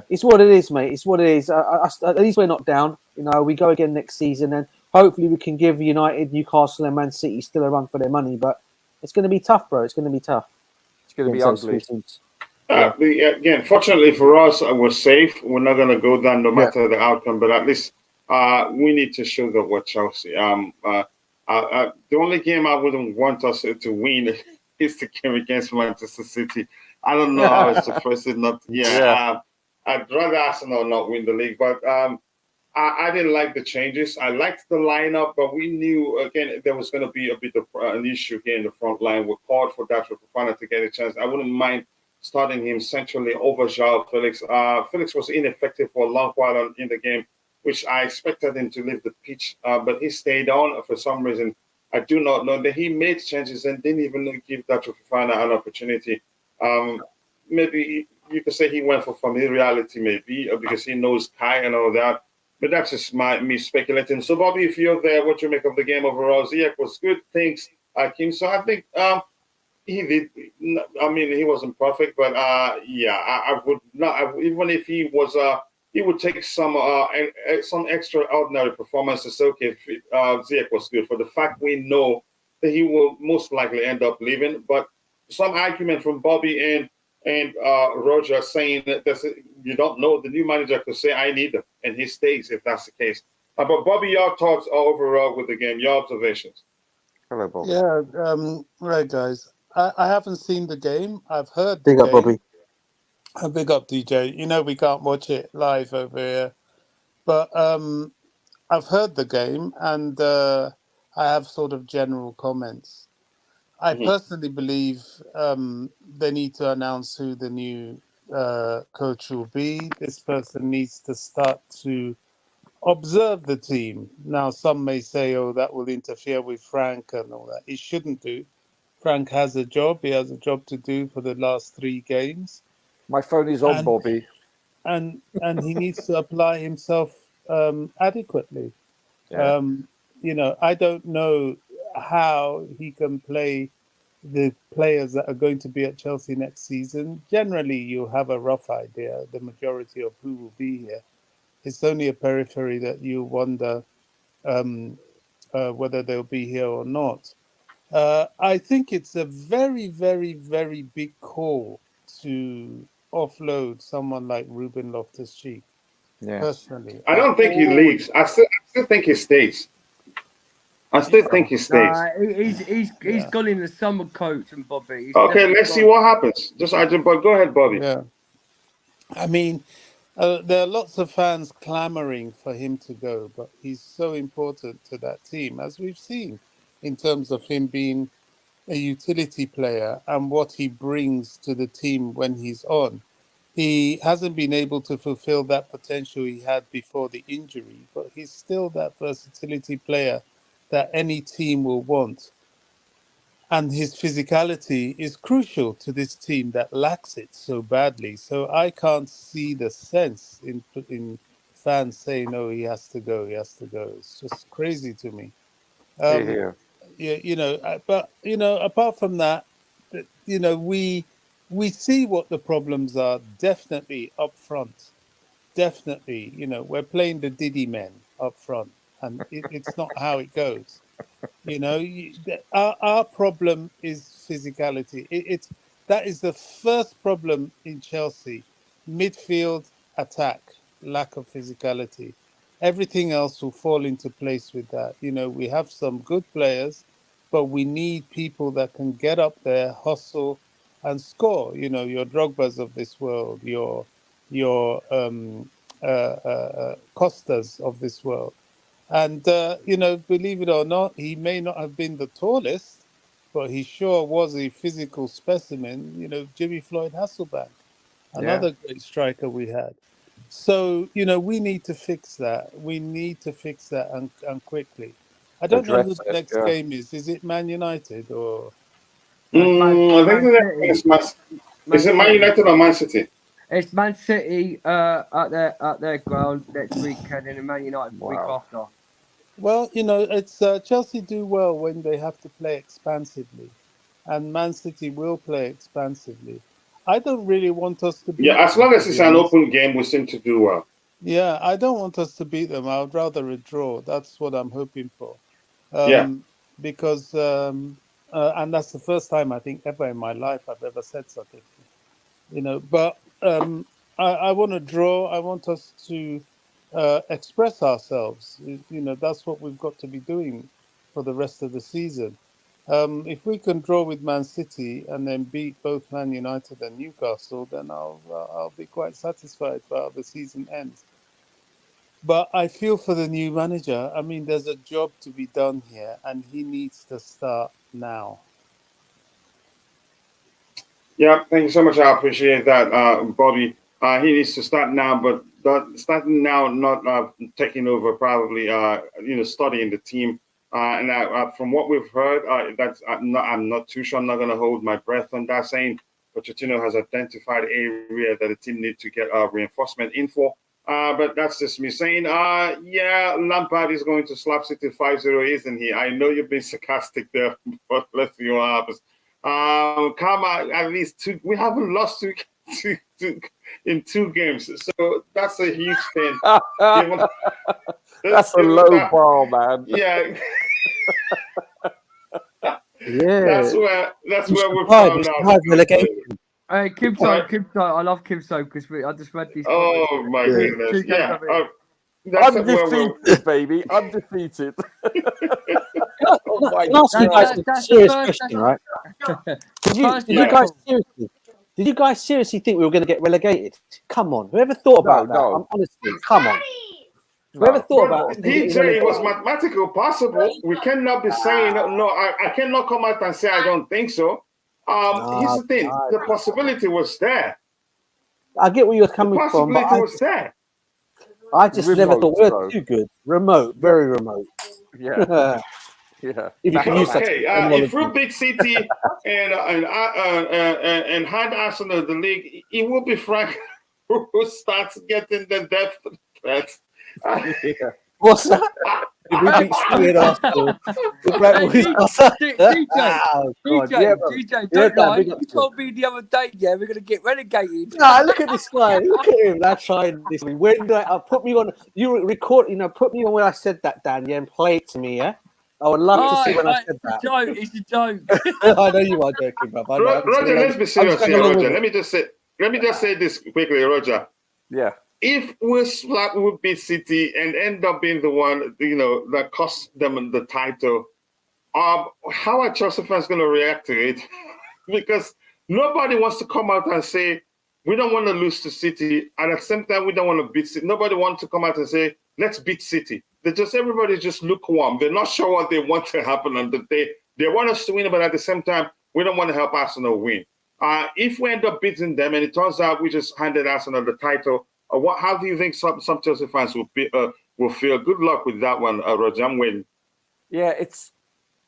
it's what it is, mate. It's what it is. At least we're not down. We go again next season, and hopefully we can give United, Newcastle, and Man City still a run for their money. But it's going to be tough, bro. It's going to be tough. It's going to be ugly. Again, fortunately for us, we're safe. We're not going to go down no matter the outcome. But at least we need to show that we're Chelsea. The only game I wouldn't want us to win is the game against Manchester City. I don't know how it's supposed to not. I'd rather Arsenal not win the league, but I didn't like the changes. I liked the lineup, but we knew again there was going to be a bit of an issue here in the front line. We called for that for Fofana to get a chance. I wouldn't mind starting him centrally over João Felix. Felix was ineffective for a long while in the game, which I expected him to leave the pitch, but he stayed on for some reason. I do not know that he made changes and didn't even give that to Fofana an opportunity. Maybe you could say he went for familiarity, maybe, because he knows Kai and all that. But that's just me speculating. So, Bobby, if you're there, what you make of the game overall? Ziyech was good. Thanks, Kim. So I think he did. I mean, he wasn't perfect, but I would not. Even if he was, he would take some extraordinary performance to say, okay, Ziyech was good. For the fact we know that he will most likely end up leaving, but some argument from Bobby and Roger saying that you don't know, the new manager could say, I need him, and he stays if that's the case. But Bobby, your thoughts overall with the game, your observations. Hello, Bobby. Yeah, right, guys. I haven't seen the game. I've heard the Big up, game. Bobby. Big up, DJ. We can't watch it live over here. But I've heard the game, and I have sort of general comments. I personally believe they need to announce who the new coach will be. This person needs to start to observe the team. Now, some may say, oh, that will interfere with Frank and all that. It shouldn't do. Frank has a job. He has a job to do for the last 3 games. My phone is on, Bobby. And he needs to apply himself adequately. Yeah. I don't know how he can play the players that are going to be at Chelsea next season. Generally, you have a rough idea, the majority of who will be here. It's only a periphery that you wonder whether they'll be here or not. I think it's a very, very, very big call to offload someone like Ruben Loftus-Cheek. Yeah. Personally, I don't think he leaves. I still think he stays. I still think he stays. He's gone in the summer coach, and Bobby. Okay, let's see what happens. But go ahead, Bobby. Yeah. I mean, there are lots of fans clamoring for him to go, but he's so important to that team, as we've seen, in terms of him being a utility player and what he brings to the team when he's on. He hasn't been able to fulfill that potential he had before the injury, but he's still that versatility player that any team will want. And his physicality is crucial to this team that lacks it so badly. So I can't see the sense in fans saying, "No, he has to go. He has to go." It's just crazy to me. But apart from that, we see what the problems are. Definitely up front. Definitely, we're playing the Diddy men up front, and it's not how it goes. Our problem is physicality. That is the first problem in Chelsea: midfield, attack, lack of physicality. Everything else will fall into place with that. We have some good players, but we need people that can get up there, hustle, and score. Your Drogbas of this world, your Costas of this world. And, believe it or not, he may not have been the tallest, but he sure was a physical specimen. Jimmy Floyd Hasselbank, another great striker we had. So, we need to fix that. We need to fix that and quickly. I don't know who the next game is. Is it Man United or? I think it's Man United or Man City? It's Man City at their ground next weekend, and Man United the week after. Well, it's Chelsea do well when they have to play expansively, and Man City will play expansively. I don't really want us to beat Yeah, as them, long to as it's be an honest. open game, we seem to do well. Yeah, I don't want us to beat them. I would rather a draw. That's what I'm hoping for. Yeah. Because and that's the first time I think ever in my life I've ever said such a thing. But I want to draw. I want us to express ourselves. That's what we've got to be doing for the rest of the season. If we can draw with Man City and then beat both Man United and Newcastle, then I'll be quite satisfied for how the season ends. But I feel for the new manager. I mean, there's a job to be done here, and he needs to start now. Yeah, thank you so much. I appreciate that, Bobby. He needs to start now, but starting now, not taking over, probably, studying the team. And from what we've heard, I'm not too sure. I'm not going to hold my breath on that, saying Pochettino has identified area that the team need to get reinforcement in for. But that's just me saying, yeah, Lampard is going to slap City 5-0, isn't he? I know you've been sarcastic there, but let's see what happens. Come on, at least two. We haven't lost two in 2 games, so that's a huge thing. That's a low bar, man. Yeah. Yeah. That's where we're from now. Hey, Kim So, I love Kim So because I just read these. Oh my goodness! Yeah, that's undefeated, baby, undefeated. Oh my God. Can I ask you guys a serious question, right? Did you guys seriously think we were going to get relegated? Come on, whoever thought about that? No. Honestly, come on. Whoever thought about it? DJ, it was mathematical possible. We cannot be saying no. I cannot come out and say I don't think so. Here's the thing: the possibility was there. I get where you're coming from. The possibility was there. I just never thought we were too good. Remote, very remote. Yeah. Yeah. If you can use such if we beat City and hand Arsenal the league, it will be Frank who starts getting the depth threat. What's that? If we beat City and Arsenal, DJ, don't lie. You told me the other day, we're going to get relegated. No, look at this guy. Look at him. That's trying this. When put me on? You record. Put me on when I said that, Dan. Yeah, and play it to me. Yeah. I would love to see when I said that. It's a joke. I know you are joking, bro. Roger, let's be serious here, Roger. Let me just say this quickly, Roger. Yeah. If we beat City and end up being the one, that cost them the title, how are Chelsea fans going to react to it? Because nobody wants to come out and say, we don't want to lose to City, and at the same time, we don't want to beat City. Nobody wants to come out and say, let's beat City. Everybody's just lukewarm. They're not sure what they want to happen on the day. They want us to win, but at the same time, we don't want to help Arsenal win. If we end up beating them, and it turns out we just handed Arsenal the title, how do you think some Chelsea fans will feel? Good luck with that one, Roger. I'm waiting. Yeah, it's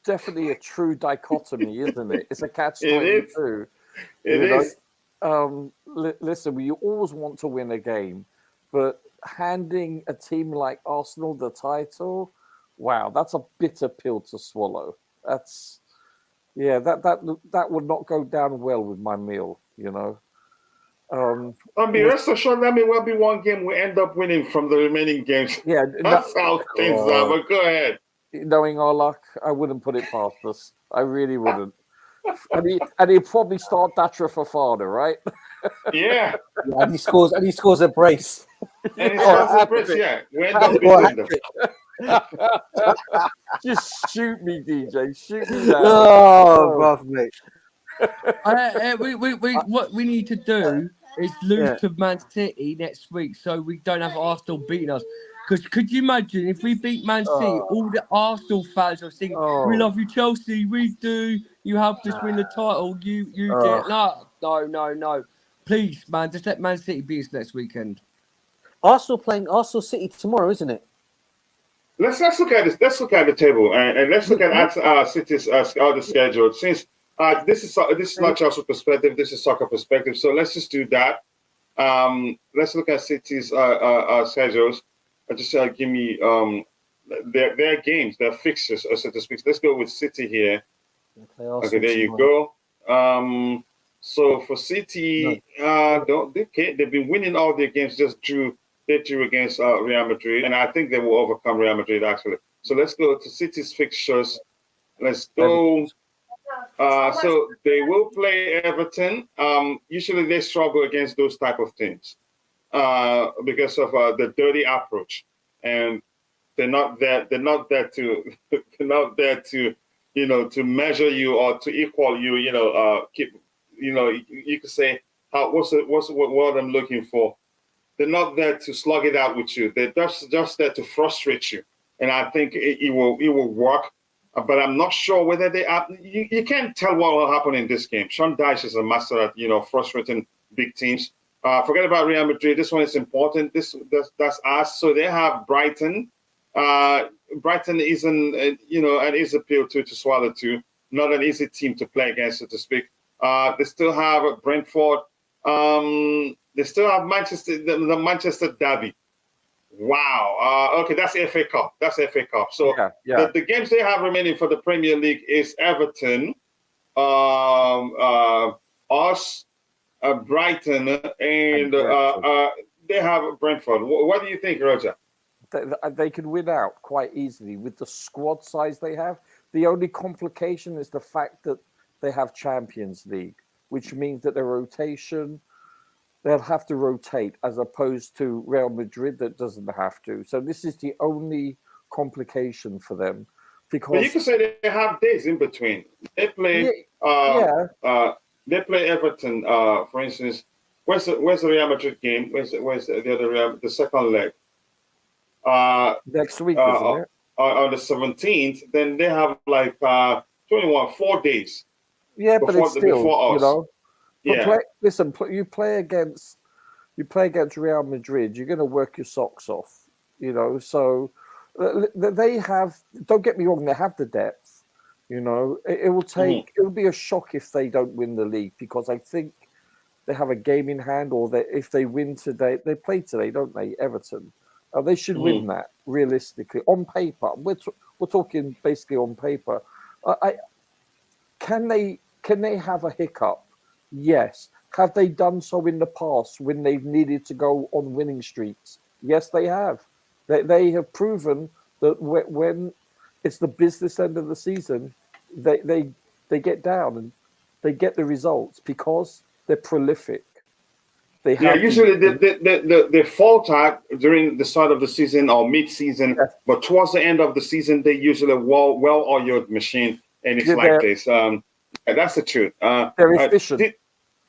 definitely a true dichotomy, isn't it? It's a catch-22. It is. Listen, we always want to win a game, but handing a team like Arsenal the title, wow, that's a bitter pill to swallow. That would not go down well with my meal, rest assured, that may well be one game we end up winning from the remaining games. Yeah, that's how things are. But go ahead. Knowing our luck, I wouldn't put it past us. I really wouldn't. And he'd probably start Datra Fofana, right? Yeah. And he scores a brace. And he scores a brace, yeah. We end up beating them. Just shoot me, DJ. Shoot me down. Oh, rough, mate. What we need to do is lose to Man City next week so we don't have Arsenal beating us. Because could you imagine if we beat Man City, all the Arsenal fans are singing, we love you, Chelsea, we do. You helped us win the title. You did. No. Please, man, just let Man City beat us next weekend. Arsenal playing Arsenal City tomorrow, isn't it? Let's look at this. Let's look at the table and let's look at City's the schedule. Since this is not Chelsea perspective, this is soccer perspective. So let's just do that. Let's look at City's schedules. Just give me their games, their fixtures, so to speak. Let's go with City here. Okay, there you go. So for City, they've been winning all their games. They drew against Real Madrid, and I think they will overcome Real Madrid actually. So let's go to City's fixtures. Let's go. So they will play Everton. Usually they struggle against those type of teams because of the dirty approach, and they're not there. They're not there to. They're not there to, to measure you or to equal you. Keep. You could say, what I'm looking for. They're not there to slug it out with you. They're just there to frustrate you, and I think it will work. But I'm not sure whether they are. You can't tell what will happen in this game. Sean Dyche is a master at frustrating big teams. Forget about Real Madrid. This one is important. That's us. So they have Brighton. Brighton isn't an easy pill to swallow too. Not an easy team to play against, so to speak. They still have Brentford. They still have the Manchester Derby. Wow. Okay, that's FA Cup. So the games they have remaining for the Premier League is Everton, us, Brighton, and they have Brentford. What do you think, Roger? They can win out quite easily with the squad size they have. The only complication is the fact that they have Champions League, which means that their rotation, they'll have to rotate as opposed to Real Madrid that doesn't have to. So this is the only complication for them. Because you could say they have days in between. They play they play Everton, for instance. Where's the Real Madrid game? Where's the other the second leg? Next week, isn't it? On the 17th, then they have like 4 days. Yeah, but it's still, before us. You play against Real Madrid, you're going to work your socks off, So they have. Don't get me wrong, they have the depth. It will take. It will be a shock if they don't win the league because I think they have a game in hand, or if they win today, they play today, don't they? Everton. They should win that realistically on paper. We're talking basically on paper. Can they have a hiccup? Yes. Have they done so in the past when they've needed to go on winning streaks? Yes, they have. They have proven that when it's the business end of the season, they get down and they get the results because they're prolific. Usually they falter during the start of the season or mid-season, but towards the end of the season, they usually well-oiled machine, and it's like this. That's the truth. They're efficient.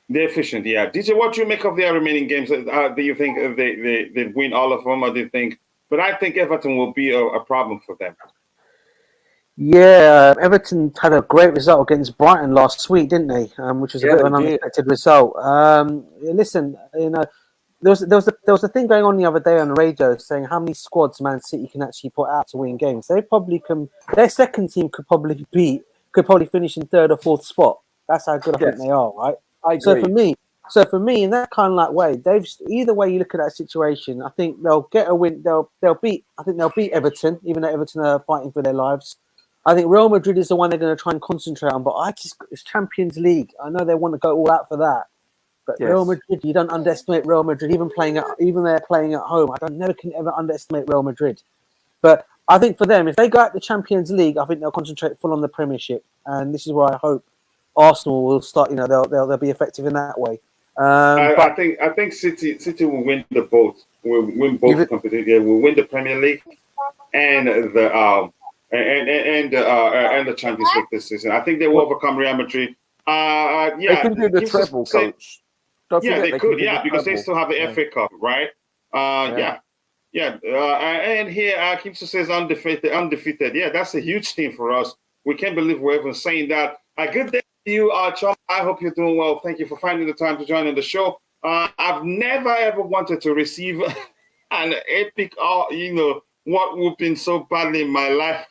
They're efficient, yeah. DJ, what do you make of their remaining games? Do you think they win all of them, or do you think? But I think Everton will be a problem for them. Yeah, Everton had a great result against Brighton last week, didn't they? Which was a bit of an unexpected result. Listen, there was a thing going on the other day on the radio saying how many squads Man City can actually put out to win games. They probably can. Their second team could probably finish in third or fourth spot. That's how good I think they are, right? I agree. So for me, in that kind of like way, either way you look at that situation, I think they'll get a win. They'll beat Everton, even though Everton are fighting for their lives. I think Real Madrid is the one they're going to try and concentrate on, but it's Champions League. I know they want to go all out for that, but Real Madrid, you don't underestimate Real Madrid. Even they're playing at home, I never can ever underestimate Real Madrid. But I think for them, if they go out the Champions League, I think they'll concentrate full on the Premiership, and this is where I hope Arsenal will start. They'll be effective in that way. I think City will win the both. Will win both competitions. Yeah, will win the Premier League and the Champions League this season. I think they will overcome Real Madrid. They can do the treble, coach. They could, because they still have the FA Cup, right? And here Kim says undefeated. Yeah, that's a huge thing for us. We can't believe we're even saying that. Good day to you, Chum. I hope you're doing well. Thank you for finding the time to join in the show. I've never ever wanted to receive an epic, what whooping so badly in my life.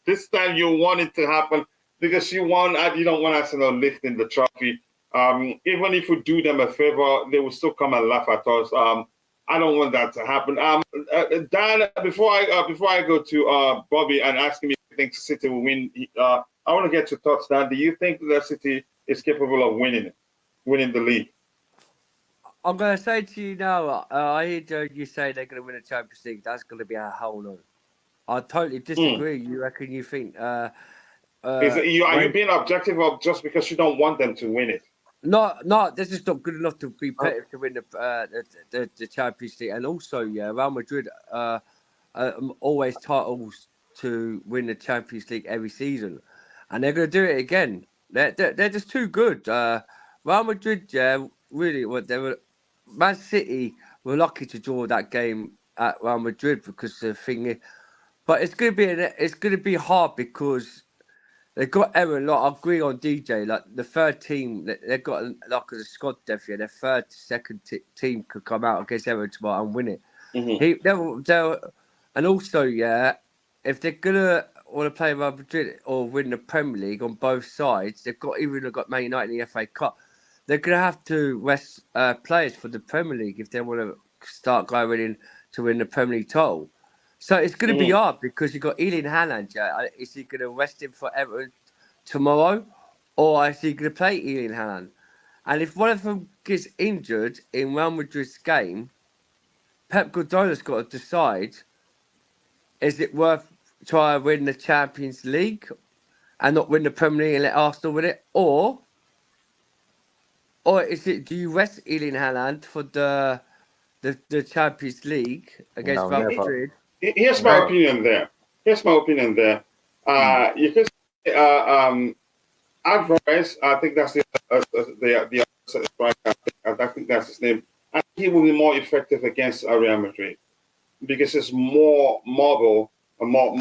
This time you want it to happen because you don't want Arsenal lifting the trophy. Even if we do them a favor, they will still come and laugh at us. I don't want that to happen. Dan, before I go to Bobby and ask him if he thinks City will win, I want to get your thoughts, Dan. Do you think that City is capable of winning the league? I'm going to say to you now, I heard you say they're going to win the Champions League. That's going to be a whole lot. I totally disagree. You reckon you think... are you being objective or just because you don't want them to win it? No, this is not good enough to be competitive to win the Champions League. And also, Real Madrid always titles to win the Champions League every season. And they're going to do it again. They're just too good. Real Madrid, really, they were... Man City were lucky to draw that game at Real Madrid because the thing is... But it's going to be hard because... They've got Aaron. Like, I agree on DJ. Like the third team, they've got like a squad depth here. Their second team could come out against Aaron tomorrow and win it. Mm-hmm. And also, if they're gonna want to play Real Madrid or win the Premier League on both sides, they've got Man United in the FA Cup. They're gonna have to rest players for the Premier League if they want to start going in to win the Premier League title. So it's going to be hard because you've got Erling Haaland. Is he going to rest him for Everton tomorrow? Or is he going to play Erling Haaland? And if one of them gets injured in Real Madrid's game, Pep Guardiola's got to decide, is it worth trying to win the Champions League and not win the Premier League and let Arsenal win it? Or is it, do you rest Erling Haaland for the Champions League against Real Madrid? Here's my opinion there. You can say Alvarez. I think that's the striker. I think that's his name. And he will be more effective against Real Madrid because it's more mobile, more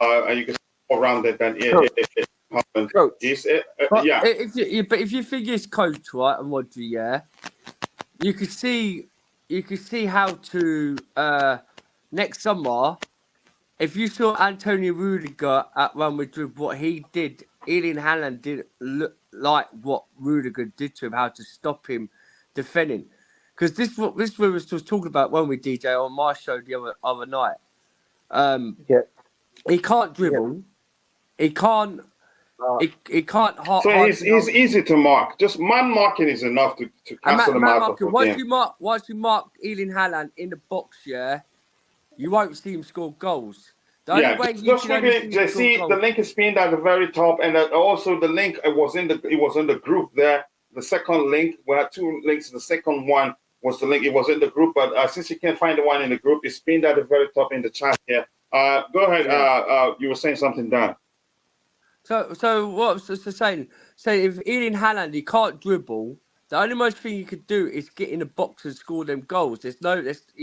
and you can say more rounded than Coach. If you think it's coach, right, and Rodri, you could see how to. Next summer, if you saw Antonio Rudiger at Real Madrid, what he did, Erling Haaland did look like what Rudiger did to him, how to stop him defending. Because this we was talking about when we DJ on my show the other night. He can't dribble. He can't. He can't. So he's easy to mark. Just man marking is enough to cancel him out of the game. Once you mark Erling Haaland in the box, you won't see him score goals. Just maybe see the link is pinned at the very top, and also the link it was in the group there. The second link, we had two links. The second one was the link. It was in the group, but since you can't find the one in the group, it's pinned at the very top in the chat here. Go ahead. You were saying something, Dan. So what I was saying? Say if Erling Haaland, he can't dribble. The only most thing you could do is get in the box and score them goals. He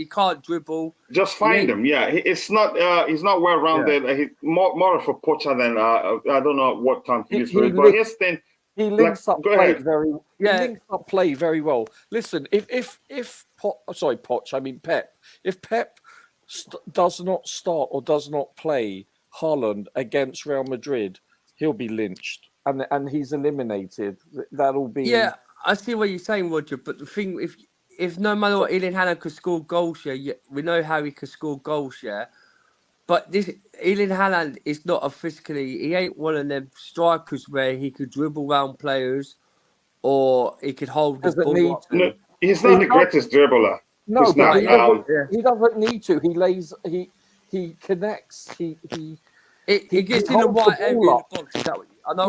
can't dribble. Just find him. Yeah, he's not well rounded. He's more of a poacher than I don't know what term to use for it. But his thing, he links up play very. He links up play very well. Listen, if Pep. If Pep does not start or does not play Haaland against Real Madrid, he'll be lynched and he's eliminated. That'll be. Yeah, I see what you're saying, Roger. But the thing, if no matter what, Erling Haaland could score goals, we know how he could score goals, But this Erling Haaland is not he ain't one of them strikers where he could dribble around players or he could hold the ball. No, he's not the greatest dribbler. No, he doesn't need to. He lays. He connects. He gets in the right area in the box. I know.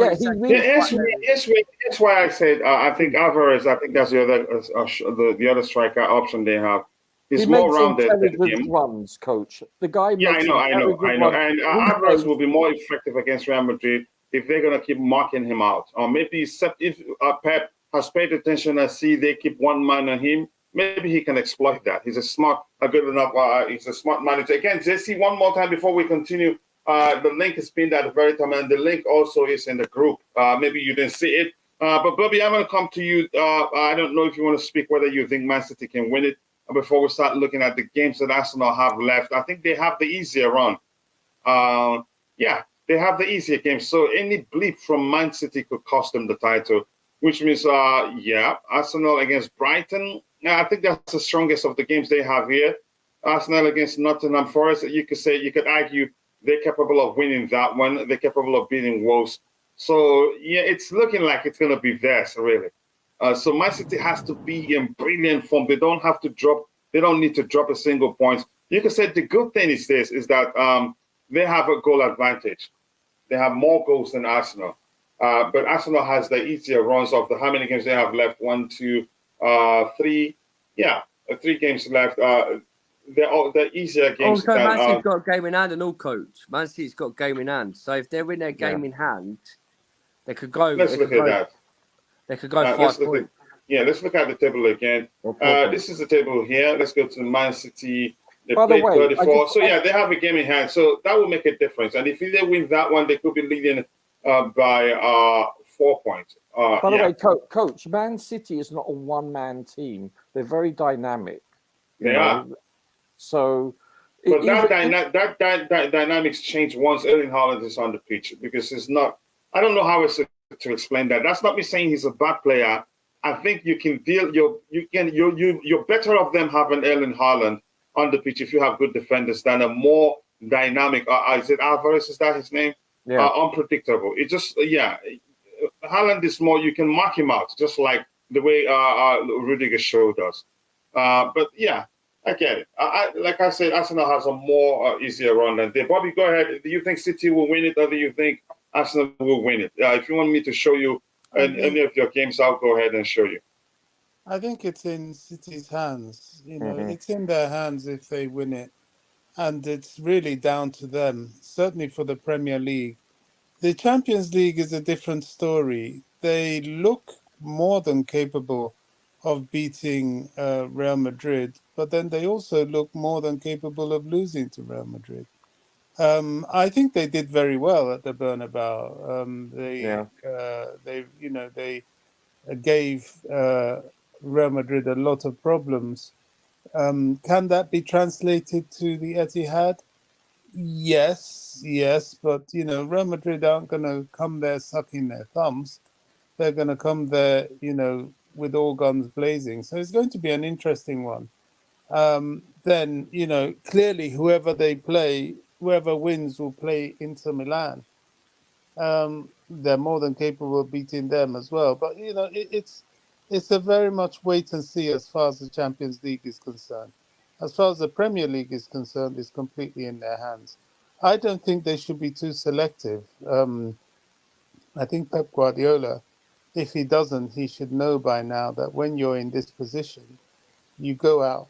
That's why I said I think Alvarez. I think that's the other striker option they have. He's more rounded than him. Runs, coach. The guy. I know. And Alvarez will be more effective against Real Madrid if they're gonna keep marking him out, or maybe if Pep has paid attention and see they keep one man on him. Maybe he can exploit that. He's he's a smart manager. Again, Jesse, one more time before we continue. The link is pinned at the very top, and the link also is in the group. Maybe you didn't see it. But Bobby, I'm going to come to you. I don't know if you want to speak whether you think Man City can win it before we start looking at the games that Arsenal have left. I think they have the easier run. They have the easier games. So any bleep from Man City could cost them the title. which means, Arsenal against Brighton. I think that's the strongest of the games they have here. Arsenal against Nottingham Forest. You could argue they're capable of winning that one. They're capable of beating Wolves. So, yeah, it's looking like it's going to be theirs, really. So Man City has to be in brilliant form. They don't have to drop. They don't need to drop a single point. You can say the good thing is that they have a goal advantage. They have more goals than Arsenal. But Arsenal has the easier runs of how many games they have left? 1, 2, 3. Yeah, 3 games left. They're easier games. Also, Man City's got a game in hand and all, coach. Man City's got a game in hand. So if they're in their game in hand, they could go. Let's look at that. They could go 5 points. Let's look at the table again. This is the table here. Let's go to Man City. They By the played way, 34. They have a game in hand. So that will make a difference. And if they win that one, they could be leading by 4 points. By the way, Coach, Man City is not a one-man team. They're very dynamic. They are. So, but that dynamics change once Erling Haaland is on the pitch, because it's not. I don't know how else to explain that. That's not me saying he's a bad player. I think you can deal. You're better off them having Erling Haaland on the pitch if you have good defenders than a more dynamic. Is it Alvarez? Is that his name? Yeah. Unpredictable. It just Haaland is more. You can mark him out just like the way Rudiger showed us. But yeah. I get it. Like I said, Arsenal has a more easier run than they. Bobby, go ahead. Do you think City will win it, or do you think Arsenal will win it? If you want me to show you any of your games, I'll go ahead and show you. I think it's in City's hands. It's in their hands if they win it. And it's really down to them, certainly for the Premier League. The Champions League is a different story. They look more than capable of beating Real Madrid, but then they also look more than capable of losing to Real Madrid. I think they did very well at the Bernabeu. They gave Real Madrid a lot of problems. Can that be translated to the Etihad? Yes, but Real Madrid aren't going to come there sucking their thumbs. They're going to come there, with all guns blazing. So it's going to be an interesting one. Then, clearly whoever wins will play Inter Milan. They're more than capable of beating them as well. But, it's a very much wait and see as far as the Champions League is concerned. As far as the Premier League is concerned, it's completely in their hands. I don't think they should be too selective. I think Pep Guardiola, if he doesn't, he should know by now that when you're in this position, you go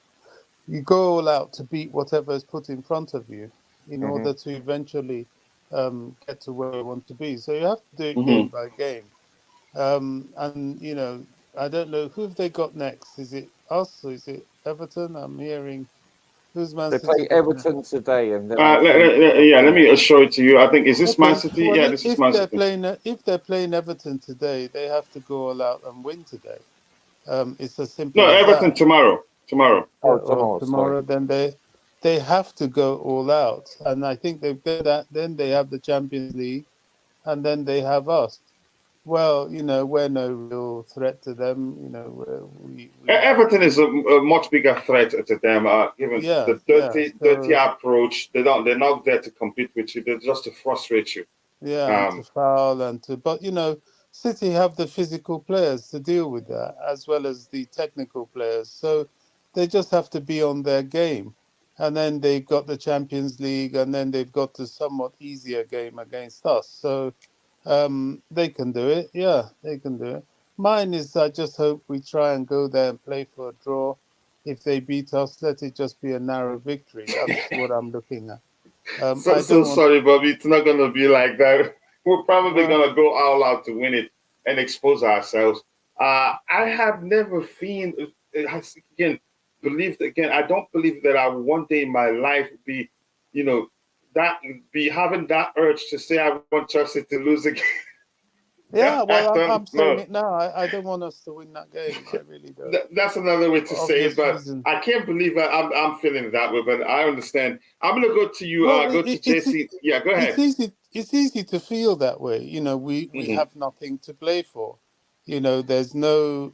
all out to beat whatever is put in front of you in order to eventually get to where you want to be. So you have to do it game by game. I don't know who have they got next. Is it us or is it Everton? I'm hearing who's Man City. They play Everton today, and then let me show it to you. I think is this Man City? Well, this is Man City. If they're playing Everton today, they have to go all out and win today. It's as simple. No, as Everton that. tomorrow. Tomorrow. Then they have to go all out, and I think they've got that. Then they have the Champions League, and then they have us. Well, we're no real threat to them. Everton is a much bigger threat to them, given the dirty approach. They're not there to compete with you. They're just to frustrate you. Yeah, to foul but City have the physical players to deal with that, as well as the technical players. So they just have to be on their game. And then they've got the Champions League, and then they've got the somewhat easier game against us. So they can do it. Yeah, they can do it. Mine is I just hope we try and go there and play for a draw. If they beat us, let it just be a narrow victory. That's what I'm looking at. Sorry, Bobby. It's not going to be like that. We're probably going to go all out to win it and expose ourselves. I have never believed. I don't believe that I will one day in my life be having that urge to say I want Chelsea to lose again. Yeah, well, I'm saying it now. I don't want us to win that game. I really don't. That's another way to say it, but I can't believe I'm feeling that way. But I understand. I'm going to go to you. Go to JC. Yeah, go ahead. It's easy to feel that way. We have nothing to play for. There's no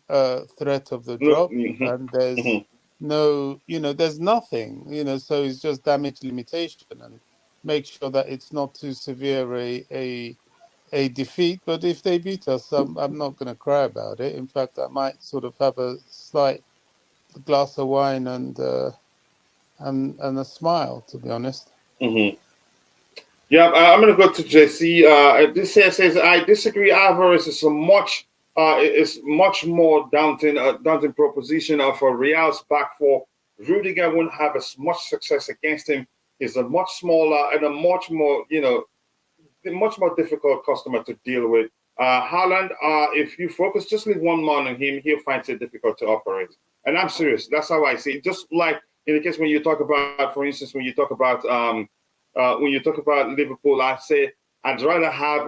threat of the No, drop, and there's no, there's nothing, so it's just damage limitation and make sure that it's not too severe a defeat. But if they beat us, I'm not going to cry about it. In fact, I might sort of have a slight glass of wine and a smile, to be honest. Yeah, I'm going to go to JC. This here says I disagree. Alvarez is much more daunting proposition for Real's back four. Rudiger won't have as much success against him. He's a much smaller and a much more difficult customer to deal with. Haaland, if you focus just with one man on him, he'll find it difficult to operate. And I'm serious. That's how I see it. Just like in the case when you talk about, for instance, when you talk about Liverpool, I say I'd rather have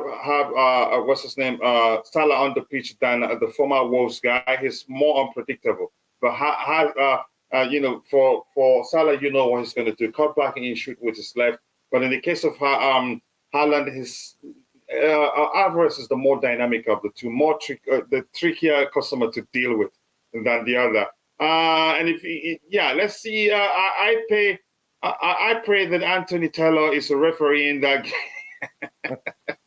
what's his name, Salah on the pitch than the former Wolves guy. He's more unpredictable. But for Salah, you know what he's going to do: cut back and shoot with his left. But in the case of Haaland, his Alvarez is the more dynamic of the two, the trickier customer to deal with than the other. And let's see. I pray that Anthony Taylor is a referee in that game.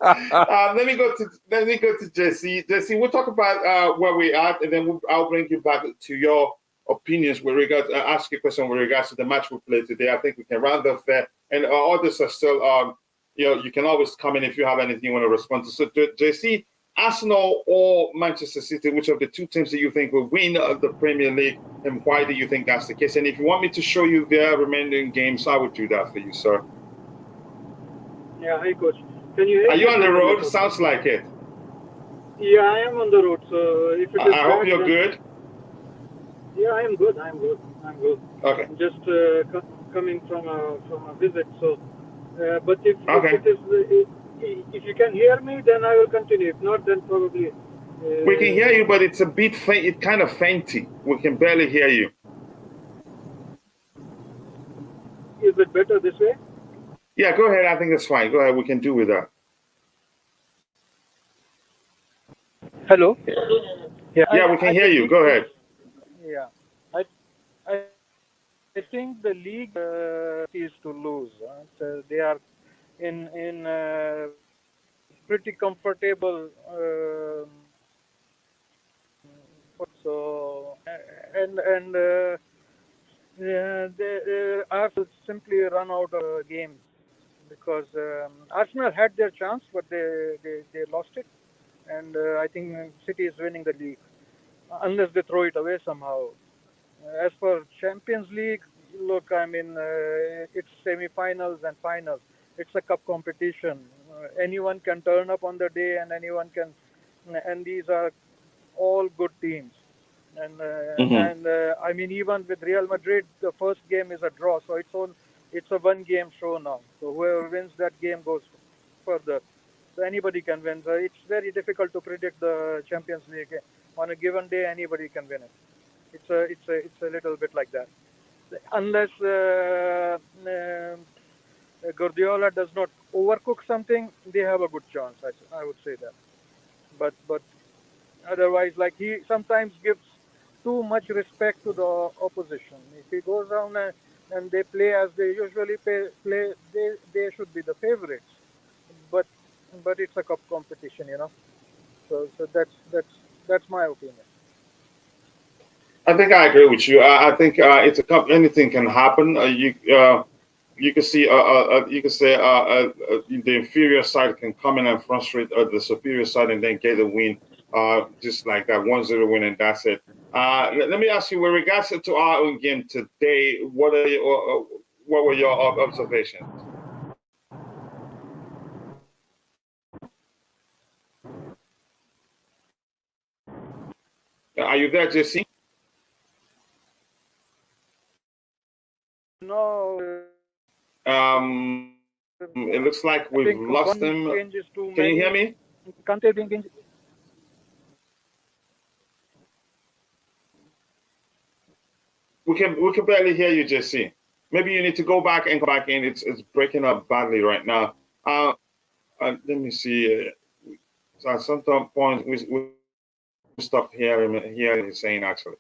Let me go to Jesse. Jesse, we'll talk about where we're at, and then I'll bring you back to your opinions with regards. Ask you a question with regards to the match we played today. I think we can round off there, and others are still. You can always come in if you have anything you want to respond to. So, JC, Arsenal or Manchester City, which of the two teams do you think will win the Premier League, and why do you think that's the case? And if you want me to show you their remaining games, I would do that for you, sir. Yeah, hi, coach. Can you hear Are me? you on the road? Sounds like it. Yeah, I am on the road. So if it is I hope you're good. Yeah, I am good. I'm good. Okay. I'm just coming from a visit. So, but if you can hear me, then I will continue. If not, then probably. We can hear you, but it's a bit faint. It's kind of fainty. We can barely hear you. Is it better this way? Yeah, go ahead. I think that's fine. Go ahead. We can do with that. Hello. Yeah, we can hear you. Go ahead. Yeah, I think the league is to lose. They are in pretty comfortable. So they Arsenal simply run out of games because Arsenal had their chance, but they lost it, and I think City is winning the league unless they throw it away somehow. As for Champions League, look, I mean, it's semi-finals and finals. It's a cup competition. Anyone can turn up on the day, and anyone can, and these are all good teams. And I mean, even with Real Madrid, the first game is a draw, so it's a one-game show now. So whoever wins that game goes further. So anybody can win. So it's very difficult to predict the Champions League. On a given day, anybody can win it. It's a little bit like that. Unless Guardiola does not overcook something, they have a good chance. I would say that. But otherwise, like, he sometimes gives too much respect to the opposition. If he goes down and they play as they usually play, they should be the favorites. But it's a cup competition, you know. So that's my opinion. I think I agree with you. I think it's a cup. Anything can happen. You can see the inferior side can come in and frustrate the superior side and then get a win, just like that 1-0 win, and that's it. Let me ask you, with regards to our own game today, what were your observations? Are you there, Jesse? No. It looks like we've lost him. Can you hear me? We can barely hear you, Jesse. Maybe you need to go back and come back in. It's breaking up badly right now. Let me see. So at some point stop hearing him saying actually.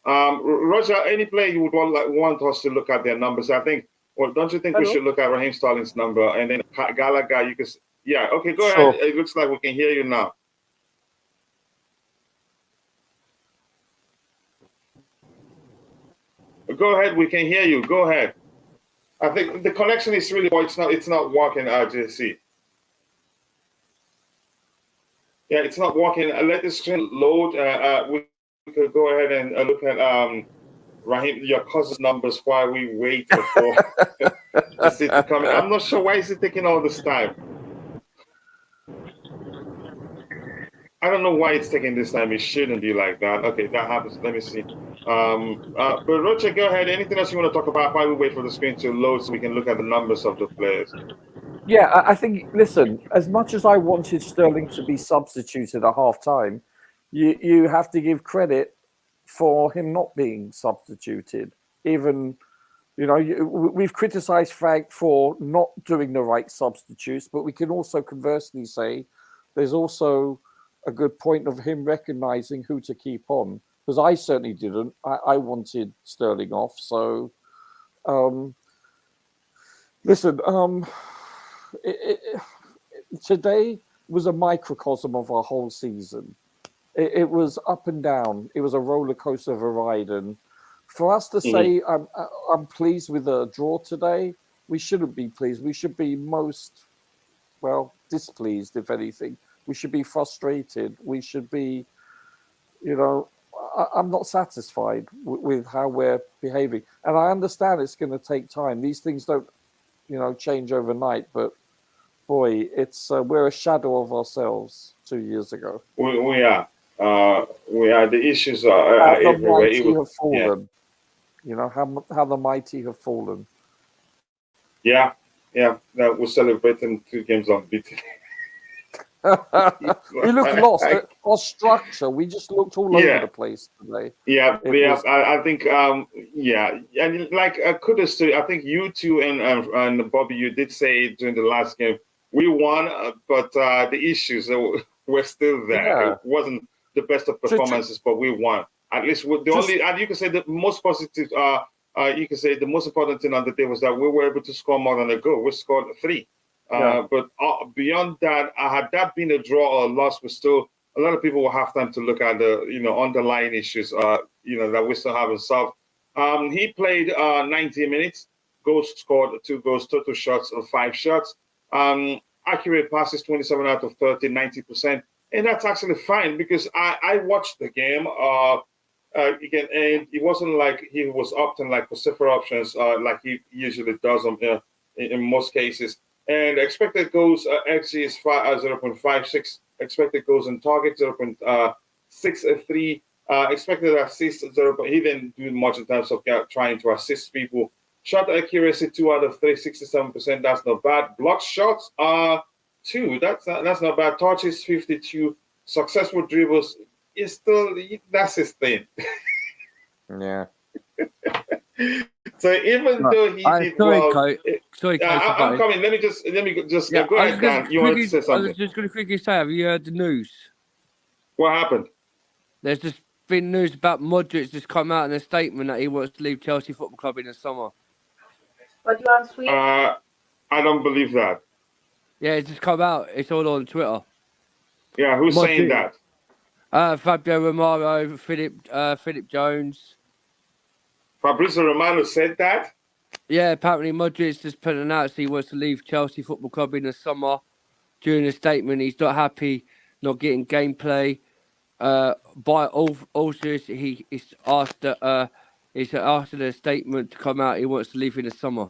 Roger, any player you would want us to look at their numbers? I think. Well, don't you think we should look at Raheem Sterling's number and then Gallagher? You can. Yeah. Okay. Go ahead. It looks like we can hear you now. Go ahead. We can hear you. Go ahead. I think the connection is really poor. It's not working. RJC. Yeah, it's not working. Let the screen load. We could go ahead and look at Raheem, your cousin's numbers while we wait for it to come in. I'm not sure why is it taking all this time. I don't know why it's taking this time. It shouldn't be like that. Okay, that happens. Let me see. But Roger, go ahead. Anything else you want to talk about while we wait for the screen to load so we can look at the numbers of the players? Yeah, I think, listen, as much as I wanted Sterling to be substituted at half-time, you have to give credit for him not being substituted. Even, we've criticised Frank for not doing the right substitutes, but we can also conversely say there's also a good point of him recognising who to keep on, because I certainly didn't. I wanted Sterling off. So, listen, today was a microcosm of our whole season. It was up and down. It was a roller coaster of a ride. And for us to say I'm pleased with a draw today, we shouldn't be pleased. We should be displeased, if anything. We should be frustrated. We should be, I'm not satisfied with how we're behaving. And I understand it's going to take time. These things don't, change overnight. But boy, it's we're a shadow of ourselves 2 years ago. We are. The issues are everywhere. The mighty have fallen. How the mighty have fallen. Yeah. We're celebrating 2 games unbeaten. We looked lost. Our structure, we just looked all over the place today. I think, and like kudos to, I think you two and Bobby, you did say during the last game, we won, but the issues were still there. Yeah. It wasn't the best of performances, but we won. At least and you can say the most positive. You can say the most important thing on the day was that we were able to score more than a goal. We scored 3. But beyond that, had that been a draw or a loss, a lot of people will have time to look at the underlying issues that we still haven't solved. He played 90 minutes, scored 2 goals, total shots of 5 shots. Accurate passes 27 out of 30, 90%, and that's actually fine because I watched the game again, and it wasn't like he was opting for safer options like he usually does in most cases. And expected goals XG is 0.56. Expected goals on target 0.63. Expected assists 0. He didn't do much in terms of trying to assist people. Shot accuracy 2 out of 3, 67%. That's not bad. Block shots 2. That's not bad. Touches 52. Successful dribbles is still that's his thing. Yeah. So even though he did well, Coach, I'm coming. Let me just go ahead, Dan. You want to say something? I was just going to quickly say, have you heard the news? What happened? There's just been news about Modric just come out in a statement that he wants to leave Chelsea Football Club in the summer. What do you want, sweet? I don't believe that. Yeah, it's just come out. It's all on Twitter. Yeah, who's saying that? Fabio Romano, Philip Jones. Fabrizio Romano said that? Yeah, apparently Modric just put an out he wants to leave Chelsea Football Club in the summer. During a statement, he's not happy, not getting gameplay. Also, he's asked after the statement to come out, he wants to leave in the summer.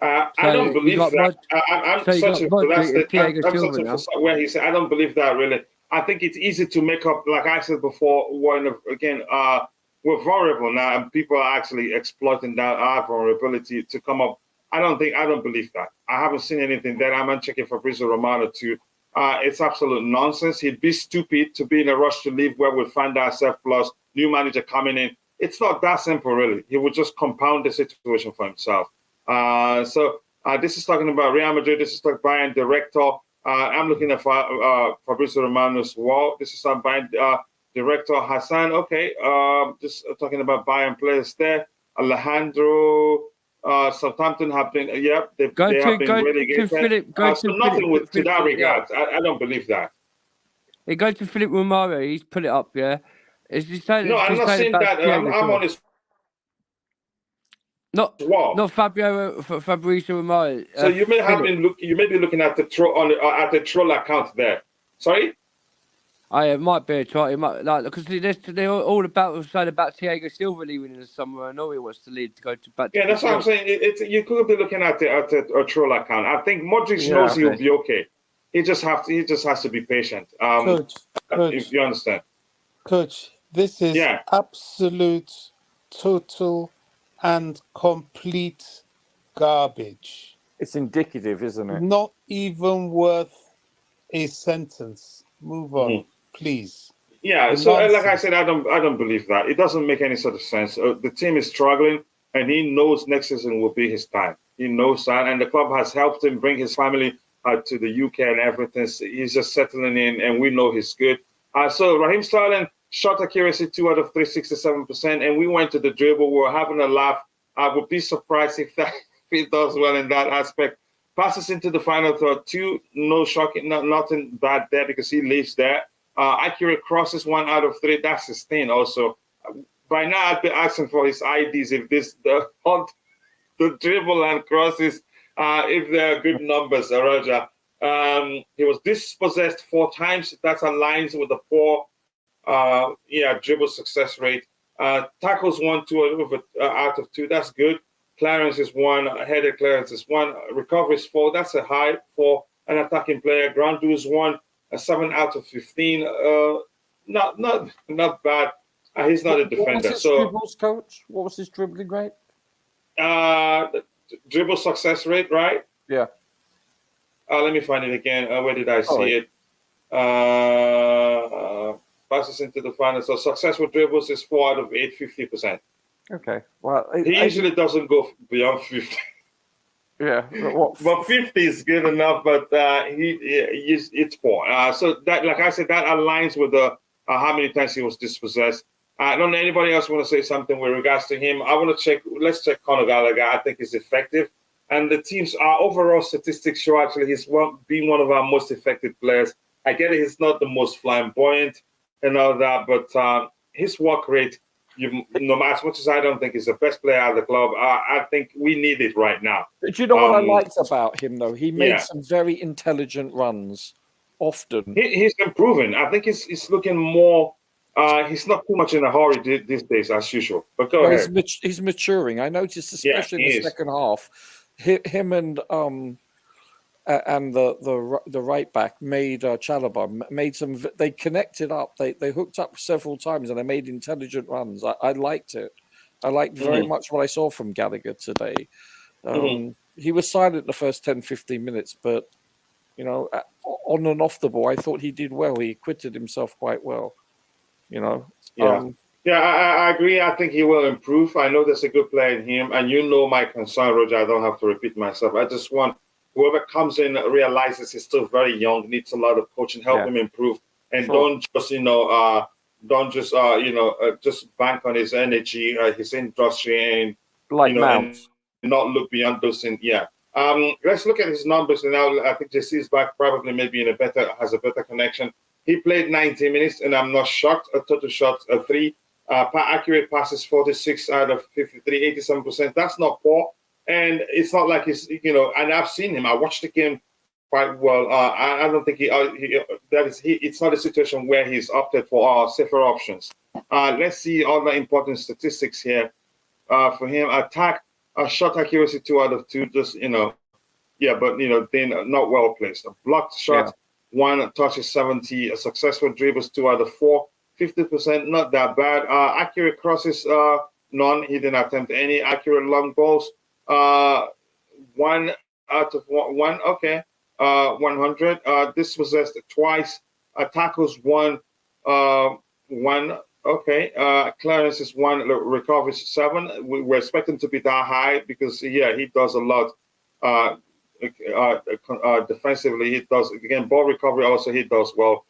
I don't believe that. I'm searching for where he said, I don't believe that really. I think it's easy to make up, like I said before, we're vulnerable now, and people are actually exploiting that our vulnerability to come up. I don't believe that. I haven't seen anything there. I'm checking Fabrizio Romano too. It's absolute nonsense. He'd be stupid to be in a rush to leave where we find ourselves, plus new manager coming in. It's not that simple, really. He would just compound the situation for himself. So this is talking about Real Madrid. This is talking about Bayern director. I'm looking at Fabrizio Romano's wall. This is on Bayern Director Hassan. Okay, just talking about Bayern players there. Alejandro, Southampton have been, they have been relegated. So nothing to that regard. I don't believe that. It goes to Philip Romero. He's put it up, yeah. No, I'm not saying that. I'm on his wall. Not Fabrizio Romero. So you may have been be looking at the troll account there. Sorry. It might be a try. It might because they're all about saying about Thiago Silva leaving in the summer, and all he wants to leave to go to back. Yeah, that's what I'm saying. You could be looking at a troll account. I think Modric knows he'll be okay. He just has to be patient. Coach, if you understand. Coach, this is absolute, total, and complete garbage. It's indicative, isn't it? Not even worth a sentence. Move on, please. Yeah. So, like I said, I don't believe that. It doesn't make any sort of sense. The team is struggling, and he knows next season will be his time. He knows that, and the club has helped him bring his family to the UK and everything. So he's just settling in, and we know he's good. So Raheem Sterling, shot accuracy 2 out of 3, 67%, and we went to the dribble. We were having a laugh. I would be surprised if he does well in that aspect. Passes into the final third, 2, no shocking, nothing bad there because he lives there. Accurate crosses 1 out of 3. That's his thing. Also, by now I'd be asking for his IDs if the dribble and crosses. If they are good numbers, Roger. He was dispossessed 4 times. That aligns with the poor, dribble success rate. Tackles 1, 2 out of 2. That's good. Clearance is 1. Headed clearance is 1. Recovery is 4. That's a high for an attacking player. Ground do is 1. 7 out of 15. Not bad. He's not a defender. What was his dribbles, coach? What was his dribbling rate? Dribble success rate, right? Yeah. Let me find it again. Where did I see it? Passes into the final. So successful dribbles is 4 out of 8, 50%. Okay. Well, he usually doesn't go beyond 50. Yeah. But 50 is good enough. But it's poor. So that, like I said, that aligns with the how many times he was dispossessed. I don't know anybody else want to say something with regards to him. I want to check. Let's check Conor Gallagher. I think he's effective. And the team's overall statistics show actually he's been one of our most effective players. I get it. He's not the most flamboyant and all that, but his work rate, no matter as much as I don't think he's the best player at the club, I think we need it right now. Do you know what I liked about him, though? He made some very intelligent runs often. He's improving. I think he's looking more... he's not too much in a hurry these days, as usual. But go ahead. He's maturing. I noticed, especially in the second half, him and the right back made Chalobah made some. They connected up. They hooked up several times, and they made intelligent runs. I liked it. I liked very much what I saw from Gallagher today. He was silent the first 10, 15 minutes, but on and off the ball, I thought he did well. He acquitted himself quite well. I agree. I think he will improve. I know there's a good player in him, and my concern, Roger. I don't have to repeat myself. I just want whoever comes in realizes he's still very young, needs a lot of coaching, help him improve, and don't just just bank on his energy, his industry, and and not look beyond those things. Let's look at his numbers now. I think JC is back, probably maybe has a better connection. He played 90 minutes, and I'm not shocked. A total shots 3. Accurate passes 46 out of 53, 87%. That's not poor. And it's not like he's, and I've seen him. I watched the game quite well. I don't think it's not a situation where he's opted for safer options. Let's see all the important statistics here for him. Attack, shot accuracy 2 out of 2, just, but, they're not well placed. A blocked shot. 1 touches 70, a successful dribbles 2 out of 4, 50%, not that bad. Accurate crosses, none. He didn't attempt any accurate long balls. 1 out of 1. Okay, 100. Dispossessed twice. Tackles 1. 1. Okay. Clearance is 1. Recoveries 7. We were expecting to be that high because he does a lot. Defensively, he does again. Ball recovery also he does well.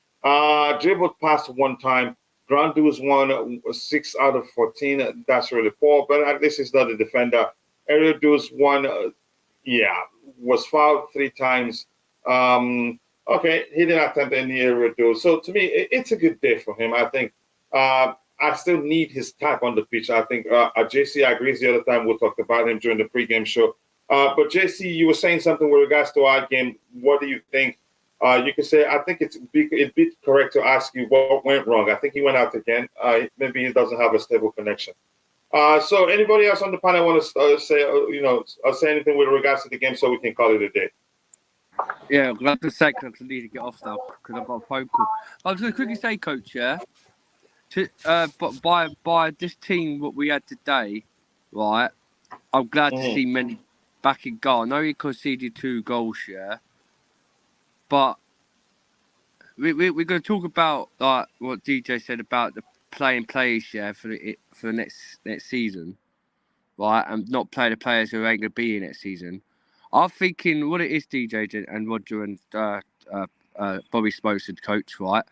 Dribbled past 1 time. Ground duels won 6 out of 14. That's really poor, but at least it's not a defender. Aerial duels won, was fouled 3 times. Okay, he didn't attempt any aerial duels. So to me, it's a good day for him. I think I still need his type on the pitch. I think JC agrees the other time we talked about him during the pregame show. But JC, you were saying something with regards to our game. What do you think? You can say, I think it'd be correct to ask you what went wrong. I think he went out again. Maybe he doesn't have a stable connection. So anybody else on the panel want to say anything with regards to the game so we can call it a day? Yeah, I'm glad to say because I need to get off now because I've got a phone call. I was going to quickly say, Coach, yeah, but by this team what we had today, right? I'm glad to see many back in goal. I know he conceded 2 goals, yeah, but we're going to talk about like what DJ said about the playing players, yeah, for the next season, right, and not play the players who ain't going to be in next season. I'm thinking what it is, DJ and Roger and Bobby Sposon, coach, right?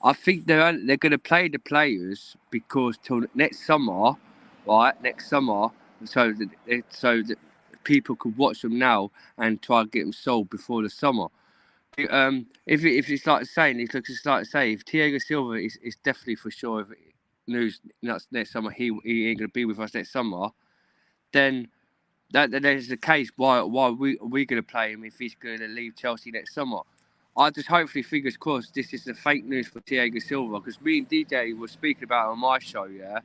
I think they're going to play the players because till next summer, right? Next summer, so that people could watch them now and try and get them sold before the summer. If it's like saying, it looks like to say, if Thiago Silva is definitely for sure if news next summer he ain't going to be with us next summer, then that is the case. Why we going to play him if he's going to leave Chelsea next summer? I just hopefully, fingers crossed, this is the fake news for Thiago Silva because me and DJ were speaking about it on my show, yeah.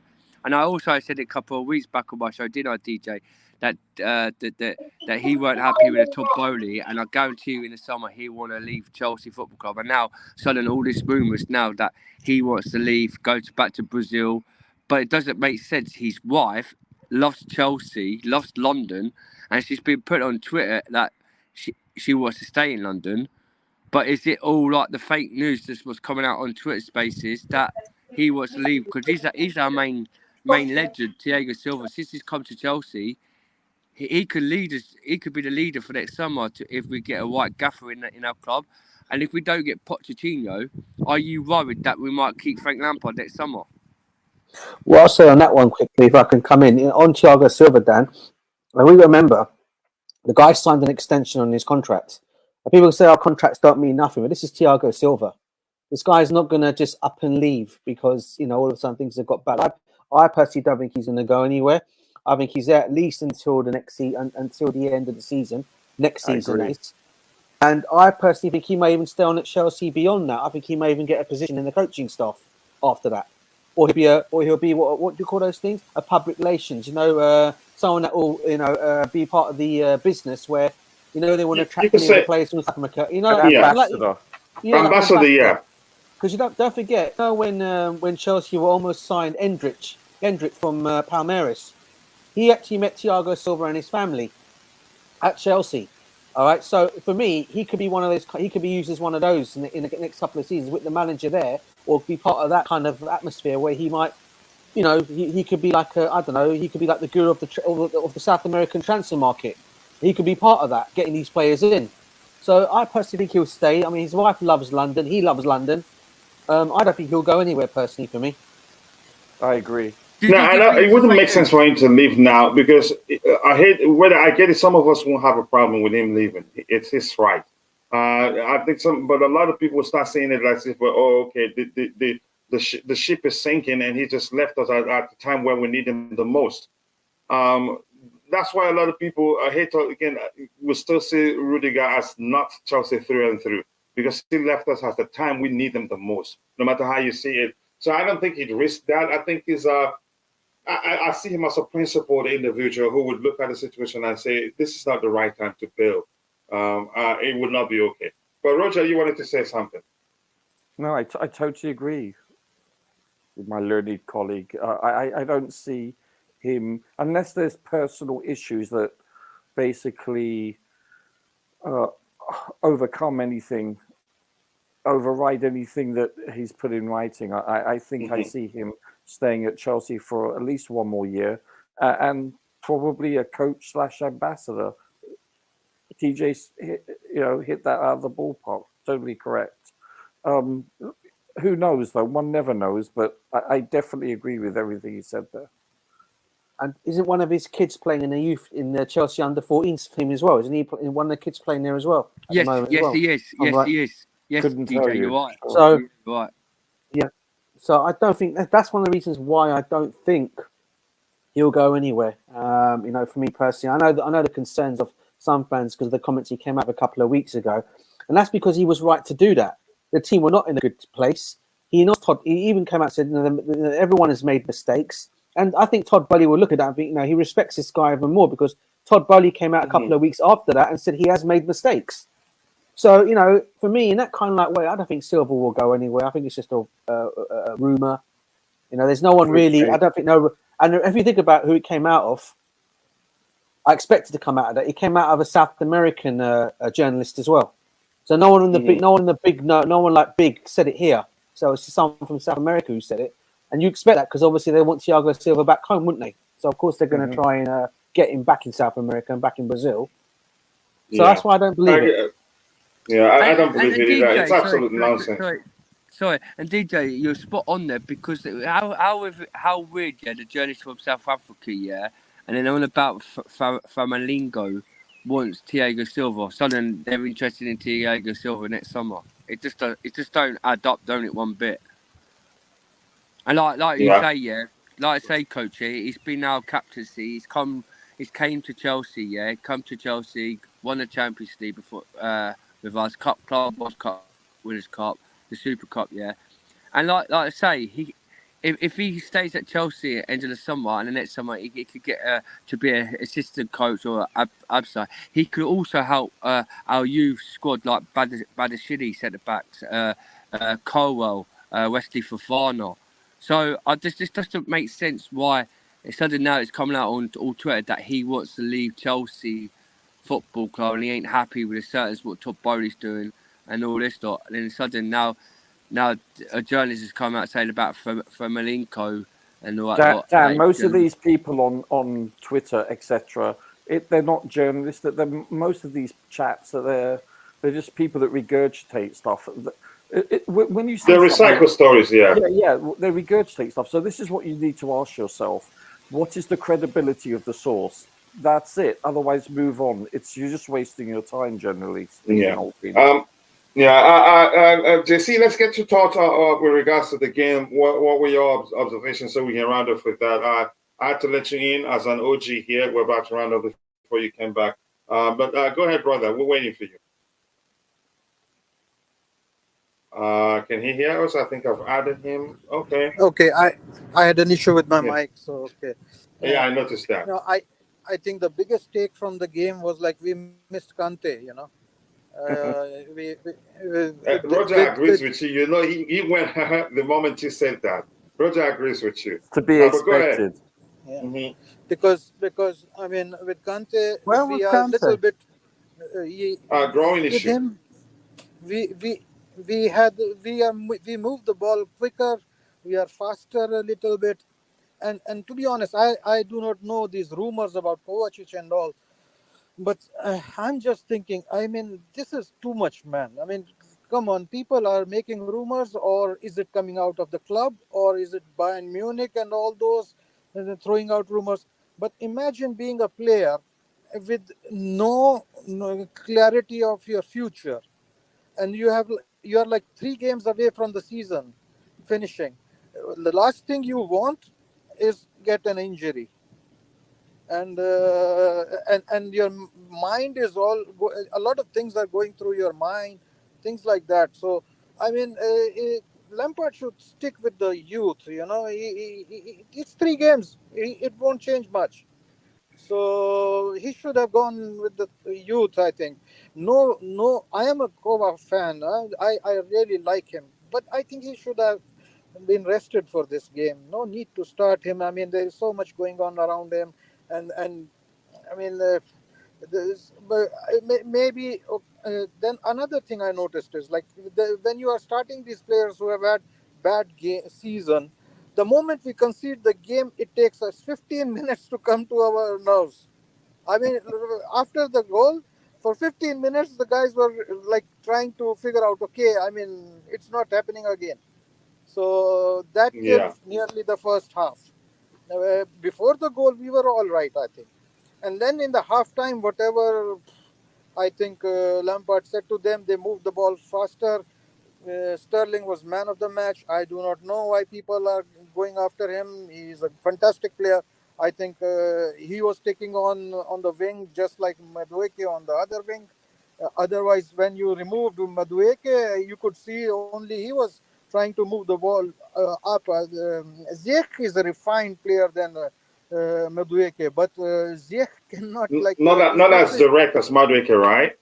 And I also said it a couple of weeks back on my show, didn't I, DJ? That he weren't happy with the top goalie, and I guarantee you in the summer he'll want to leave Chelsea Football Club. And now, suddenly, all these rumours now that he wants to leave, go back to Brazil, but it doesn't make sense. His wife loves Chelsea, loves London, and she's been put on Twitter that she wants to stay in London. But is it all like the fake news that was coming out on Twitter Spaces that he wants to leave because he's our main legend, Thiago Silva. Since he's come to Chelsea, he could lead us. He could be the leader for next summer if we get a white gaffer in our club. And if we don't get Pochettino, are you worried that we might keep Frank Lampard next summer? Well, I'll say on that one quickly, if I can come in on Thiago Silva, Dan. And we remember the guy signed an extension on his contract. And people say our contracts don't mean nothing, but this is Thiago Silva. This guy's not going to just up and leave because, all of a sudden things have got bad. I personally don't think he's going to go anywhere. I think he's there at least until the next until the end of the season. Next season is. And I personally think he may even stay on at Chelsea beyond that. I think he may even get a position in the coaching staff after that. Or he'll be what do you call those things? A public relations, someone that will, be part of the business where, they want to attract new players from South America. Ambassador. Ambassador, yeah. Because you don't forget, when Chelsea were almost signed Endrich from Palmeiras, he actually met Thiago Silva and his family at Chelsea. All right, so for me, he could be one of those. He could be used as one of those in the next couple of seasons with the manager there, or be part of that kind of atmosphere where he might, he could be like he could be like the guru of the South American transfer market. He could be part of that, getting these players in. So I personally think he'll stay. I mean, his wife loves London. He loves London. I don't think he'll go anywhere personally for me. I agree. No, it wouldn't make sense for him to leave now because I get it. Some of us won't have a problem with him leaving. It's his right. I think but a lot of people start saying it like this. But okay, the ship is sinking, and he just left us at the time when we need him the most. That's why a lot of people will still see Rudiger as not Chelsea through and through because he left us at the time we need him the most, no matter how you see it. So I don't think he'd risk that. I think I see him as a principled individual who would look at the situation and say, this is not the right time to build. It would not be okay. But Roger, you wanted to say something. No, I totally agree with my learned colleague. I don't see him, unless there's personal issues that basically override anything that he's put in writing. I think I see him staying at Chelsea for at least one more year and probably a coach / ambassador. TJ, hit that out of the ballpark. Totally correct. Who knows, though? One never knows, but I definitely agree with everything you said there. And isn't one of his kids playing in the Chelsea under-14s team as well? Isn't he one of the kids playing there as well? Yes, yes, he is. Yes, right. he is. Yes, Couldn't DJ, tell you. you're right. So You're right. yeah, so I don't think that's one of the reasons why I don't think he'll go anywhere. For me personally, I know the concerns of some fans because of the comments he came out a couple of weeks ago, and that's because he was right to do that. The team were not in a good place. He even came out and said everyone has made mistakes. And I think Todd Bowley will look at that and think, he respects this guy even more because Todd Bowley came out a couple of weeks after that and said he has made mistakes. So, for me, in that kind of way, I don't think Silva will go anywhere. I think it's just a rumour. There's no one really, I don't think, and if you think about who it came out of, I expected to come out of that. It came out of a South American journalist as well. So no one like Big said it here. So it's someone from South America who said it. And you expect that because obviously they want Thiago Silva back home, wouldn't they? So of course they're going to try and get him back in South America and back in Brazil. So that's why I don't believe it. I don't believe it either. It's absolute nonsense. Sorry, and DJ, you're spot on there because how weird, the journalist from South Africa, and then on about Flamengo wants Thiago Silva. Suddenly they're interested in Thiago Silva next summer. It just don't add up, don't it, one bit? And you say, like I say, Coach, he's been our captaincy. He's came to Chelsea, come to Chelsea, won the Champions League before with us, Club World Cup, Winners' Cup, the Super Cup, And like I say, if he stays at Chelsea at the end of the summer and the next summer he could get to be an assistant coach or Absa, he could also help our youth squad like Badashidi centre backs, Colwell, Wesley Fofana. So this doesn't make sense why suddenly now it's coming out on all Twitter that he wants to leave Chelsea Football Club and he ain't happy with the certain what Todd Bowley's doing and all this lot. And then suddenly now a journalist has come out saying about Malinko and all that. Dan, most of these people on Twitter, etc., they're not journalists. Most of these chats they're just people that regurgitate stuff. When you see they recycle stories, they regurgitate stuff. So this is what you need to ask yourself: what is the credibility of the source? That's it. Otherwise, move on. You're just wasting your time generally. JC, let's get your thoughts with regards to the game. What were your observations so we can round off with that? I had to let you in as an OG here. We're about to round up before you came back. But go ahead, brother. We're waiting for you. Can he hear us? I think I've added him. Okay. Okay, I had an issue with my mic, so okay. Yeah, I noticed that. I think the biggest take from the game was like we missed Kante, Roger agrees with you. He went the moment you said that. Roger agrees with you. To be expected. Yeah. Because I mean with Kante, we are a little bit growing with issue. him. We move the ball quicker. We are faster a little bit. And to be honest, I do not know these rumors about Kovacic and all, but I'm just thinking, I mean, this is too much, man. I mean, come on, people are making rumors, or is it coming out of the club, or is it Bayern Munich and all those throwing out rumors? But imagine being a player with no clarity of your future, and you are like 3 games away from the season finishing. The last thing you want is get an injury, and your mind is a lot of things are going through your mind, things like that. So I mean, Lampard should stick with the youth. It's 3 games. It won't change much. So he should have gone with the youth, I think. No, I am a Kova fan. I really like him, but I think he should have been rested for this game. No need to start him. I mean, there is so much going on around him, and I mean, maybe then another thing I noticed is like when you are starting these players who have had bad season, the moment we concede the game, it takes us 15 minutes to come to our nerves. I mean, after the goal, for 15 minutes, the guys were like trying to figure out, okay, I mean, it's not happening again. So that killed nearly the first half. Before the goal, we were all right, I think. And then in the halftime, whatever I think Lampard said to them, they moved the ball faster. Sterling was man of the match. I do not know why people are going after him. He's a fantastic player. I think he was taking on the wing just like Madueke on the other wing. Otherwise, when you removed Madueke, you could see only he was trying to move the ball up. Ziyech is a refined player than Madueke, but Ziyech cannot not as direct as Madueke, right?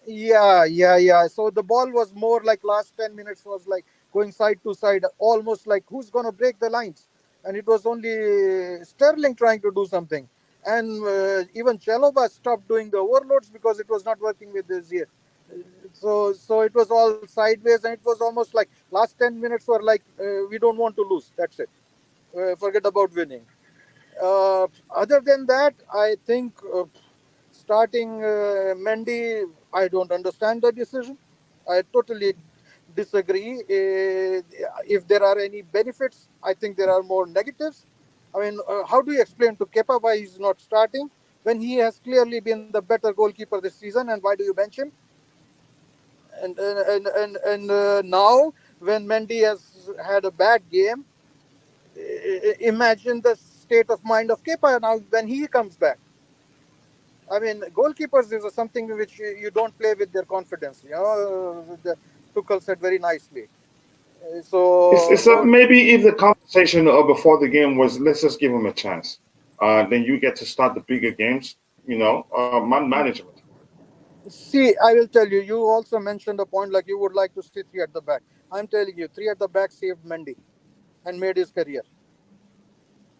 Yeah. So the ball was more like last 10 minutes was like going side to side, almost like who's going to break the lines. And it was only Sterling trying to do something. And even Chalobah stopped doing the overloads because it was not working with this year. So it was all sideways, and it was almost like last 10 minutes were like, we don't want to lose. That's it. Forget about winning. Other than that, I think starting Mendy, I don't understand the decision. I totally disagree. If there are any benefits, I think there are more negatives. I mean, how do you explain to Kepa why he's not starting when he has clearly been the better goalkeeper this season, and why do you bench him? And now when Mendy has had a bad game, imagine the state of mind of Kepa now when he comes back. I mean, goalkeepers is something which you don't play with their confidence. Tuchel said very nicely. It's maybe if the conversation before the game was let's just give him a chance, then you get to start the bigger games. Man management. See, I will tell you. You also mentioned a point like you would like to see three at the back. I'm telling you, three at the back saved Mendy and made his career.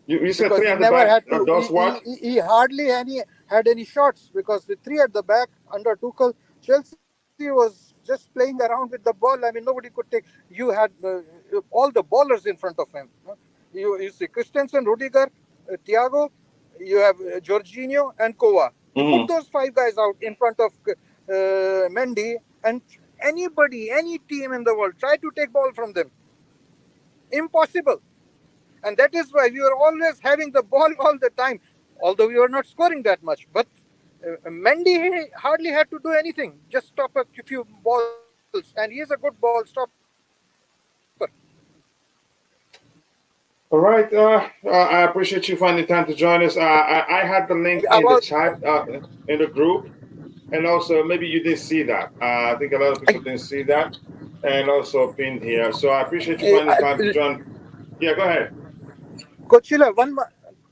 You said Because three he at the never back. had to. Does what? He hardly had any shots because with three at the back under Tuchel, Chelsea was just playing around with the ball. I mean, nobody could take. You had all the ballers in front of him. You see Christensen, Rudiger, Thiago. You have Jorginho and Kova. You put those five guys out in front of Mendy, and any team in the world try to take ball from them. Impossible. And that is why we were always having the ball all the time, although we were not scoring that much. But Mendy hardly had to do anything, just stop a few balls, and he is a good ball stopper. All right. I appreciate you finding time to join us. I had the link in the About chat in the group, and also maybe you didn't see that. I think a lot of people didn't see that, and also pinned here. So I appreciate you finding time to join. Yeah, go ahead. Coachella,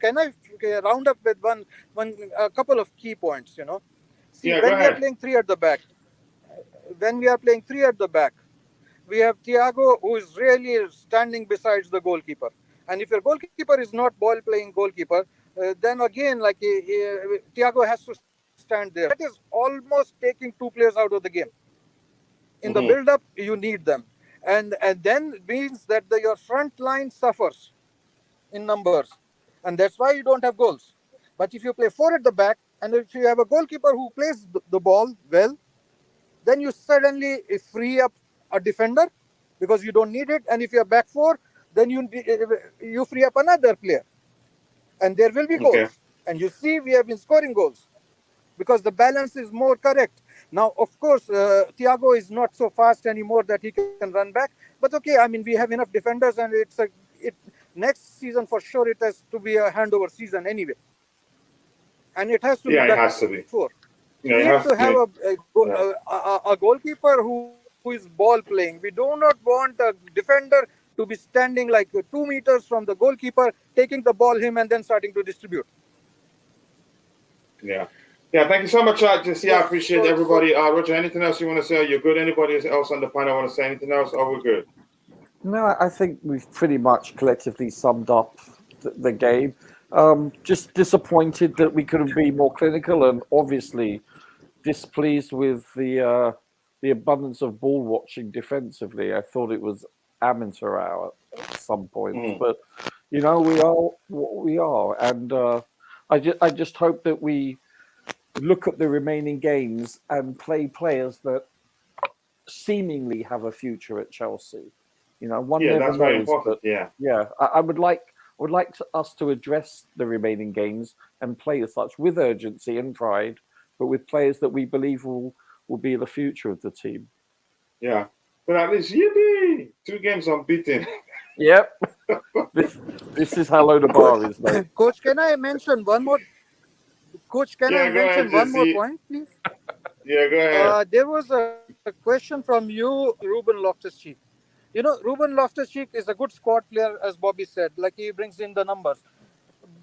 can I round up with a couple of key points? See, Yeah, go when we are ahead. playing three at the back, we have Thiago, who is really standing besides the goalkeeper. And if your goalkeeper is not ball playing goalkeeper, then again, like Thiago has to stand there. That is almost taking two players out of the game. In the Mm-hmm. build-up, you need them, and then it means that your front line suffers in numbers, and that's why you don't have goals. But if you play four at the back, and if you have a goalkeeper who plays the ball well, then you suddenly free up a defender because you don't need it. And if you're back four, then you free up another player, and there will be Okay. goals. And you see, we have been scoring goals because the balance is more correct. Now, of course, Thiago is not so fast anymore that he can run back. But okay, I mean, we have enough defenders, and it next season for sure it has to be a handover season anyway, and it has to be Yeah, it back has to four. be. We need Yeah, to it have has to be. Yeah. a goalkeeper who is ball playing. We do not want a defender to be standing like 2 meters from the goalkeeper, taking the ball him and then starting to distribute. Yeah. Yeah, thank you so much, Jesse. I appreciate So everybody. Roger, anything else you want to say? Are you good? Anybody else on the panel want to say anything else? Or we're good? No, I think we've pretty much collectively summed up the game. Just disappointed that we couldn't be more clinical, and obviously displeased with the abundance of ball watching defensively. I thought it was amateur hour at some points, but we are what we are, and I just hope that we look at the remaining games and play players that seemingly have a future at Chelsea. You know, one Yeah, never that's knows. very important. But I would like us to address the remaining games and play as such with urgency and pride, but with players that we believe will be the future of the team. Yeah, but at least yippee, 2 games unbeaten. Yep. This is how low the bar is, mate. Coach, can I mention one more? Coach, can I Yeah, go ahead, mention one more Jesse. point, please? Yeah, go ahead. There was a question from you, Ruben Loftus-Cheek. You know, Ruben Loftus-Cheek is a good squad player, as Bobby said. Like, he brings in the numbers.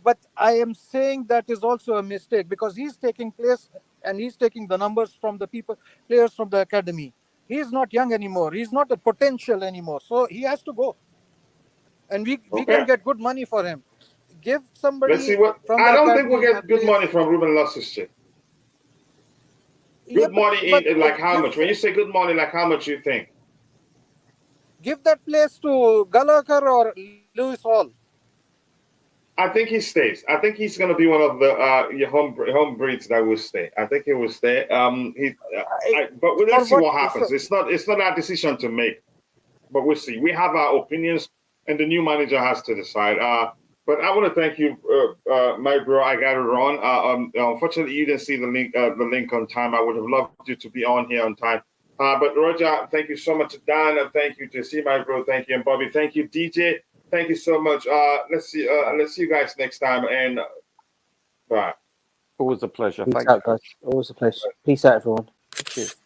But I am saying that is also a mistake because he's taking place and he's taking the numbers from the players from the academy. He's not young anymore. He's not a potential anymore. So he has to go. And we Okay. can get good money for him. Give Let's somebody see what. from I the don't think academy we'll a get good place. money from Ruben Loftus-Cheek. Yeah, Good money in like how give, much? When you say good money, like how much you think? give that place to Gallagher or Lewis Hall. I think he stays. I think he's going to be one of the your home breeds that will stay. I think he will stay. But let's see what happens. It's not our decision to make, but we'll see. We have our opinions, and the new manager has to decide. But I want to thank you, my bro. I got to run. Unfortunately, you didn't see the link on time. I would have loved you to be on here on time. But Roger, thank you so much, Dan, and thank you to see my bro. Thank you, and Bobby. Thank you, DJ. Thank you so much. Let's see you guys next time. And bye. Always a pleasure. Peace Thanks, out, guys. Always a pleasure. Peace out, everyone. Cheers.